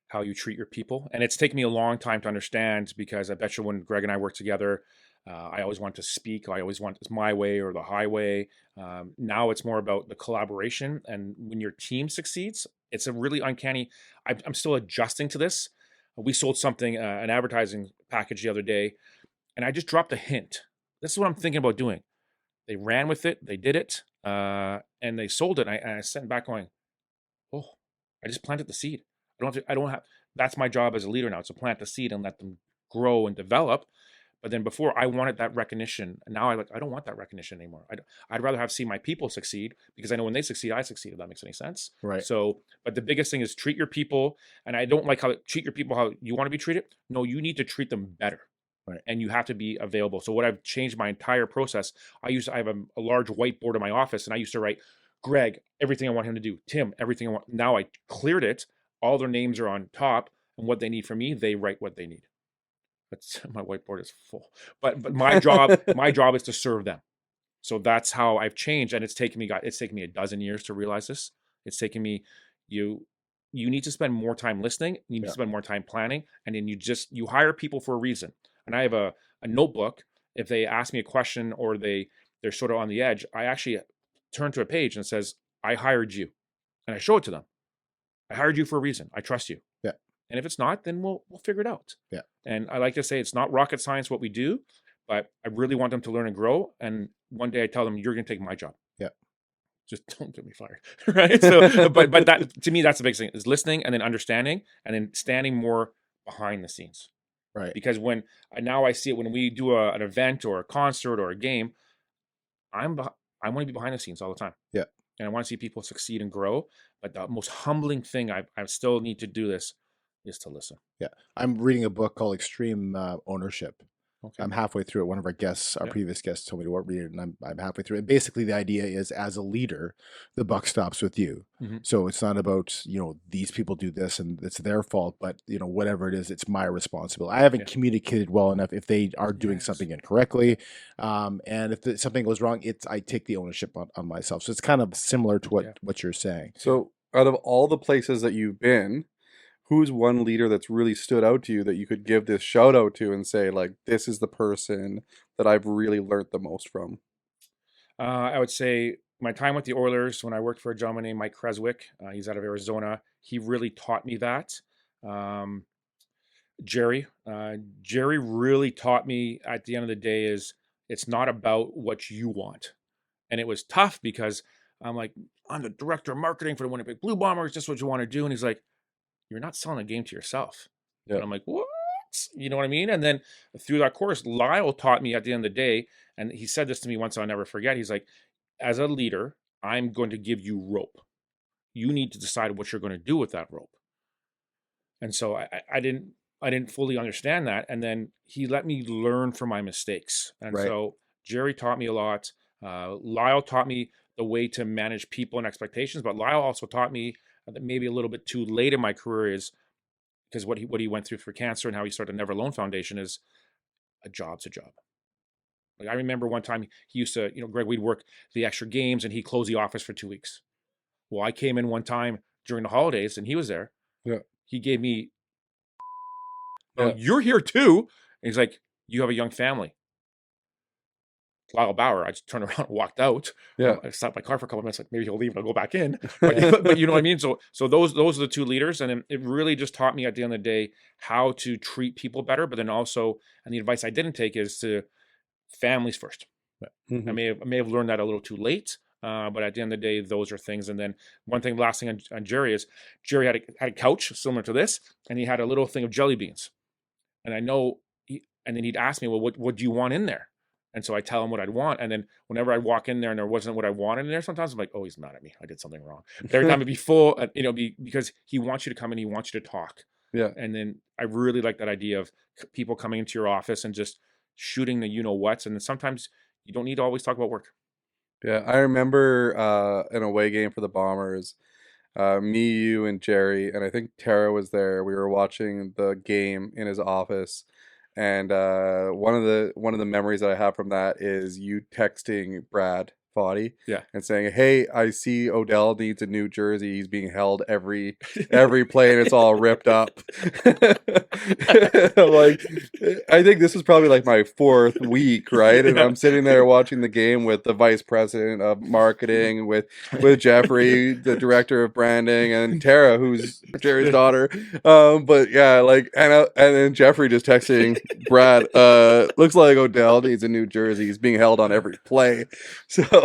Speaker 2: how you treat your people. And it's taken me a long time to understand, because I bet you when Greg and I worked together, I always want to speak. I always want it's my way or the highway. Now it's more about the collaboration. And when your team succeeds, it's a really uncanny. I'm still adjusting to this. We sold something, an advertising package the other day, and I just dropped a hint. This is what I'm thinking about doing. They ran with it. They did it, and they sold it. And I sent back going, oh, I just planted the seed. I don't have. That's my job as a leader now. It's to plant the seed and let them grow and develop. But then before, I wanted that recognition. And now I don't want that recognition anymore. I'd rather see my people succeed, because I know when they succeed, I succeed, if that makes any sense.
Speaker 3: Right.
Speaker 2: So, but the biggest thing is treat your people. And I don't like treat your people how you want to be treated. No, you need to treat them better.
Speaker 3: Right.
Speaker 2: And you have to be available. So what I've changed my entire process. I have a large whiteboard in my office, and I used to write, Greg, everything I want him to do. Tim, everything I want. Now I cleared it. All their names are on top, and what they need from me, they write what they need. My whiteboard is full, but my job is to serve them. So that's how I've changed, and it's taken me a dozen years to realize this. It's taken me you need to spend more time listening. You need to spend more time planning, and then you hire people for a reason. And I have a notebook. If they ask me a question or they're sort of on the edge, I actually turn to a page and it says, "I hired you," and I show it to them. I hired you for a reason. I trust you.
Speaker 3: Yeah.
Speaker 2: And if it's not, then we'll figure it out.
Speaker 3: Yeah.
Speaker 2: And I like to say it's not rocket science what we do, but I really want them to learn and grow. And one day I tell them, you're going to take my job.
Speaker 3: Yeah.
Speaker 2: Just don't get me fired. Right. So, but that, to me, that's the biggest thing, is listening and then understanding and then standing more behind the scenes.
Speaker 3: Right.
Speaker 2: Because now I see it when we do an event or a concert or a game, I want to be behind the scenes all the time.
Speaker 3: Yeah.
Speaker 2: And I want to see people succeed and grow. But the most humbling thing I still need to do this is to listen.
Speaker 3: Yeah. I'm reading a book called Extreme Ownership.
Speaker 2: Okay.
Speaker 3: I'm halfway through it. One of our guests, our previous guests, told me to read it, and I'm halfway through it. Basically, the idea is, as a leader, the buck stops with you.
Speaker 2: Mm-hmm.
Speaker 3: So it's not about, these people do this and it's their fault, but whatever it is, it's my responsibility. I haven't communicated well enough if they are doing something incorrectly, and if something goes wrong, I take the ownership on myself. So it's kind of similar to what you're saying.
Speaker 4: So out of all the places that you've been, who's one leader that's really stood out to you that you could give this shout out to and say, like, this is the person that I've really learned the most from?
Speaker 2: I would say my time with the Oilers, when I worked for a gentleman named Mike Creswick, he's out of Arizona. He really taught me that. Jerry really taught me, at the end of the day, is it's not about what you want. And it was tough because I'm like, I'm the director of marketing for the Winnipeg Blue Bombers. Just what you want to do. And he's like, you're not selling a game to yourself.
Speaker 4: Yeah.
Speaker 2: And I'm like, what? You know what I mean? And then through that course, Lyle taught me at the end of the day, and he said this to me once I'll never forget. He's like, as a leader, I'm going to give you rope. You need to decide what you're going to do with that rope. And so I didn't fully understand that. And then he let me learn from my mistakes. And so Jerry taught me a lot. Lyle taught me the way to manage people and expectations, but Lyle also taught me that maybe a little bit too late in my career is because what he went through for cancer and how he started Never Alone Foundation is a job's a job. Like I remember one time he used to, Greg, we'd work the extra games and he'd close the office for 2 weeks. Well, I came in one time during the holidays and he was there.
Speaker 4: Yeah.
Speaker 2: He gave me, you're here too. he's like, "You have a young family." Lyle Bauer, I just turned around and walked out.
Speaker 4: Yeah.
Speaker 2: I stopped my car for a couple of minutes, like maybe he'll leave and I'll go back in. But you know what I mean? So those are the two leaders. And it really just taught me at the end of the day how to treat people better. But then also, and the advice I didn't take is to families first.
Speaker 4: Mhm.
Speaker 2: I may have learned that a little too late. But at the end of the day, those are things. And then last thing on Jerry is Jerry had a couch similar to this, and he had a little thing of jelly beans. And I know, and then he'd ask me, well, what do you want in there? And so I tell him what I'd want. And then whenever I walk in there and there wasn't what I wanted in there, sometimes I'm like, oh, he's mad at me. I did something wrong. But every time it'd be full, because he wants you to come in, he wants you to talk.
Speaker 4: Yeah.
Speaker 2: And then I really like that idea of people coming into your office and just shooting the you-know-whats. And then sometimes you don't need to always talk about work.
Speaker 4: Yeah, I remember an away game for the Bombers. Me, you, and Jerry, and I think Tara was there. We were watching the game in his office, and one of the memories that I have from that is you texting Brad Foddy,
Speaker 2: Yeah.
Speaker 4: and saying, "Hey, I see Odell needs a new jersey. He's being held every play, and it's all ripped up." Like, I think this was probably like my 4th week, right? And I'm sitting there watching the game with the vice president of marketing, with Jeffrey, the director of branding, and Tara, who's Jerry's daughter. But yeah, like, and then Jeffrey just texting Brad, "Looks like Odell needs a new jersey. He's being held on every play." So,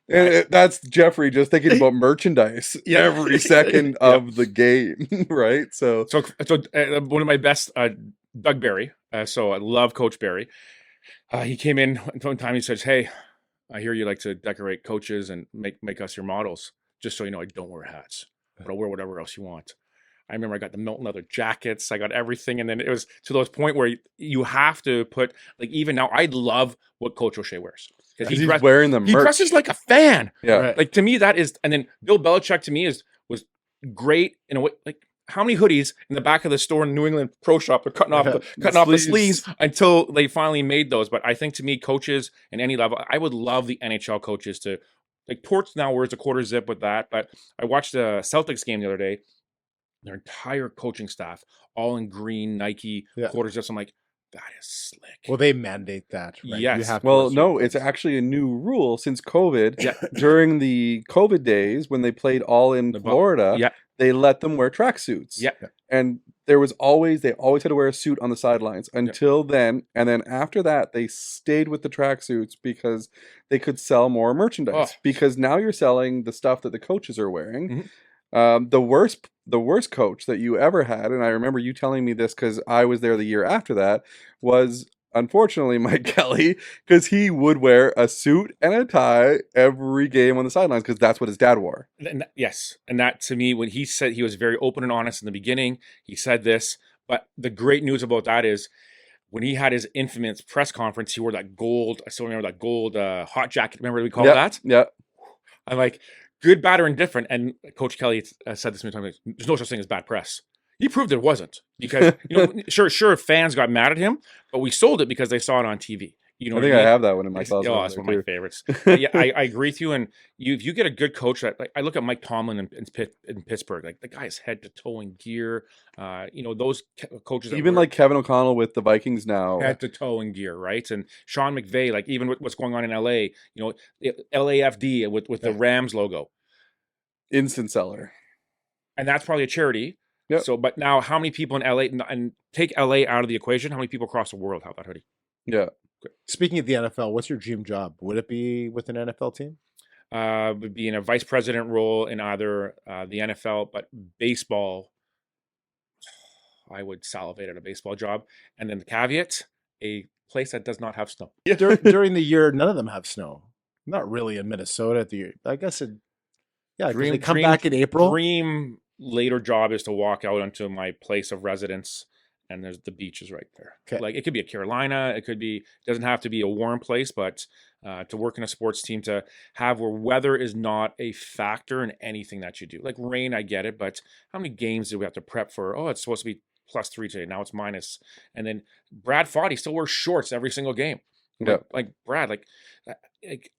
Speaker 4: and that's Jeffrey just thinking about merchandise every second of the game, right? So
Speaker 2: one of my best, Doug Barry. So I love Coach Barry. He came in one time. He says, "Hey, I hear you like to decorate coaches and make us your models. Just so you know, I don't wear hats, but I'll wear whatever else you want." I remember I got the Milton leather jackets. I got everything. And then it was to those point where you have to put, like, even now, I love what Coach O'Shea wears.
Speaker 4: Because he's wearing the merch.
Speaker 2: He dresses like a fan.
Speaker 4: Yeah.
Speaker 3: Right.
Speaker 2: Like, to me, that is, and then Bill Belichick to me was great in a way. Like, how many hoodies in the back of the store in New England Pro Shop are cutting off the sleeves until they finally made those. But I think to me, coaches in any level, I would love the NHL coaches to, like, Torts now wears a quarter zip with that. But I watched the Celtics game the other day. Their entire coaching staff, all in green Nike quarter zips. I'm like, that is slick.
Speaker 3: Well, they mandate that, right?
Speaker 2: Yes.
Speaker 3: You have to
Speaker 4: Well,
Speaker 3: wear
Speaker 4: no,
Speaker 3: certain
Speaker 4: it's
Speaker 3: things.
Speaker 4: actually a new rule since COVID. During the COVID days, when they played all in Florida, they let them wear tracksuits.
Speaker 2: Yeah.
Speaker 4: And they always had to wear a suit on the sidelines until then. And then after that, they stayed with the tracksuits because they could sell more merchandise. Because now you're selling the stuff that the coaches are wearing.
Speaker 2: Mhm.
Speaker 4: The worst coach that you ever had, and I remember you telling me this because I was there the year after that, was unfortunately Mike Kelly, because he would wear a suit and a tie every game on the sidelines because that's what his dad wore.
Speaker 2: Yes. And that, to me, when he said, he was very open and honest in the beginning, he said this, but the great news about that is when he had his infamous press conference, he wore that gold, I still remember that gold hot jacket. Remember what we call that?
Speaker 4: Yeah.
Speaker 2: I'm like, good, bad, or indifferent. And Coach Kelly said this many times, there's no such thing as bad press. He proved there wasn't, because, sure, fans got mad at him, but we sold it because they saw it on TV. You know,
Speaker 4: I think I have that one in my closet.
Speaker 2: Oh, it's one of my favorites. Yeah, I agree with you. And if you get a good coach, that, like, I look at Mike Tomlin in Pittsburgh, like, the guy's head to toe in gear. Those coaches,
Speaker 4: even like Kevin O'Connell with the Vikings now,
Speaker 2: head to toe in gear, right? And Sean McVay, like, even with what's going on in LA, LAFD with the Rams logo,
Speaker 4: instant seller,
Speaker 2: and that's probably a charity.
Speaker 4: Yep.
Speaker 2: So, but now, how many people in LA, and take LA out of the equation, how many people across the world have that hoodie?
Speaker 4: Yeah.
Speaker 3: Speaking of the NFL, what's your dream job? Would it be with an NFL team?
Speaker 2: Would be in a vice president role in either the NFL, but baseball, I would salivate at a baseball job. And then the caveat, a place that does not have snow.
Speaker 3: During the year, none of them have snow. Not really in Minnesota. I guess it. Yeah, they come back in April.
Speaker 2: Dream later job is to walk out onto my place of residence, and there's the beach is right there.
Speaker 3: Okay.
Speaker 2: Like, it could be a Carolina, it doesn't have to be a warm place, but to work in a sports team, to have where weather is not a factor in anything that you do. Like rain, I get it, but how many games do we have to prep for? Oh, it's supposed to be +3 today, now it's minus. And then Brad Foddy still wears shorts every single game.
Speaker 4: Yeah.
Speaker 2: Like Brad, like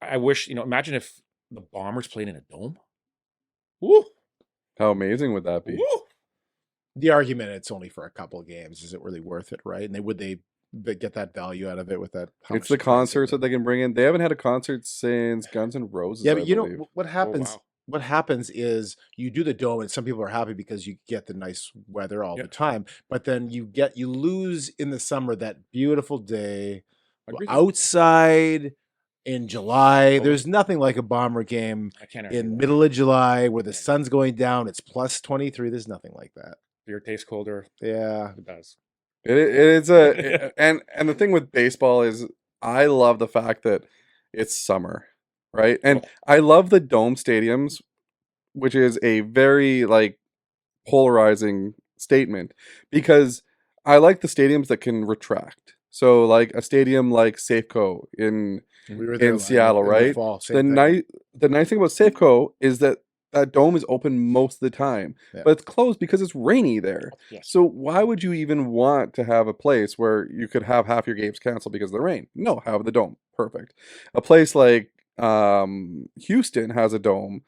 Speaker 2: I wish, imagine if the Bombers played in a dome. Woo!
Speaker 4: How amazing would that be?
Speaker 2: Woo!
Speaker 3: The argument, it's only for a couple of games. Is it really worth it, right? And would they get that value out of it with that. how
Speaker 4: It's
Speaker 3: much
Speaker 4: the
Speaker 3: price
Speaker 4: concerts
Speaker 3: it-
Speaker 4: that they can bring in. They haven't had a concert since Guns N' Roses.
Speaker 3: Yeah,
Speaker 4: I
Speaker 3: but you know
Speaker 4: believe.
Speaker 3: what happens.
Speaker 2: wow.
Speaker 3: What happens is you do the dome, and some people are happy because you get the nice weather all the
Speaker 2: Yep.
Speaker 3: time. But then you lose in the summer that beautiful day
Speaker 2: Agreed.
Speaker 3: outside in July.
Speaker 2: Totally.
Speaker 3: There's nothing like a Bomber game
Speaker 2: I can't argue
Speaker 3: in
Speaker 2: that.
Speaker 3: middle of July where the sun's going down. It's plus 23. There's nothing like that.
Speaker 2: Beer tastes colder.
Speaker 3: Yeah.
Speaker 2: It does.
Speaker 4: It is and the thing with baseball is I love the fact that it's summer, right? And
Speaker 2: Cool.
Speaker 4: I love the dome stadiums, which is a very like polarizing statement because I like the stadiums that can retract. So like a stadium like Safeco in
Speaker 3: We were there
Speaker 4: in Seattle,
Speaker 3: the
Speaker 4: right?
Speaker 3: fall, same
Speaker 4: the
Speaker 3: thing.
Speaker 4: nice thing about Safeco is that that dome is open most of the time,
Speaker 3: Yeah.
Speaker 4: but it's closed because it's rainy there.
Speaker 2: Yes.
Speaker 4: So why would you even want to have a place where you could have half your games canceled because of the rain? No, have the dome. Perfect. A place like Houston has a dome,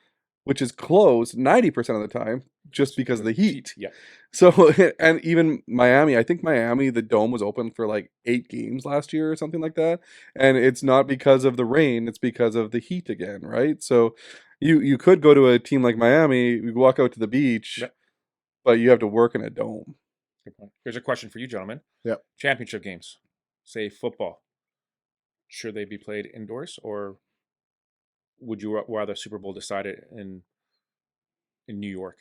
Speaker 4: which is closed 90% of the time just because of the heat.
Speaker 2: Yeah.
Speaker 4: So, and even Miami, I think Miami, the dome was open for like 8 games last year or something like that. And it's not because of the rain, it's because of the heat again, right? So you could go to a team like Miami, you walk out to the beach,
Speaker 2: Yep.
Speaker 4: but you have to work in a dome.
Speaker 2: Good point. Here's a question for you, gentlemen.
Speaker 3: Yep.
Speaker 2: Championship games, say football, should they be played indoors, or would you rather Super Bowl decided in New York?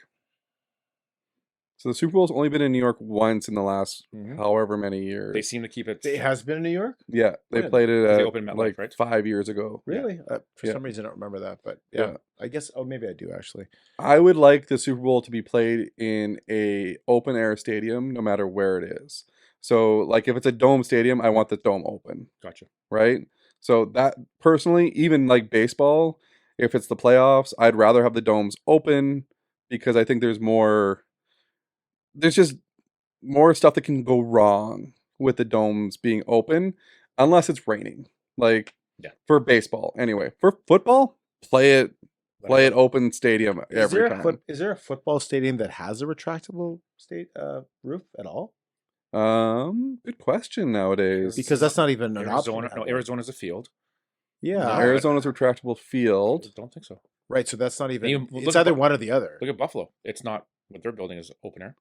Speaker 4: So the Super Bowl's only been in New York once in the last
Speaker 2: Mhm.
Speaker 4: however many years.
Speaker 2: They seem to keep it.
Speaker 3: It has been in New York?
Speaker 4: Yeah, they
Speaker 3: Really?
Speaker 4: played it
Speaker 2: They
Speaker 4: at
Speaker 2: opened MetLife,
Speaker 4: like
Speaker 2: right?
Speaker 4: 5 years ago.
Speaker 3: Really? For
Speaker 4: Yeah.
Speaker 3: some reason, I don't remember that. But yeah,
Speaker 4: Yeah.
Speaker 3: I guess. Oh, maybe I do actually.
Speaker 4: I would like the Super Bowl to be played in a open air stadium, no matter where it is. So, like if it's a dome stadium, I want the dome open,
Speaker 2: Gotcha.
Speaker 4: right? So that personally, even like baseball, if it's the playoffs, I'd rather have the domes open because I think there's just more stuff that can go wrong with the domes being open unless it's raining. Like
Speaker 2: Yeah.
Speaker 4: for baseball, anyway. For football, play it open stadium every time.
Speaker 3: Is there a football stadium that has a retractable roof at all?
Speaker 4: Good question nowadays.
Speaker 3: Because that's not even an option.
Speaker 2: Arizona. No,
Speaker 3: anymore.
Speaker 2: Arizona's a field.
Speaker 3: Yeah.
Speaker 2: No,
Speaker 4: Arizona's retractable
Speaker 2: I
Speaker 4: field.
Speaker 2: don't think so.
Speaker 3: Right. So that's not even.
Speaker 2: Even- look
Speaker 3: It's
Speaker 2: at
Speaker 3: either
Speaker 2: Bu-
Speaker 3: one or the other.
Speaker 2: Look at Buffalo. It's not what they're building is open air.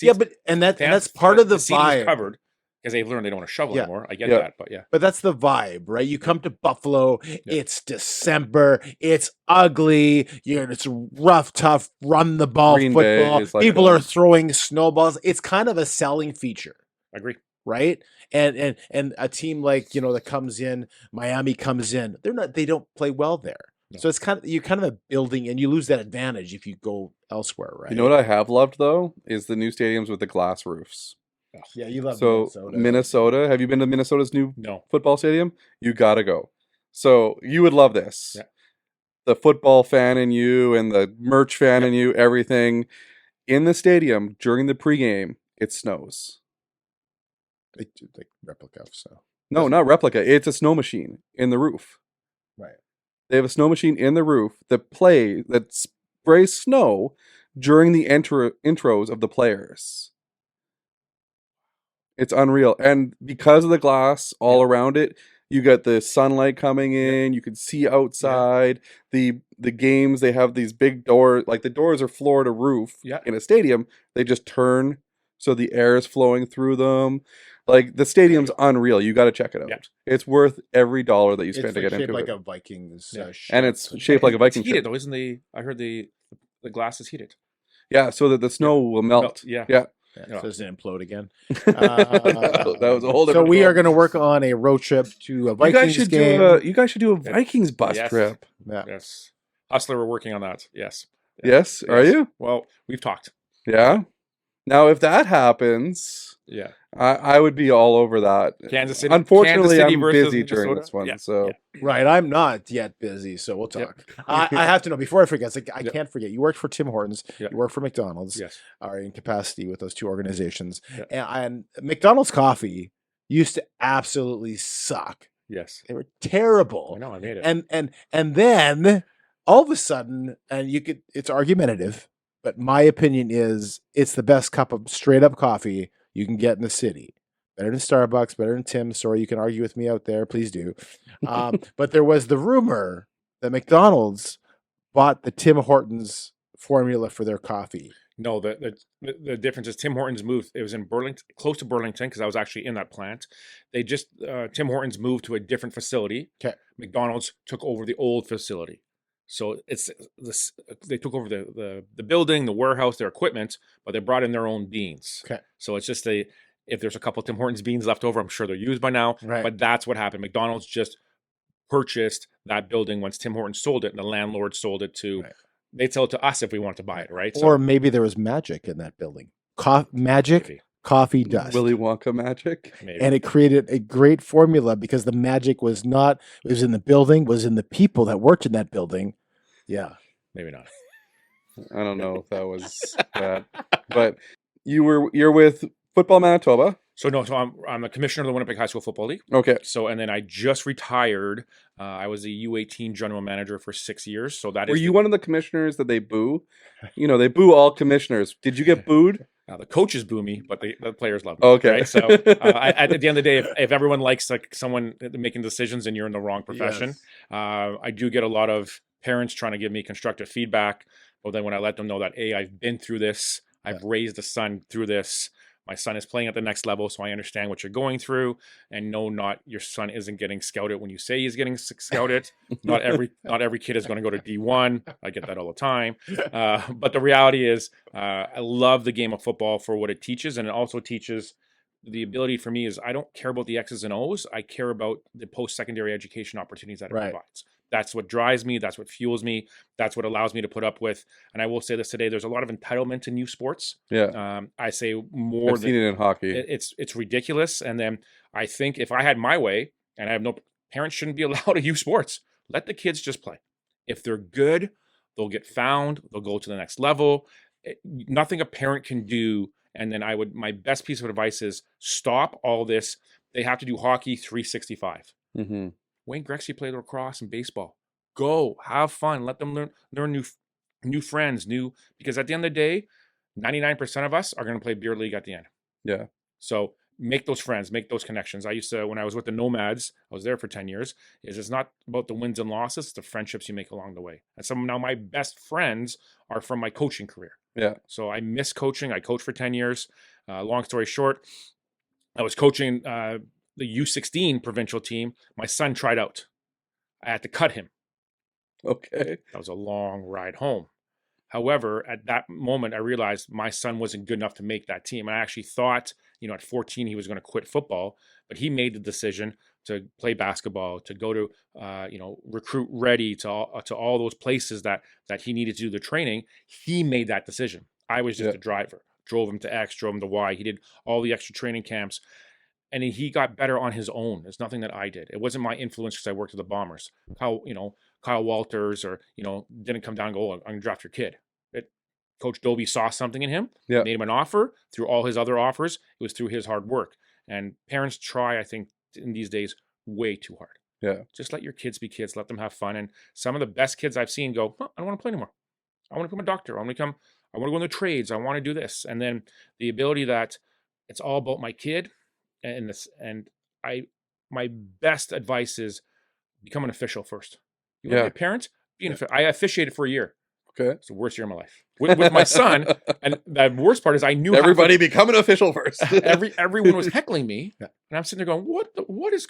Speaker 3: Yeah,
Speaker 2: Seats-
Speaker 3: but and that's
Speaker 2: fans-
Speaker 3: part of the
Speaker 2: seating's
Speaker 3: vibe.
Speaker 2: covered because they've learned they don't want to shovel
Speaker 3: Yeah.
Speaker 2: anymore. I get
Speaker 4: Yeah.
Speaker 2: that, but yeah.
Speaker 3: But that's the vibe, right? You come to Buffalo, it's December, it's ugly, it's rough, tough, run the ball
Speaker 4: Green Bay
Speaker 3: football.
Speaker 4: is like
Speaker 3: People
Speaker 4: that.
Speaker 3: are throwing snowballs. It's kind of a selling feature,
Speaker 2: I agree.
Speaker 3: right? And a team like that comes in, Miami comes in, they don't play well there.
Speaker 2: No.
Speaker 3: So it's you're kind of a building, and you lose that advantage if you go elsewhere, right?
Speaker 4: You know what I have loved though is the new stadiums with the glass roofs.
Speaker 3: Yeah, you love
Speaker 4: So Minnesota, have you been to Minnesota's new
Speaker 2: No.
Speaker 4: football stadium? You gotta go. So you would love this.
Speaker 2: Yeah.
Speaker 4: The football fan in you and the merch fan in you, everything. In the stadium during the pregame, it snows.
Speaker 3: Like replica of snow.
Speaker 4: No, not replica. It's a snow machine in the roof.
Speaker 3: Right.
Speaker 4: They have a snow machine in the roof that sprays snow during the intros of the players. It's unreal. And because of the glass all around it, you got the sunlight coming in, you can see outside. The games, they have these big doors, like the doors are floor to roof
Speaker 2: Yeah.
Speaker 4: in a stadium. They just turn so the air is flowing through them. Like the stadium's unreal. You got to check it out.
Speaker 2: Yeah.
Speaker 4: It's worth every dollar that you spend
Speaker 3: It's
Speaker 4: to get
Speaker 3: shaped
Speaker 4: into
Speaker 3: like
Speaker 4: it.
Speaker 3: a Vikings
Speaker 2: Yeah.
Speaker 4: And it's shaped like a Viking
Speaker 2: It's heated
Speaker 4: ship.
Speaker 2: though, isn't the? I heard the glass is heated.
Speaker 4: Yeah, so that the snow will melt.
Speaker 2: Yeah.
Speaker 4: Yeah.
Speaker 3: Yeah,
Speaker 2: Yeah.
Speaker 3: so it doesn't implode again.
Speaker 4: That was a whole
Speaker 3: So
Speaker 4: different
Speaker 3: we are
Speaker 4: world.
Speaker 3: going to work on a road trip to a
Speaker 4: You
Speaker 3: Vikings
Speaker 4: guys should
Speaker 3: game.
Speaker 4: you guys should do a Vikings bus
Speaker 2: Yes.
Speaker 4: trip.
Speaker 3: Yeah.
Speaker 2: Yes. Hustler, we're working on that. Yes.
Speaker 4: Yes, are
Speaker 2: Yes.
Speaker 4: you?
Speaker 2: Well, we've talked.
Speaker 4: Yeah. Now, if that happens,
Speaker 2: Yeah.
Speaker 4: I would be all over that.
Speaker 2: Kansas City.
Speaker 4: Unfortunately,
Speaker 2: Kansas City
Speaker 4: I'm
Speaker 2: versus
Speaker 4: busy during
Speaker 2: Minnesota?
Speaker 4: this one,
Speaker 2: Yeah.
Speaker 4: so
Speaker 2: Yeah.
Speaker 3: Right. I'm not yet busy, so we'll
Speaker 2: Yep.
Speaker 3: talk. I have to know before I forget. I
Speaker 2: Yep.
Speaker 3: can't forget. You worked for Tim Hortons.
Speaker 2: Yep.
Speaker 3: You worked for McDonald's.
Speaker 2: Yes.
Speaker 3: Are in capacity with those two organizations.
Speaker 2: Yep.
Speaker 3: And McDonald's coffee used to absolutely suck.
Speaker 2: Yes.
Speaker 3: They were terrible.
Speaker 2: I know. I made it.
Speaker 3: And then all of a sudden, and it's argumentative, but my opinion is it's the best cup of straight up coffee you can get in the city. better than Starbucks, better than Tim's. Sorry, you can argue with me out there. Please do. But there was the rumor that McDonald's bought the Tim Hortons formula for their coffee.
Speaker 2: No, the difference is Tim Hortons moved. It was in Burlington, close to Burlington, because I was actually in that plant. They just Tim Hortons moved to a different facility.
Speaker 3: Okay.
Speaker 2: McDonald's took over the old facility, so it's this. They took over the building, the warehouse, their equipment, but they brought in their own beans.
Speaker 3: Okay.
Speaker 2: So it's just if there's a couple Tim Hortons beans left over, I'm sure they're used by now.
Speaker 3: Right.
Speaker 2: But that's what happened. McDonald's just purchased that building once Tim Hortons sold it, and the landlord sold it to.
Speaker 3: Right.
Speaker 2: They'd sell it to us if we want to buy it, right?
Speaker 3: Or maybe there was magic in that building. Magic,
Speaker 2: Maybe.
Speaker 3: coffee dust.
Speaker 4: Willy Wonka magic.
Speaker 2: Maybe.
Speaker 3: And it created a great formula because the magic was not, it was in the building, was in the people that worked in that building. Yeah.
Speaker 2: Maybe not.
Speaker 4: I don't know if that was that, but you're with Football Manitoba.
Speaker 2: So I'm the commissioner of the Winnipeg High School Football League.
Speaker 4: Okay.
Speaker 2: So and then I just retired. I was the U18 general manager for 6 years. So that
Speaker 4: Were
Speaker 2: is
Speaker 4: you one of the commissioners that they boo? You know, they boo all commissioners. Did you get booed?
Speaker 2: now the coaches boo me, but the players love me.
Speaker 4: Okay.
Speaker 2: Right? So at the end of the day, if everyone likes like someone making decisions and you're in the wrong profession, I do get a lot of parents trying to give me constructive feedback. But then when I let them know that I've been through this, I've raised a son through this. My son is playing at the next level, so I understand what you're going through. And no, not your son isn't getting scouted when you say he's getting scouted. not every kid is going to go to D1. I get that all the time. But the reality is, I love the game of football for what it teaches, and it also teaches the ability for me is I don't care about the X's and O's. I care about the post-secondary education opportunities that it provides. That's what drives me. That's what fuels me. That's what allows me to put up with. And I will say this today: there's a lot of entitlement in youth sports.
Speaker 4: Yeah,
Speaker 2: I say more.
Speaker 4: I've seen it in hockey.
Speaker 2: It's ridiculous. And then I think if I had my way, and I have no parents shouldn't be allowed to youth sports. Let the kids just play. If they're good, they'll get found. They'll go to the next level. Nothing a parent can do. And then my best piece of advice is stop all this. They have to do hockey 365.
Speaker 4: Mm-hmm.
Speaker 2: Wayne Gretzky played lacrosse and baseball. Go, have fun. Let them learn new friends, because at the end of the day, 99% of us are going to play beer league at the end.
Speaker 4: Yeah.
Speaker 2: So make those friends, make those connections. I used to, when I was with the Nomads, I was there for 10 years, it's not about the wins and losses, it's the friendships you make along the way. And some now my best friends are from my coaching career.
Speaker 4: Yeah.
Speaker 2: So I miss coaching. I coached for 10 years. Long story short, I was coaching the U16 provincial team. My son tried out. I had to cut him.
Speaker 4: Okay.
Speaker 2: That was a long ride home. However, at that moment, I realized my son wasn't good enough to make that team. And I actually thought, at 14, he was going to quit football, but he made the decision to play basketball, to go to, recruit ready, to all those places that he needed to do the training. He made that decision. I was just a driver. Drove him to X, drove him to Y. He did all the extra training camps. And he got better on his own. It's nothing that I did. It wasn't my influence because I worked with the Bombers. Kyle Walters didn't come down and go, I'm going to draft your kid. Coach Dobie saw something in him, made him an offer. Through all his other offers, it was through his hard work. And parents try, I think, in these days, way too hard.
Speaker 4: Yeah.
Speaker 2: Just let your kids be kids. Let them have fun. And some of the best kids I've seen go, I don't want to play anymore. I want to become a doctor. I want to go into trades. I want to do this. And then the ability that it's all about my kid. My best advice is become an official first. You want to be a parent? I officiated for a year.
Speaker 4: Okay.
Speaker 2: It's the worst year of my life with my son. And the worst part is I knew
Speaker 4: everybody become an official first.
Speaker 2: everyone was heckling me, and I'm sitting there going, what is?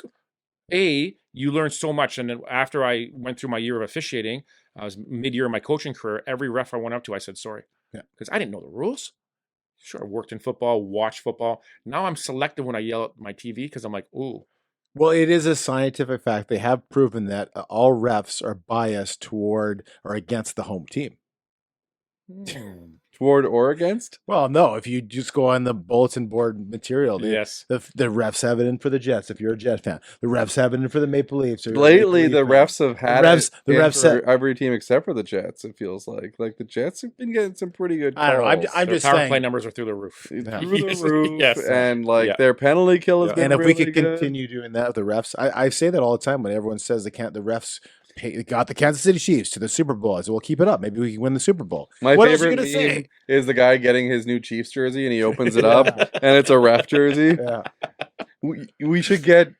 Speaker 2: You learn so much. And then after I went through my year of officiating, I was mid-year in my coaching career. Every ref I went up to, I said sorry, because I didn't know the rules. Sure, I worked in football, watched football. Now I'm selective when I yell at my TV because I'm like, ooh.
Speaker 3: Well, it is a scientific fact. They have proven that all refs are biased toward or against the home team.
Speaker 4: Toward or against?
Speaker 3: Well, no. If you just go on the bulletin board material, the refs have it in for the Jets. If you're a Jet fan, the refs have it in for the Maple Leafs.
Speaker 4: Lately, the refs have had
Speaker 3: the refs
Speaker 4: for every team except for the Jets. It feels like the Jets have been getting some pretty good calls.
Speaker 3: I don't know. I'm just
Speaker 2: power
Speaker 3: saying
Speaker 2: play numbers are through the roof.
Speaker 4: Through the roof,
Speaker 2: yes.
Speaker 4: And their penalty kill has been
Speaker 3: and if
Speaker 4: really
Speaker 3: we could
Speaker 4: good.
Speaker 3: continue doing that with the refs, I say that all the time when everyone says the refs got the Kansas City Chiefs to the Super Bowl. I said, well, keep it up. Maybe we can win the Super Bowl.
Speaker 4: My
Speaker 3: what
Speaker 4: favorite meme is the guy getting his new Chiefs jersey and he opens it up and it's a ref jersey.
Speaker 3: Yeah.
Speaker 4: We should get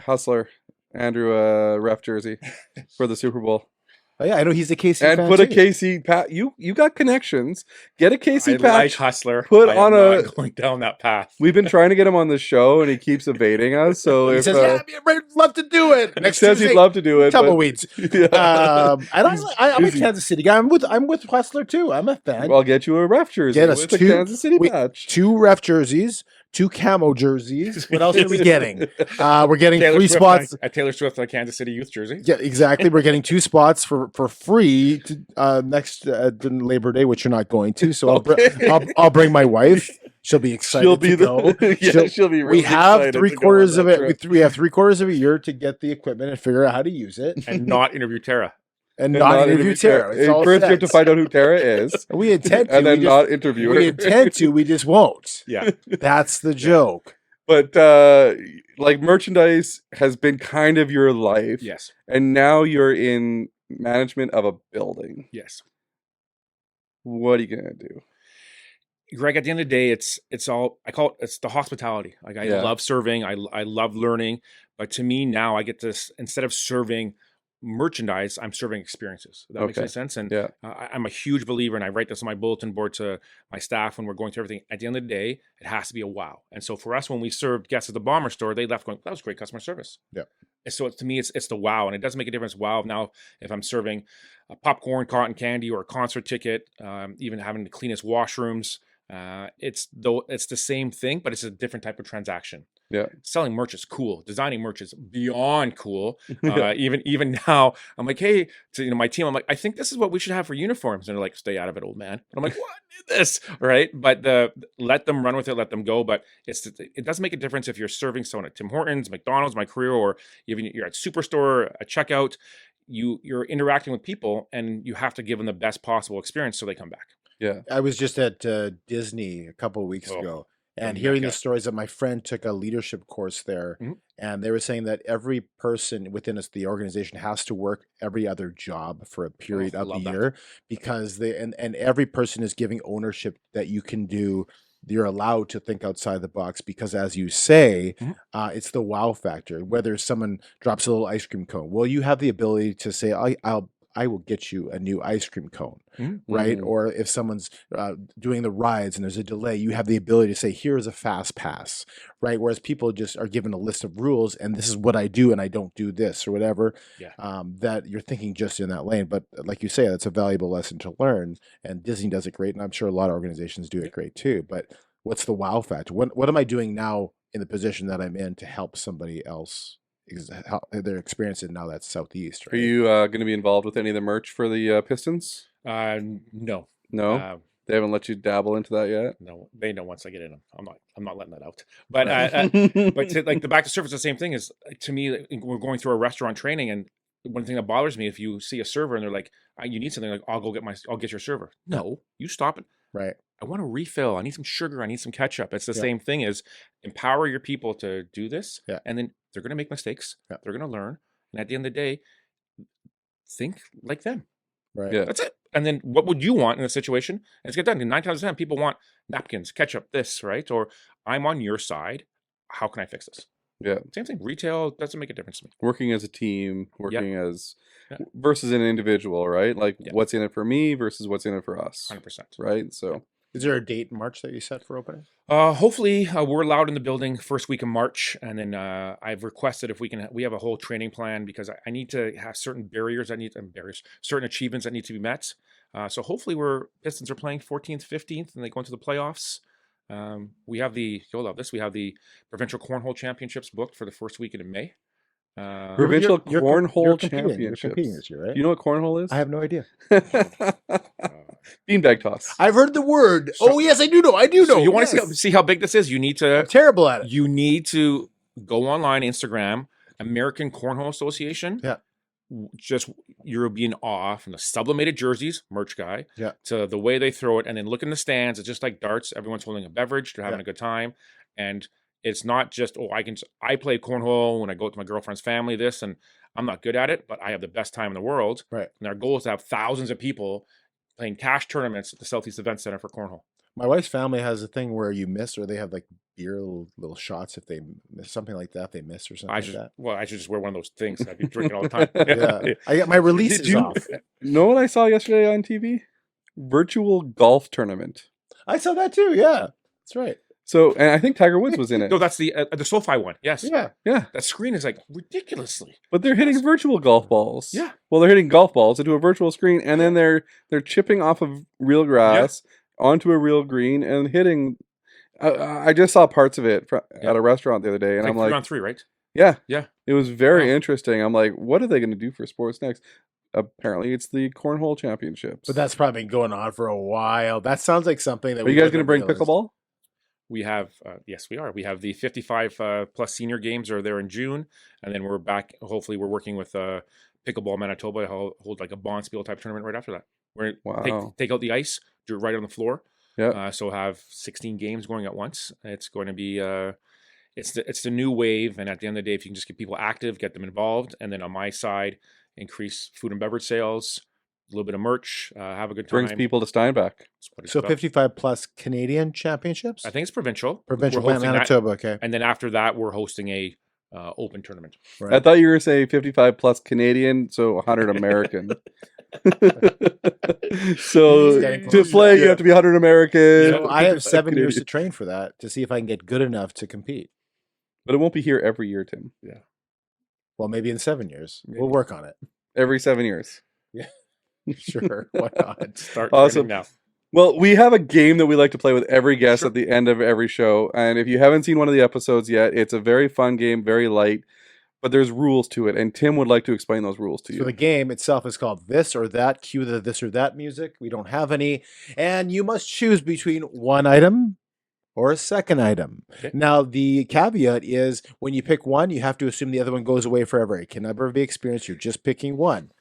Speaker 4: Hustler Andrew a ref jersey for the Super Bowl.
Speaker 3: Oh, yeah, I know he's a KC
Speaker 4: And
Speaker 3: fan
Speaker 4: put a
Speaker 3: too.
Speaker 4: KC patch. You got connections. Get a KC
Speaker 2: I
Speaker 4: patch.
Speaker 2: like Hustler.
Speaker 4: Put
Speaker 2: I
Speaker 4: on
Speaker 2: am
Speaker 4: a.
Speaker 2: not going down that path.
Speaker 4: We've been trying to get him on the show, and he keeps evading us. So
Speaker 3: He
Speaker 4: if
Speaker 3: says, "Yeah, I'd love to do it."
Speaker 4: he
Speaker 3: Next
Speaker 4: says
Speaker 3: Tuesday,
Speaker 4: he'd love to do it, but-
Speaker 3: tumbleweeds.
Speaker 4: Yeah.
Speaker 3: And
Speaker 4: He's
Speaker 3: I'm a
Speaker 4: busy.
Speaker 3: Kansas City guy. I'm with Hustler too. I'm a fan.
Speaker 4: I'll get you a ref jersey
Speaker 3: Get us
Speaker 4: with the
Speaker 3: two-
Speaker 4: Kansas City patch.
Speaker 3: 2 ref jerseys, 2 camo jerseys. What else are we getting? We're getting
Speaker 2: Taylor
Speaker 3: 3
Speaker 2: Swift
Speaker 3: spots.
Speaker 2: at Taylor Swift on Kansas City Youth jersey.
Speaker 3: Yeah, exactly. We're getting 2 spots for free next Labor Day, which you're not going to. So I'll bring my wife. She'll be excited.
Speaker 4: She'll be
Speaker 3: to go.
Speaker 4: she'll be. Really
Speaker 3: We have
Speaker 4: excited to go on
Speaker 3: 3/4 of
Speaker 4: that
Speaker 3: it.
Speaker 4: trip.
Speaker 3: We have 3/4 of a year to get the equipment and figure out how to use it,
Speaker 2: And not interview Tara.
Speaker 3: and not interview Tara. It's all
Speaker 4: First, you have to
Speaker 3: set.
Speaker 4: find out who Tara is,
Speaker 3: We intend to,
Speaker 4: and then
Speaker 3: we
Speaker 4: not interview her.
Speaker 3: we intend to. We just won't.
Speaker 2: Yeah.
Speaker 3: That's the joke.
Speaker 4: But like merchandise has been kind of your life,
Speaker 2: Yes.
Speaker 4: and now you're in management of a building.
Speaker 2: Yes.
Speaker 4: What are you gonna do?
Speaker 2: Greg, at the end of the day, it's all I call it's the hospitality. Like I
Speaker 4: Yeah.
Speaker 2: love serving, I love learning, but to me now I get this instead of serving merchandise, I'm serving experiences. That makes
Speaker 4: Okay.
Speaker 2: any sense. And
Speaker 4: Yeah.
Speaker 2: I'm a huge believer, and I write this on my bulletin board to my staff when we're going through everything. At the end of the day, it has to be a wow. And so for us, when we served guests at the Bomber store, they left going, "That was great customer service."
Speaker 3: Yeah.
Speaker 2: And so to me, it's the wow, and it doesn't make a difference. Wow, now if I'm serving a popcorn, cotton candy, or a concert ticket, even having the cleanest washrooms. It's the same thing, but it's a different type of transaction.
Speaker 4: Yeah.
Speaker 2: Selling merch is cool. Designing merch is beyond cool. Even now, I'm like, hey, to my team, I'm like, I think this is what we should have for uniforms, and they're like, stay out of it, old man. And I'm like, what is this? Right? But let them run with it, let them go. But it doesn't make a difference if you're serving someone at Tim Hortons, McDonald's, my career, or even you're at Superstore, a checkout. You're interacting with people, and you have to give them the best possible experience so they come back.
Speaker 4: Yeah.
Speaker 3: I was just at Disney a couple of weeks
Speaker 2: Oh,
Speaker 3: ago, and
Speaker 2: yeah,
Speaker 3: hearing the
Speaker 2: okay.
Speaker 3: stories that my friend took a leadership course there,
Speaker 2: Mhm.
Speaker 3: and they were saying that every person within the organization has to work every other job for a period
Speaker 2: I
Speaker 3: of the
Speaker 2: love that.
Speaker 3: year, because and every person is giving ownership that you can do. You're allowed to think outside the box because, as you say,
Speaker 2: Mhm.
Speaker 3: it's the wow factor. Whether someone drops a little ice cream cone, well, you have the ability to say, I will get you a new ice cream cone,
Speaker 2: Mhm.
Speaker 3: right?
Speaker 4: Mhm.
Speaker 3: Or if someone's doing the rides and there's a delay, you have the ability to say, here's a fast pass, right? Whereas people just are given a list of rules and this is what I do and I don't do this or whatever,
Speaker 2: Yeah.
Speaker 3: that you're thinking just in that lane. But like you say, that's a valuable lesson to learn. And Disney does it great. And I'm sure a lot of organizations do it great too. But what's the wow factor? What am I doing now in the position that I'm in to help somebody else? How they're experiencing now that's Southeast,
Speaker 4: Are
Speaker 3: right?
Speaker 4: you going to be involved with any of the merch for the Pistons?
Speaker 2: No.
Speaker 4: No, they haven't let you dabble into that yet.
Speaker 2: No, they know once I get in them. I'm not letting that out. But but like the back to service, the same thing is to me. We're going through a restaurant training, and one thing that bothers me if you see a server and they're like, "You need something," like I'll get your server. No, you stop it.
Speaker 3: Right.
Speaker 2: I want a refill. I need some sugar. I need some ketchup. It's the
Speaker 3: Yeah.
Speaker 2: same thing as empower your people to do this,
Speaker 3: Yeah.
Speaker 2: and then they're going to make mistakes.
Speaker 3: Yeah.
Speaker 2: They're going to learn, and at the end of the day, think like them.
Speaker 3: Right.
Speaker 4: Yeah.
Speaker 2: That's it. And then what would you want in a situation? And it's get done. 9 times out of 10, people want napkins, ketchup, this, right? Or I'm on your side. How can I fix this?
Speaker 4: Yeah.
Speaker 2: Same thing. Retail doesn't make a difference to me.
Speaker 4: Working as a team, working as
Speaker 2: Yeah.
Speaker 4: versus an individual, right? Like
Speaker 2: Yeah.
Speaker 4: what's in it for me versus what's in it for us,
Speaker 2: 100%.
Speaker 4: right? So
Speaker 3: Is there a date in March that you set for opening?
Speaker 2: Hopefully we're allowed in the building first week of March. And then I've requested if we have a whole training plan because I need to have certain barriers certain achievements that need to be met. So hopefully Pistons are playing 14th, 15th, and they go into the playoffs. We have you'll love this. We have the provincial cornhole championships booked for the first weekend of May.
Speaker 4: provincial
Speaker 3: You're
Speaker 4: cornhole
Speaker 3: competing. You're
Speaker 4: championships.
Speaker 3: competing this year, right?
Speaker 4: You know what cornhole is?
Speaker 3: I have no idea.
Speaker 4: Beanbag toss.
Speaker 3: I've heard the word.
Speaker 2: So-
Speaker 3: Oh yes, I do know. I do know.
Speaker 2: So you want
Speaker 3: yes.
Speaker 2: to see how big this is? You need to
Speaker 3: I'm terrible at it.
Speaker 2: You need to go online, Instagram, American Cornhole Association.
Speaker 3: Yeah.
Speaker 2: Just you'll be in awe from the sublimated jerseys, merch guy,
Speaker 3: Yeah.
Speaker 2: to the way they throw it, and then look in the stands. It's just like darts. Everyone's holding a beverage. They're having
Speaker 3: Yeah.
Speaker 2: a good time, and it's not just I play cornhole when I go to my girlfriend's family. This and I'm not good at it, but I have the best time in the world.
Speaker 3: Right.
Speaker 2: And our goal is to have thousands of people playing cash tournaments at the Southeast Event Center for cornhole.
Speaker 3: My wife's family has a thing where you miss, or they have like beer little shots if they miss something like that. They miss or something
Speaker 2: I
Speaker 3: like
Speaker 2: should
Speaker 3: that.
Speaker 2: I should just wear one of those things. I'd be drinking all the time.
Speaker 3: Yeah, I get my release
Speaker 4: Did
Speaker 3: is
Speaker 4: you
Speaker 3: off.
Speaker 4: know what I saw yesterday on TV? Virtual golf tournament.
Speaker 3: I saw that too. Yeah, that's right.
Speaker 4: So, and I think Tiger Woods was in it.
Speaker 2: No, that's the SoFi one. Yes.
Speaker 3: Yeah,
Speaker 4: Yeah,
Speaker 2: That screen is like ridiculously.
Speaker 4: but they're hitting virtual golf balls.
Speaker 2: Yeah.
Speaker 4: Well, they're hitting golf balls into a virtual screen, and then they're chipping off of real grass onto a real green and hitting. I just saw parts of it at a restaurant the other day, and
Speaker 2: It's
Speaker 4: I'm
Speaker 2: like
Speaker 4: like,
Speaker 2: 3-on-3, right?
Speaker 4: yeah,
Speaker 2: Yeah.
Speaker 4: it was very
Speaker 2: Wow.
Speaker 4: interesting. I'm like, what are they going to do for sports next? Apparently, it's the cornhole championships.
Speaker 3: but that's probably been going on for a while. That sounds like something that.
Speaker 4: Are you guys going to bring
Speaker 3: realized.
Speaker 4: pickleball?
Speaker 2: We have, yes, we are. We have the 55 plus senior games are there in June, and then we're back. Hopefully, we're working with Pickleball Manitoba to hold like a Bonspiel type tournament right after that. We're gonna
Speaker 4: Wow.
Speaker 2: take out the ice, do it right on the floor.
Speaker 4: Yeah.
Speaker 2: So have 16 games going at once. It's going to be it's the new wave, and at the end of the day, if you can just get people active, get them involved, and then on my side, increase food and beverage sales, a little bit of merch, have a good time.
Speaker 4: Brings people to Steinbach.
Speaker 2: That's what it's
Speaker 3: So
Speaker 2: about.
Speaker 3: 55 plus Canadian championships.
Speaker 2: I think it's provincial.
Speaker 3: Provincial
Speaker 2: We're hosting that,
Speaker 3: Manitoba. Okay,
Speaker 2: and then after that, we're hosting a open tournament.
Speaker 3: right.
Speaker 4: I thought you were going to say 55 plus Canadian, so 100 American. So
Speaker 3: He's getting
Speaker 4: to
Speaker 3: close.
Speaker 4: play, you have to be 100 American.
Speaker 3: So I have 7 years
Speaker 4: Canadian.
Speaker 3: to train for that to see if I can get good enough to compete.
Speaker 4: But it won't be here every year, Tim.
Speaker 3: Well, maybe in 7 years.
Speaker 2: Maybe.
Speaker 3: We'll work on it.
Speaker 4: Every 7 years.
Speaker 3: Sure, why not?
Speaker 2: Start
Speaker 4: Awesome.
Speaker 2: training now.
Speaker 4: Well, we have a game that we like to play with every guest
Speaker 2: Sure.
Speaker 4: at the end of every show. And if you haven't seen one of the episodes yet, it's a very fun game, very light, but there's rules to it. And Tim would like to explain those rules to
Speaker 3: So
Speaker 4: you.
Speaker 3: the game itself is called This or That. Cue the this or that music. We don't have any. And you must choose between one item or a second item.
Speaker 2: Okay.
Speaker 3: Now, the caveat is when you pick one, you have to assume the other one goes away forever. It can never be experienced. You're just picking one.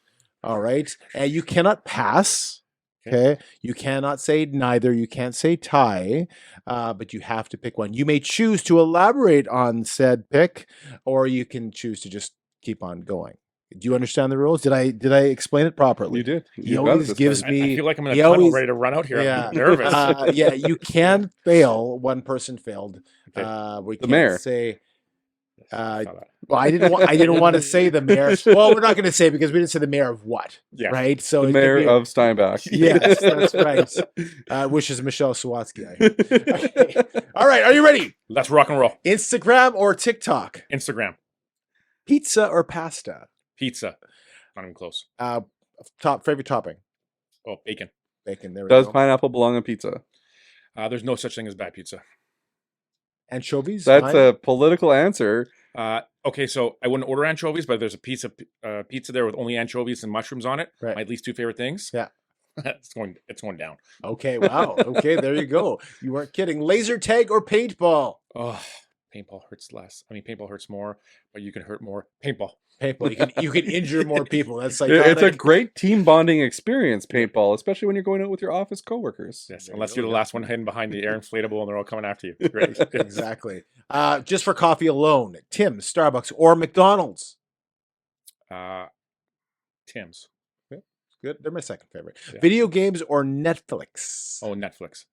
Speaker 3: All right. And you cannot pass. Okay. You cannot say neither. You can't say tie, but you have to pick one. You may choose to elaborate on said pick, or you can choose to just keep on going. Do you understand the rules? Did I explain it properly?
Speaker 4: You did.
Speaker 3: He
Speaker 4: You got it
Speaker 3: always
Speaker 4: this
Speaker 3: gives
Speaker 4: time.
Speaker 3: me.
Speaker 2: I feel like I'm in a
Speaker 3: he
Speaker 2: tunnel
Speaker 3: always-
Speaker 2: ready to run out here.
Speaker 3: Yeah.
Speaker 2: I'm nervous.
Speaker 3: Yeah, you can fail. One person failed.
Speaker 2: Okay.
Speaker 3: We
Speaker 4: The
Speaker 3: can't
Speaker 4: mayor.
Speaker 3: say.
Speaker 2: I saw that.
Speaker 3: Well, I didn't want to say the mayor. Well, we're not going to say because we didn't say the mayor of what,
Speaker 2: Yeah.
Speaker 3: right? So
Speaker 4: The
Speaker 3: it could
Speaker 4: mayor
Speaker 3: be-
Speaker 4: of Steinbach.
Speaker 3: Yes, that's right. Which is Michelle Sawatsky. Okay. All right, are you ready?
Speaker 2: Let's rock and roll.
Speaker 3: Instagram or TikTok?
Speaker 2: Instagram.
Speaker 3: Pizza or pasta?
Speaker 2: Pizza. Not even close.
Speaker 3: Favorite topping?
Speaker 2: Oh, bacon.
Speaker 3: Bacon. There we
Speaker 4: Does
Speaker 3: go.
Speaker 4: pineapple belong on pizza?
Speaker 2: There's no such thing as bad pizza.
Speaker 3: Anchovies?
Speaker 4: That's
Speaker 3: Fine?
Speaker 4: a political answer.
Speaker 2: Okay, so I wouldn't order anchovies, but there's a pizza there with only anchovies and mushrooms on it.
Speaker 3: Right.
Speaker 2: My least two favorite things.
Speaker 3: Yeah.
Speaker 2: it's going down.
Speaker 3: Okay, wow. Okay, there you go. You weren't kidding. Laser tag or paintball?
Speaker 2: Oh, paintball hurts less. I mean, paintball hurts more, but you can hurt more. Paintball.
Speaker 3: Paintball. You can injure more people. That's like
Speaker 4: It's a great team bonding experience, paintball, especially when you're going out with your office coworkers.
Speaker 2: Yes,
Speaker 3: There you
Speaker 2: unless
Speaker 3: go,
Speaker 2: you're the
Speaker 3: yeah.
Speaker 2: last one hidden behind the air inflatable and they're all coming after you. It's great.
Speaker 3: Exactly. Just for coffee alone, Tim's, Starbucks, or McDonald's?
Speaker 2: Tim's.
Speaker 3: Good. They're my second favorite.
Speaker 2: Yeah.
Speaker 3: Video games or Netflix?
Speaker 2: Oh, Netflix.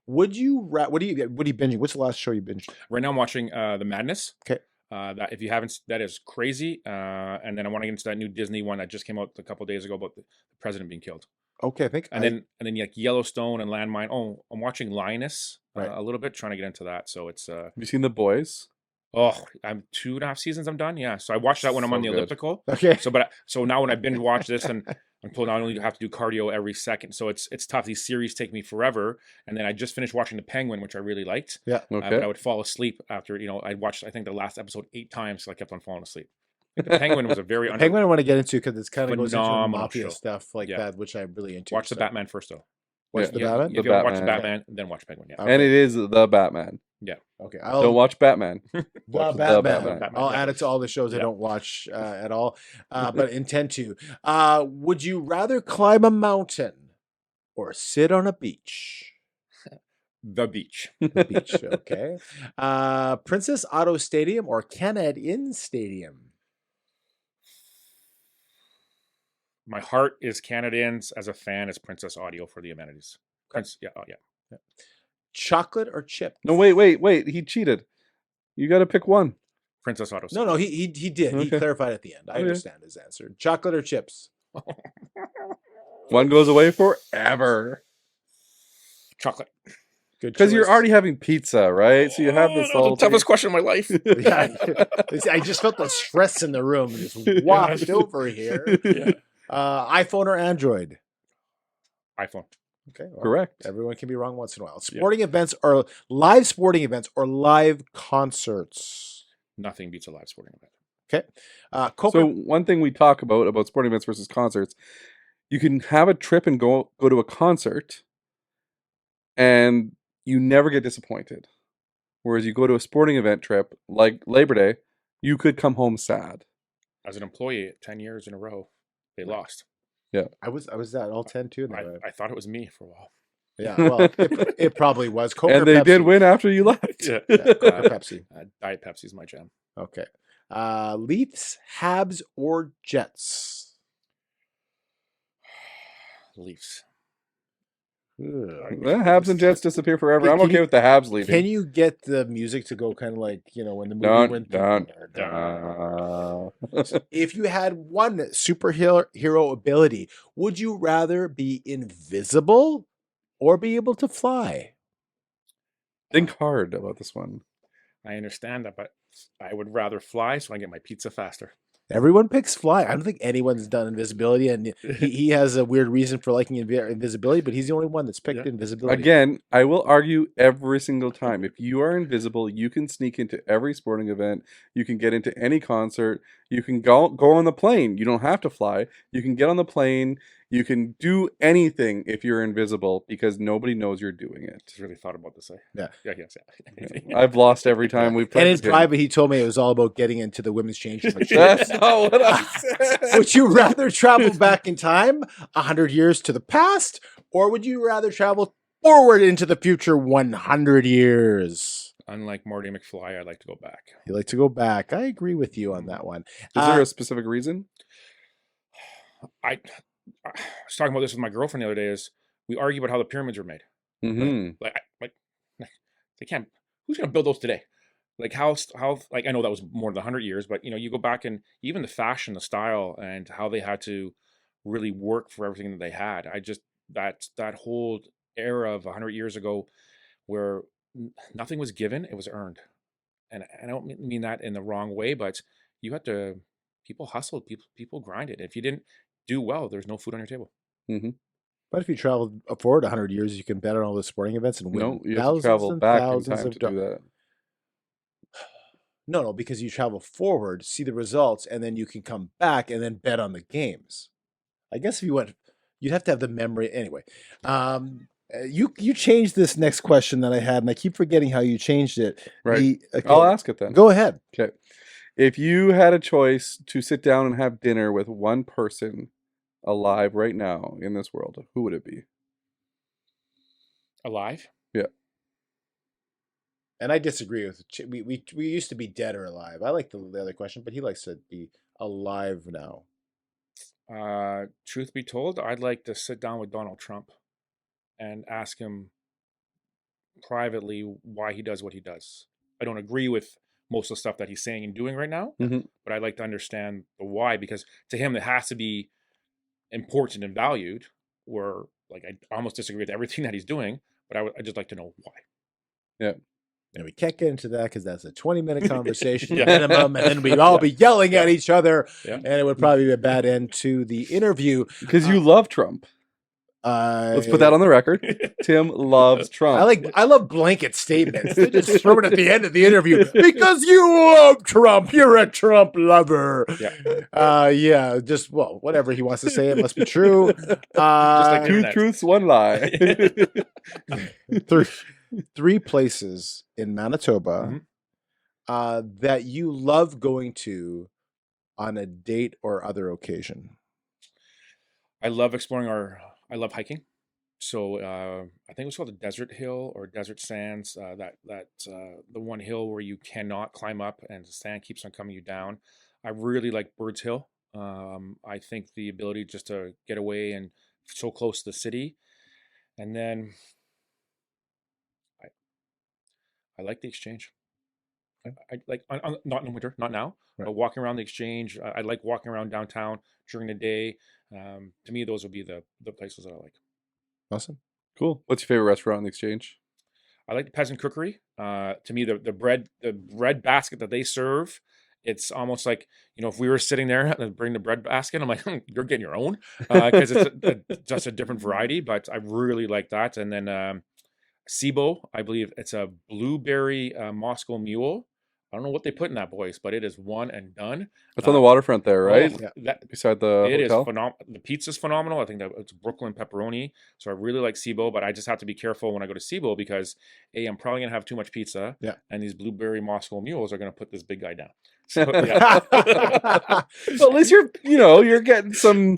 Speaker 3: What are you binging? What's the last show you binged?
Speaker 2: Right now I'm watching The Madness.
Speaker 3: Okay.
Speaker 2: That if you haven't, that is crazy. And then I want to get into that new Disney one that just came out a couple days ago about the president being killed.
Speaker 3: Okay, I think.
Speaker 2: And then like Yellowstone and Landmine. Oh, I'm watching Lioness
Speaker 3: Right.
Speaker 2: a little bit, trying to get into that. So it's
Speaker 4: Have you seen The Boys?
Speaker 2: I'm 2.5 seasons I'm done. Yeah. So I watched that when I'm
Speaker 4: So
Speaker 2: on the
Speaker 4: good.
Speaker 2: elliptical.
Speaker 3: Okay.
Speaker 2: So now when I binge watch this and I'm told not only do I have to do cardio every second, so it's tough. These series take me forever. And then I just finished watching The Penguin, which I really liked.
Speaker 3: Yeah.
Speaker 2: But
Speaker 4: Okay.
Speaker 2: I would fall asleep after, I watched, I think the last episode 8 times, so I kept on falling asleep. I think The Penguin was a very
Speaker 3: Penguin I want to get into because it's kind of goes into
Speaker 2: Phenomenal
Speaker 3: mafia
Speaker 2: show.
Speaker 3: stuff like
Speaker 2: Yeah.
Speaker 3: that, which I'm really into.
Speaker 2: Watch the
Speaker 3: so-
Speaker 2: Batman first, though.
Speaker 3: Watch
Speaker 4: Yeah.
Speaker 3: the
Speaker 2: Yeah,
Speaker 3: Batman.
Speaker 2: If
Speaker 4: The
Speaker 2: you want to watch the
Speaker 4: Batman.
Speaker 2: Batman, then watch Penguin. Yeah.
Speaker 3: Okay.
Speaker 4: And it is The Batman.
Speaker 3: Okay.
Speaker 4: Don't watch Batman.
Speaker 3: The
Speaker 4: Watch
Speaker 3: Batman.
Speaker 2: Batman.
Speaker 3: I'll add it to all the shows I
Speaker 2: Yeah.
Speaker 3: don't watch at all, but intend to. Would you rather climb a mountain or sit on a beach?
Speaker 2: The beach.
Speaker 3: The beach, okay. Princess Auto Stadium or Canad-In Stadium?
Speaker 2: My heart is Canadians as a fan as Princess Audio for the amenities. Yeah.
Speaker 3: Chocolate or chip?
Speaker 4: No, wait. He cheated. You got to pick one.
Speaker 2: Princess Auto.
Speaker 3: No, he did. He
Speaker 4: Okay.
Speaker 3: clarified at the end. I
Speaker 4: Okay.
Speaker 3: understand his answer. Chocolate or chips?
Speaker 4: One goes away forever.
Speaker 2: Chocolate.
Speaker 3: Good
Speaker 4: Because you're
Speaker 3: choice.
Speaker 4: already having pizza, right? So you have the
Speaker 2: That's the
Speaker 4: salty.
Speaker 2: toughest question of my life.
Speaker 3: Yeah, I just felt the stress in the room just washed over here.
Speaker 2: Yeah.
Speaker 3: iPhone or Android?
Speaker 2: iPhone.
Speaker 3: Okay, well,
Speaker 4: Correct.
Speaker 3: everyone can be wrong once in a while. Sporting events or live sporting events or live concerts?
Speaker 2: Nothing beats a live sporting event.
Speaker 3: Okay. Coke
Speaker 4: So
Speaker 3: or-
Speaker 4: one thing we talk about sporting events versus concerts, you can have a trip and go to a concert, and you never get disappointed. Whereas you go to a sporting event trip like Labor Day, you could come home sad.
Speaker 2: As an employee, 10 years in a row, they lost.
Speaker 3: I was at all 10 too.
Speaker 2: I thought it was me for a while.
Speaker 3: Yeah, well, it probably was. Coke or
Speaker 4: And they did
Speaker 3: Pepsi?
Speaker 4: win after you left.
Speaker 2: Yeah.
Speaker 3: Coke or Pepsi?
Speaker 2: Diet Pepsi's my jam.
Speaker 3: Okay. Leafs, Habs, or Jets?
Speaker 2: Leafs.
Speaker 4: Well, Habs and Jets disappear forever. I'm
Speaker 3: Can
Speaker 4: okay
Speaker 3: you-
Speaker 4: with the Habs leaving.
Speaker 3: Can you get the music to go kind of like, when the movie
Speaker 4: Dun,
Speaker 3: went
Speaker 4: dun,
Speaker 3: through? If you had one superhero ability, would you rather be invisible or be able to fly?
Speaker 4: Think hard about this one.
Speaker 2: I understand that, but I would rather fly so I can get my pizza faster.
Speaker 3: Everyone picks fly. I don't think anyone's done invisibility, and he has a weird reason for liking invisibility, but he's the only one that's picked invisibility.
Speaker 4: Again, I will argue every single time. If you are invisible, you can sneak into every sporting event. You can get into any concert. You can go on the plane. You don't have to fly. You can get on the plane. You can do anything if you're invisible because nobody knows you're doing it.
Speaker 2: Just really thought about this.
Speaker 3: Yeah.
Speaker 2: Yes.
Speaker 4: I've lost every time we've played
Speaker 3: And in
Speaker 4: this game.
Speaker 3: private, he told me it was all about getting into the women's changing room.
Speaker 4: That's not what I said.
Speaker 3: Would you rather travel back in time 100 years to the past, or would you rather travel forward into the future 100 years?
Speaker 2: Unlike Marty McFly, I'd like to go back.
Speaker 3: You like to go back. I agree with you on that one.
Speaker 4: Is there a specific reason?
Speaker 2: I was talking about this with my girlfriend the other day. Is we argue about how the pyramids were made.
Speaker 4: Mm-hmm.
Speaker 2: Like they can't. Who's gonna build those today? Like how like I know that was more than 100 years, but you go back and even the fashion, the style, and how they had to really work for everything that they had. I just that whole era of 100 years ago, where nothing was given, it was earned, and I don't mean that in the wrong way, but you had to. People hustled, people grinded. If you didn't do well, there's no food on your table.
Speaker 4: Mm-hmm.
Speaker 3: But if you travel forward 100 years, you can bet on all the sporting events and win
Speaker 4: No, you have to
Speaker 3: thousands
Speaker 4: travel
Speaker 3: and
Speaker 4: back in
Speaker 3: thousands
Speaker 4: time
Speaker 3: of
Speaker 4: to do that.
Speaker 3: No, because you travel forward, see the results, and then you can come back and then bet on the games. I guess if you went, you'd have to have the memory anyway. You changed this next question that I had, and I keep forgetting how you changed it.
Speaker 4: Right.
Speaker 3: Okay,
Speaker 4: I'll ask it then.
Speaker 3: Go ahead.
Speaker 4: Okay. If you had a choice to sit down and have dinner with one person alive right now in this world, who would it be?
Speaker 2: Alive?
Speaker 4: Yeah.
Speaker 3: And I disagree with we used to be dead or alive. I like the other question, but he likes to be alive now.
Speaker 2: Truth be told, I'd like to sit down with Donald Trump and ask him privately why he does what he does. I don't agree with most of the stuff that he's saying and doing right now, but I'd like to understand the why, because to him it has to be important and valued, where like I almost disagree with everything that he's doing, but I'd just like to know why.
Speaker 4: Yeah.
Speaker 3: And we can't get into that because that's a 20-minute conversation
Speaker 2: Yeah.
Speaker 3: minimum, and then we'd all be yelling at each other,
Speaker 2: Yeah.
Speaker 3: and it would probably be a bad end to the interview.
Speaker 4: Because you love Trump. Let's put that on the record. Tim loves Trump.
Speaker 3: I love blanket statements. They just throw it at the end of the interview because you love Trump. You're a Trump lover.
Speaker 2: Yeah.
Speaker 3: Just whatever he wants to say, it must be true.
Speaker 2: Just like
Speaker 4: Two truths, one lie.
Speaker 3: Three places in Manitoba that you love going to on a date or other occasion.
Speaker 2: I love exploring I love hiking. So I think it was called the Desert Hill or Desert Sands. The one hill where you cannot climb up and the sand keeps on coming you down. I really like Bird's Hill. I think the ability just to get away and so close to the city. And then I like the exchange. I like not in the winter, not now,
Speaker 3: Right.
Speaker 2: but walking around the exchange. I like walking around downtown during the day. To me, those would be the places that I like.
Speaker 3: Awesome.
Speaker 4: Cool. What's your favorite restaurant on the Exchange?
Speaker 2: I like the Peasant Cookery. To me, the bread basket that they serve, it's almost like, if we were sitting there and bring the bread basket, I'm like, you're getting your own, because it's just a different variety. But I really like that. And then SIBO, I believe it's a blueberry Moscow Mule. I don't know what they put in that, boys, but it is one and done.
Speaker 4: It's on the waterfront there, right? Beside the
Speaker 2: It is
Speaker 4: hotel.
Speaker 2: phenomenal. The pizza's phenomenal. I think that it's Brooklyn pepperoni. So I really like SIBO, but I just have to be careful when I go to SIBO because I'm probably gonna have too much pizza.
Speaker 3: Yeah.
Speaker 2: And these blueberry Moscow Mules are gonna put this big guy down.
Speaker 4: So, yeah. Well, at least you're getting some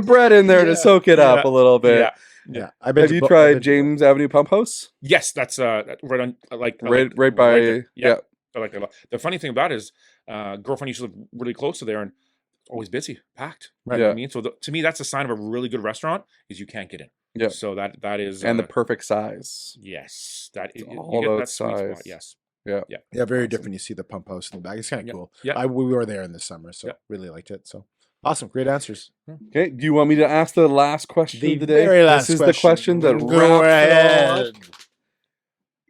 Speaker 4: bread in there to soak it up a little bit.
Speaker 2: Yeah.
Speaker 3: Have
Speaker 4: you tried James Avenue Pump House?
Speaker 2: Yes, that's right on. Right
Speaker 4: by
Speaker 2: there. Yeah. I like that a lot. The funny thing about it is, girlfriend used to live really close to there and always busy, packed.
Speaker 3: Right.
Speaker 2: You know what I mean? So to me, that's a sign of a really good restaurant is you can't get in.
Speaker 4: Yeah.
Speaker 2: So that is
Speaker 4: and the perfect size.
Speaker 2: Yes, that you
Speaker 4: all
Speaker 2: get
Speaker 4: about
Speaker 2: that sweet
Speaker 4: size.
Speaker 2: spot. Yes.
Speaker 3: Yeah, very different. You see the pump house in the back. It's kind of cool.
Speaker 2: Yeah.
Speaker 3: We were there in the summer, so really liked it. So awesome, great answers.
Speaker 4: Okay, do you want me to ask the last question of the day?
Speaker 3: Very last
Speaker 4: this is the question that
Speaker 3: Go
Speaker 4: wraps it all
Speaker 3: ahead.
Speaker 4: up.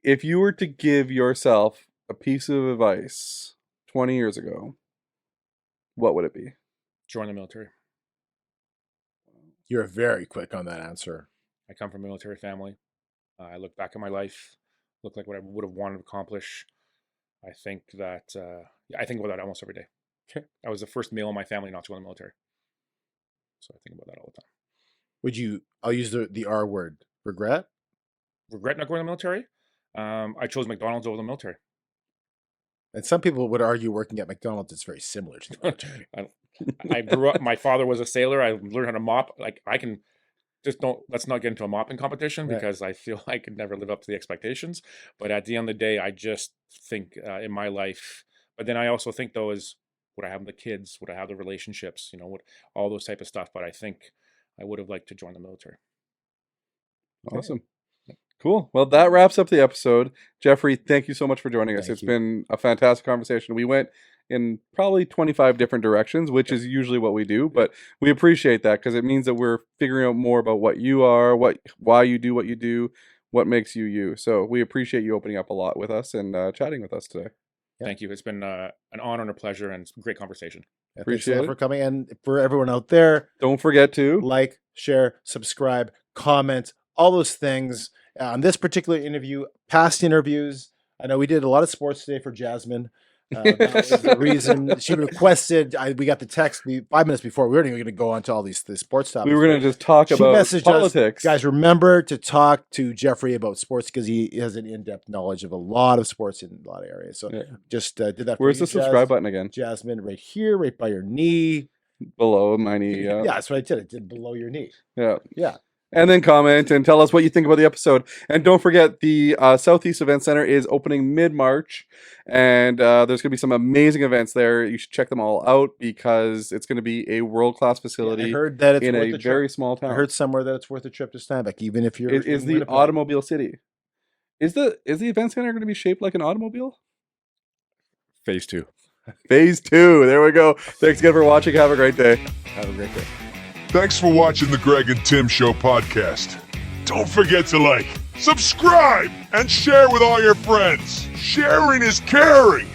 Speaker 4: If you were to give yourself a piece of advice 20 years ago, what would it be?
Speaker 2: Join the military.
Speaker 3: You're very quick on that answer.
Speaker 2: I come from a military family. I look back at my life, look like what I would have wanted to accomplish. I think that I think about that almost every day.
Speaker 3: Okay.
Speaker 2: I was the first male in my family not to go in the military, so I think about that all the time.
Speaker 3: Would you? I'll use the R word. Regret?
Speaker 2: Regret not going to the military? I chose McDonald's over the military.
Speaker 3: And some people would argue working at McDonald's is very similar to the military.
Speaker 2: I grew up. My father was a sailor. I learned how to mop. Like I can. Let's not get into a mopping competition because I feel I could never live up to the expectations. But at the end of the day, I just think in my life. But then I also think though is would I have the kids? Would I have the relationships? What all those type of stuff. But I think I would have liked to join the military.
Speaker 4: Awesome. Cool. Well, that wraps up the episode. Jeffrey, thank you so much for joining us. It's been a fantastic conversation. We went in probably 25 different directions, which is usually what we do, but we appreciate that because it means that we're figuring out more about what you are, why you do what you do, what makes you you. So we appreciate you opening up a lot with us and chatting with us today.
Speaker 2: Thank you. It's been an honor and a pleasure and a great conversation.
Speaker 3: Appreciate it for coming. And for everyone out there,
Speaker 4: don't forget to
Speaker 3: like, share, subscribe, comment, all those things. On this particular interview, past interviews, I know we did a lot of sports today for Jasmine. That was the reason she requested. We got the text 5 minutes before. We weren't even going to go on to all these sports topics.
Speaker 4: We were going to just talk about politics.
Speaker 3: Guys, remember to talk to Jeffrey about sports because he has an in-depth knowledge of a lot of sports in a lot of areas. So just did that.
Speaker 4: Where's the subscribe button again?
Speaker 3: Jasmine, right here, right by your knee.
Speaker 4: Below my knee. Yeah,
Speaker 3: that's what I did. It did below your knee.
Speaker 4: Yeah. And then comment and tell us what you think about the episode. And don't forget, the Southeast Event Center is opening mid-March. And there's going to be some amazing events there. You should check them all out because it's going to be a world-class facility.
Speaker 3: I heard that it's
Speaker 4: in
Speaker 3: worth
Speaker 4: a very small town.
Speaker 3: I heard somewhere that it's worth a trip to Steinbeck, even if you're
Speaker 4: It is the automobile city. Is the event center going to be shaped like an automobile?
Speaker 2: Phase 2.
Speaker 4: Phase 2. There we go. Thanks again for watching. Have a great day.
Speaker 3: Have a great day.
Speaker 5: Thanks for watching the Greg and Tim Show podcast. Don't forget to like, subscribe, and share with all your friends. Sharing is caring.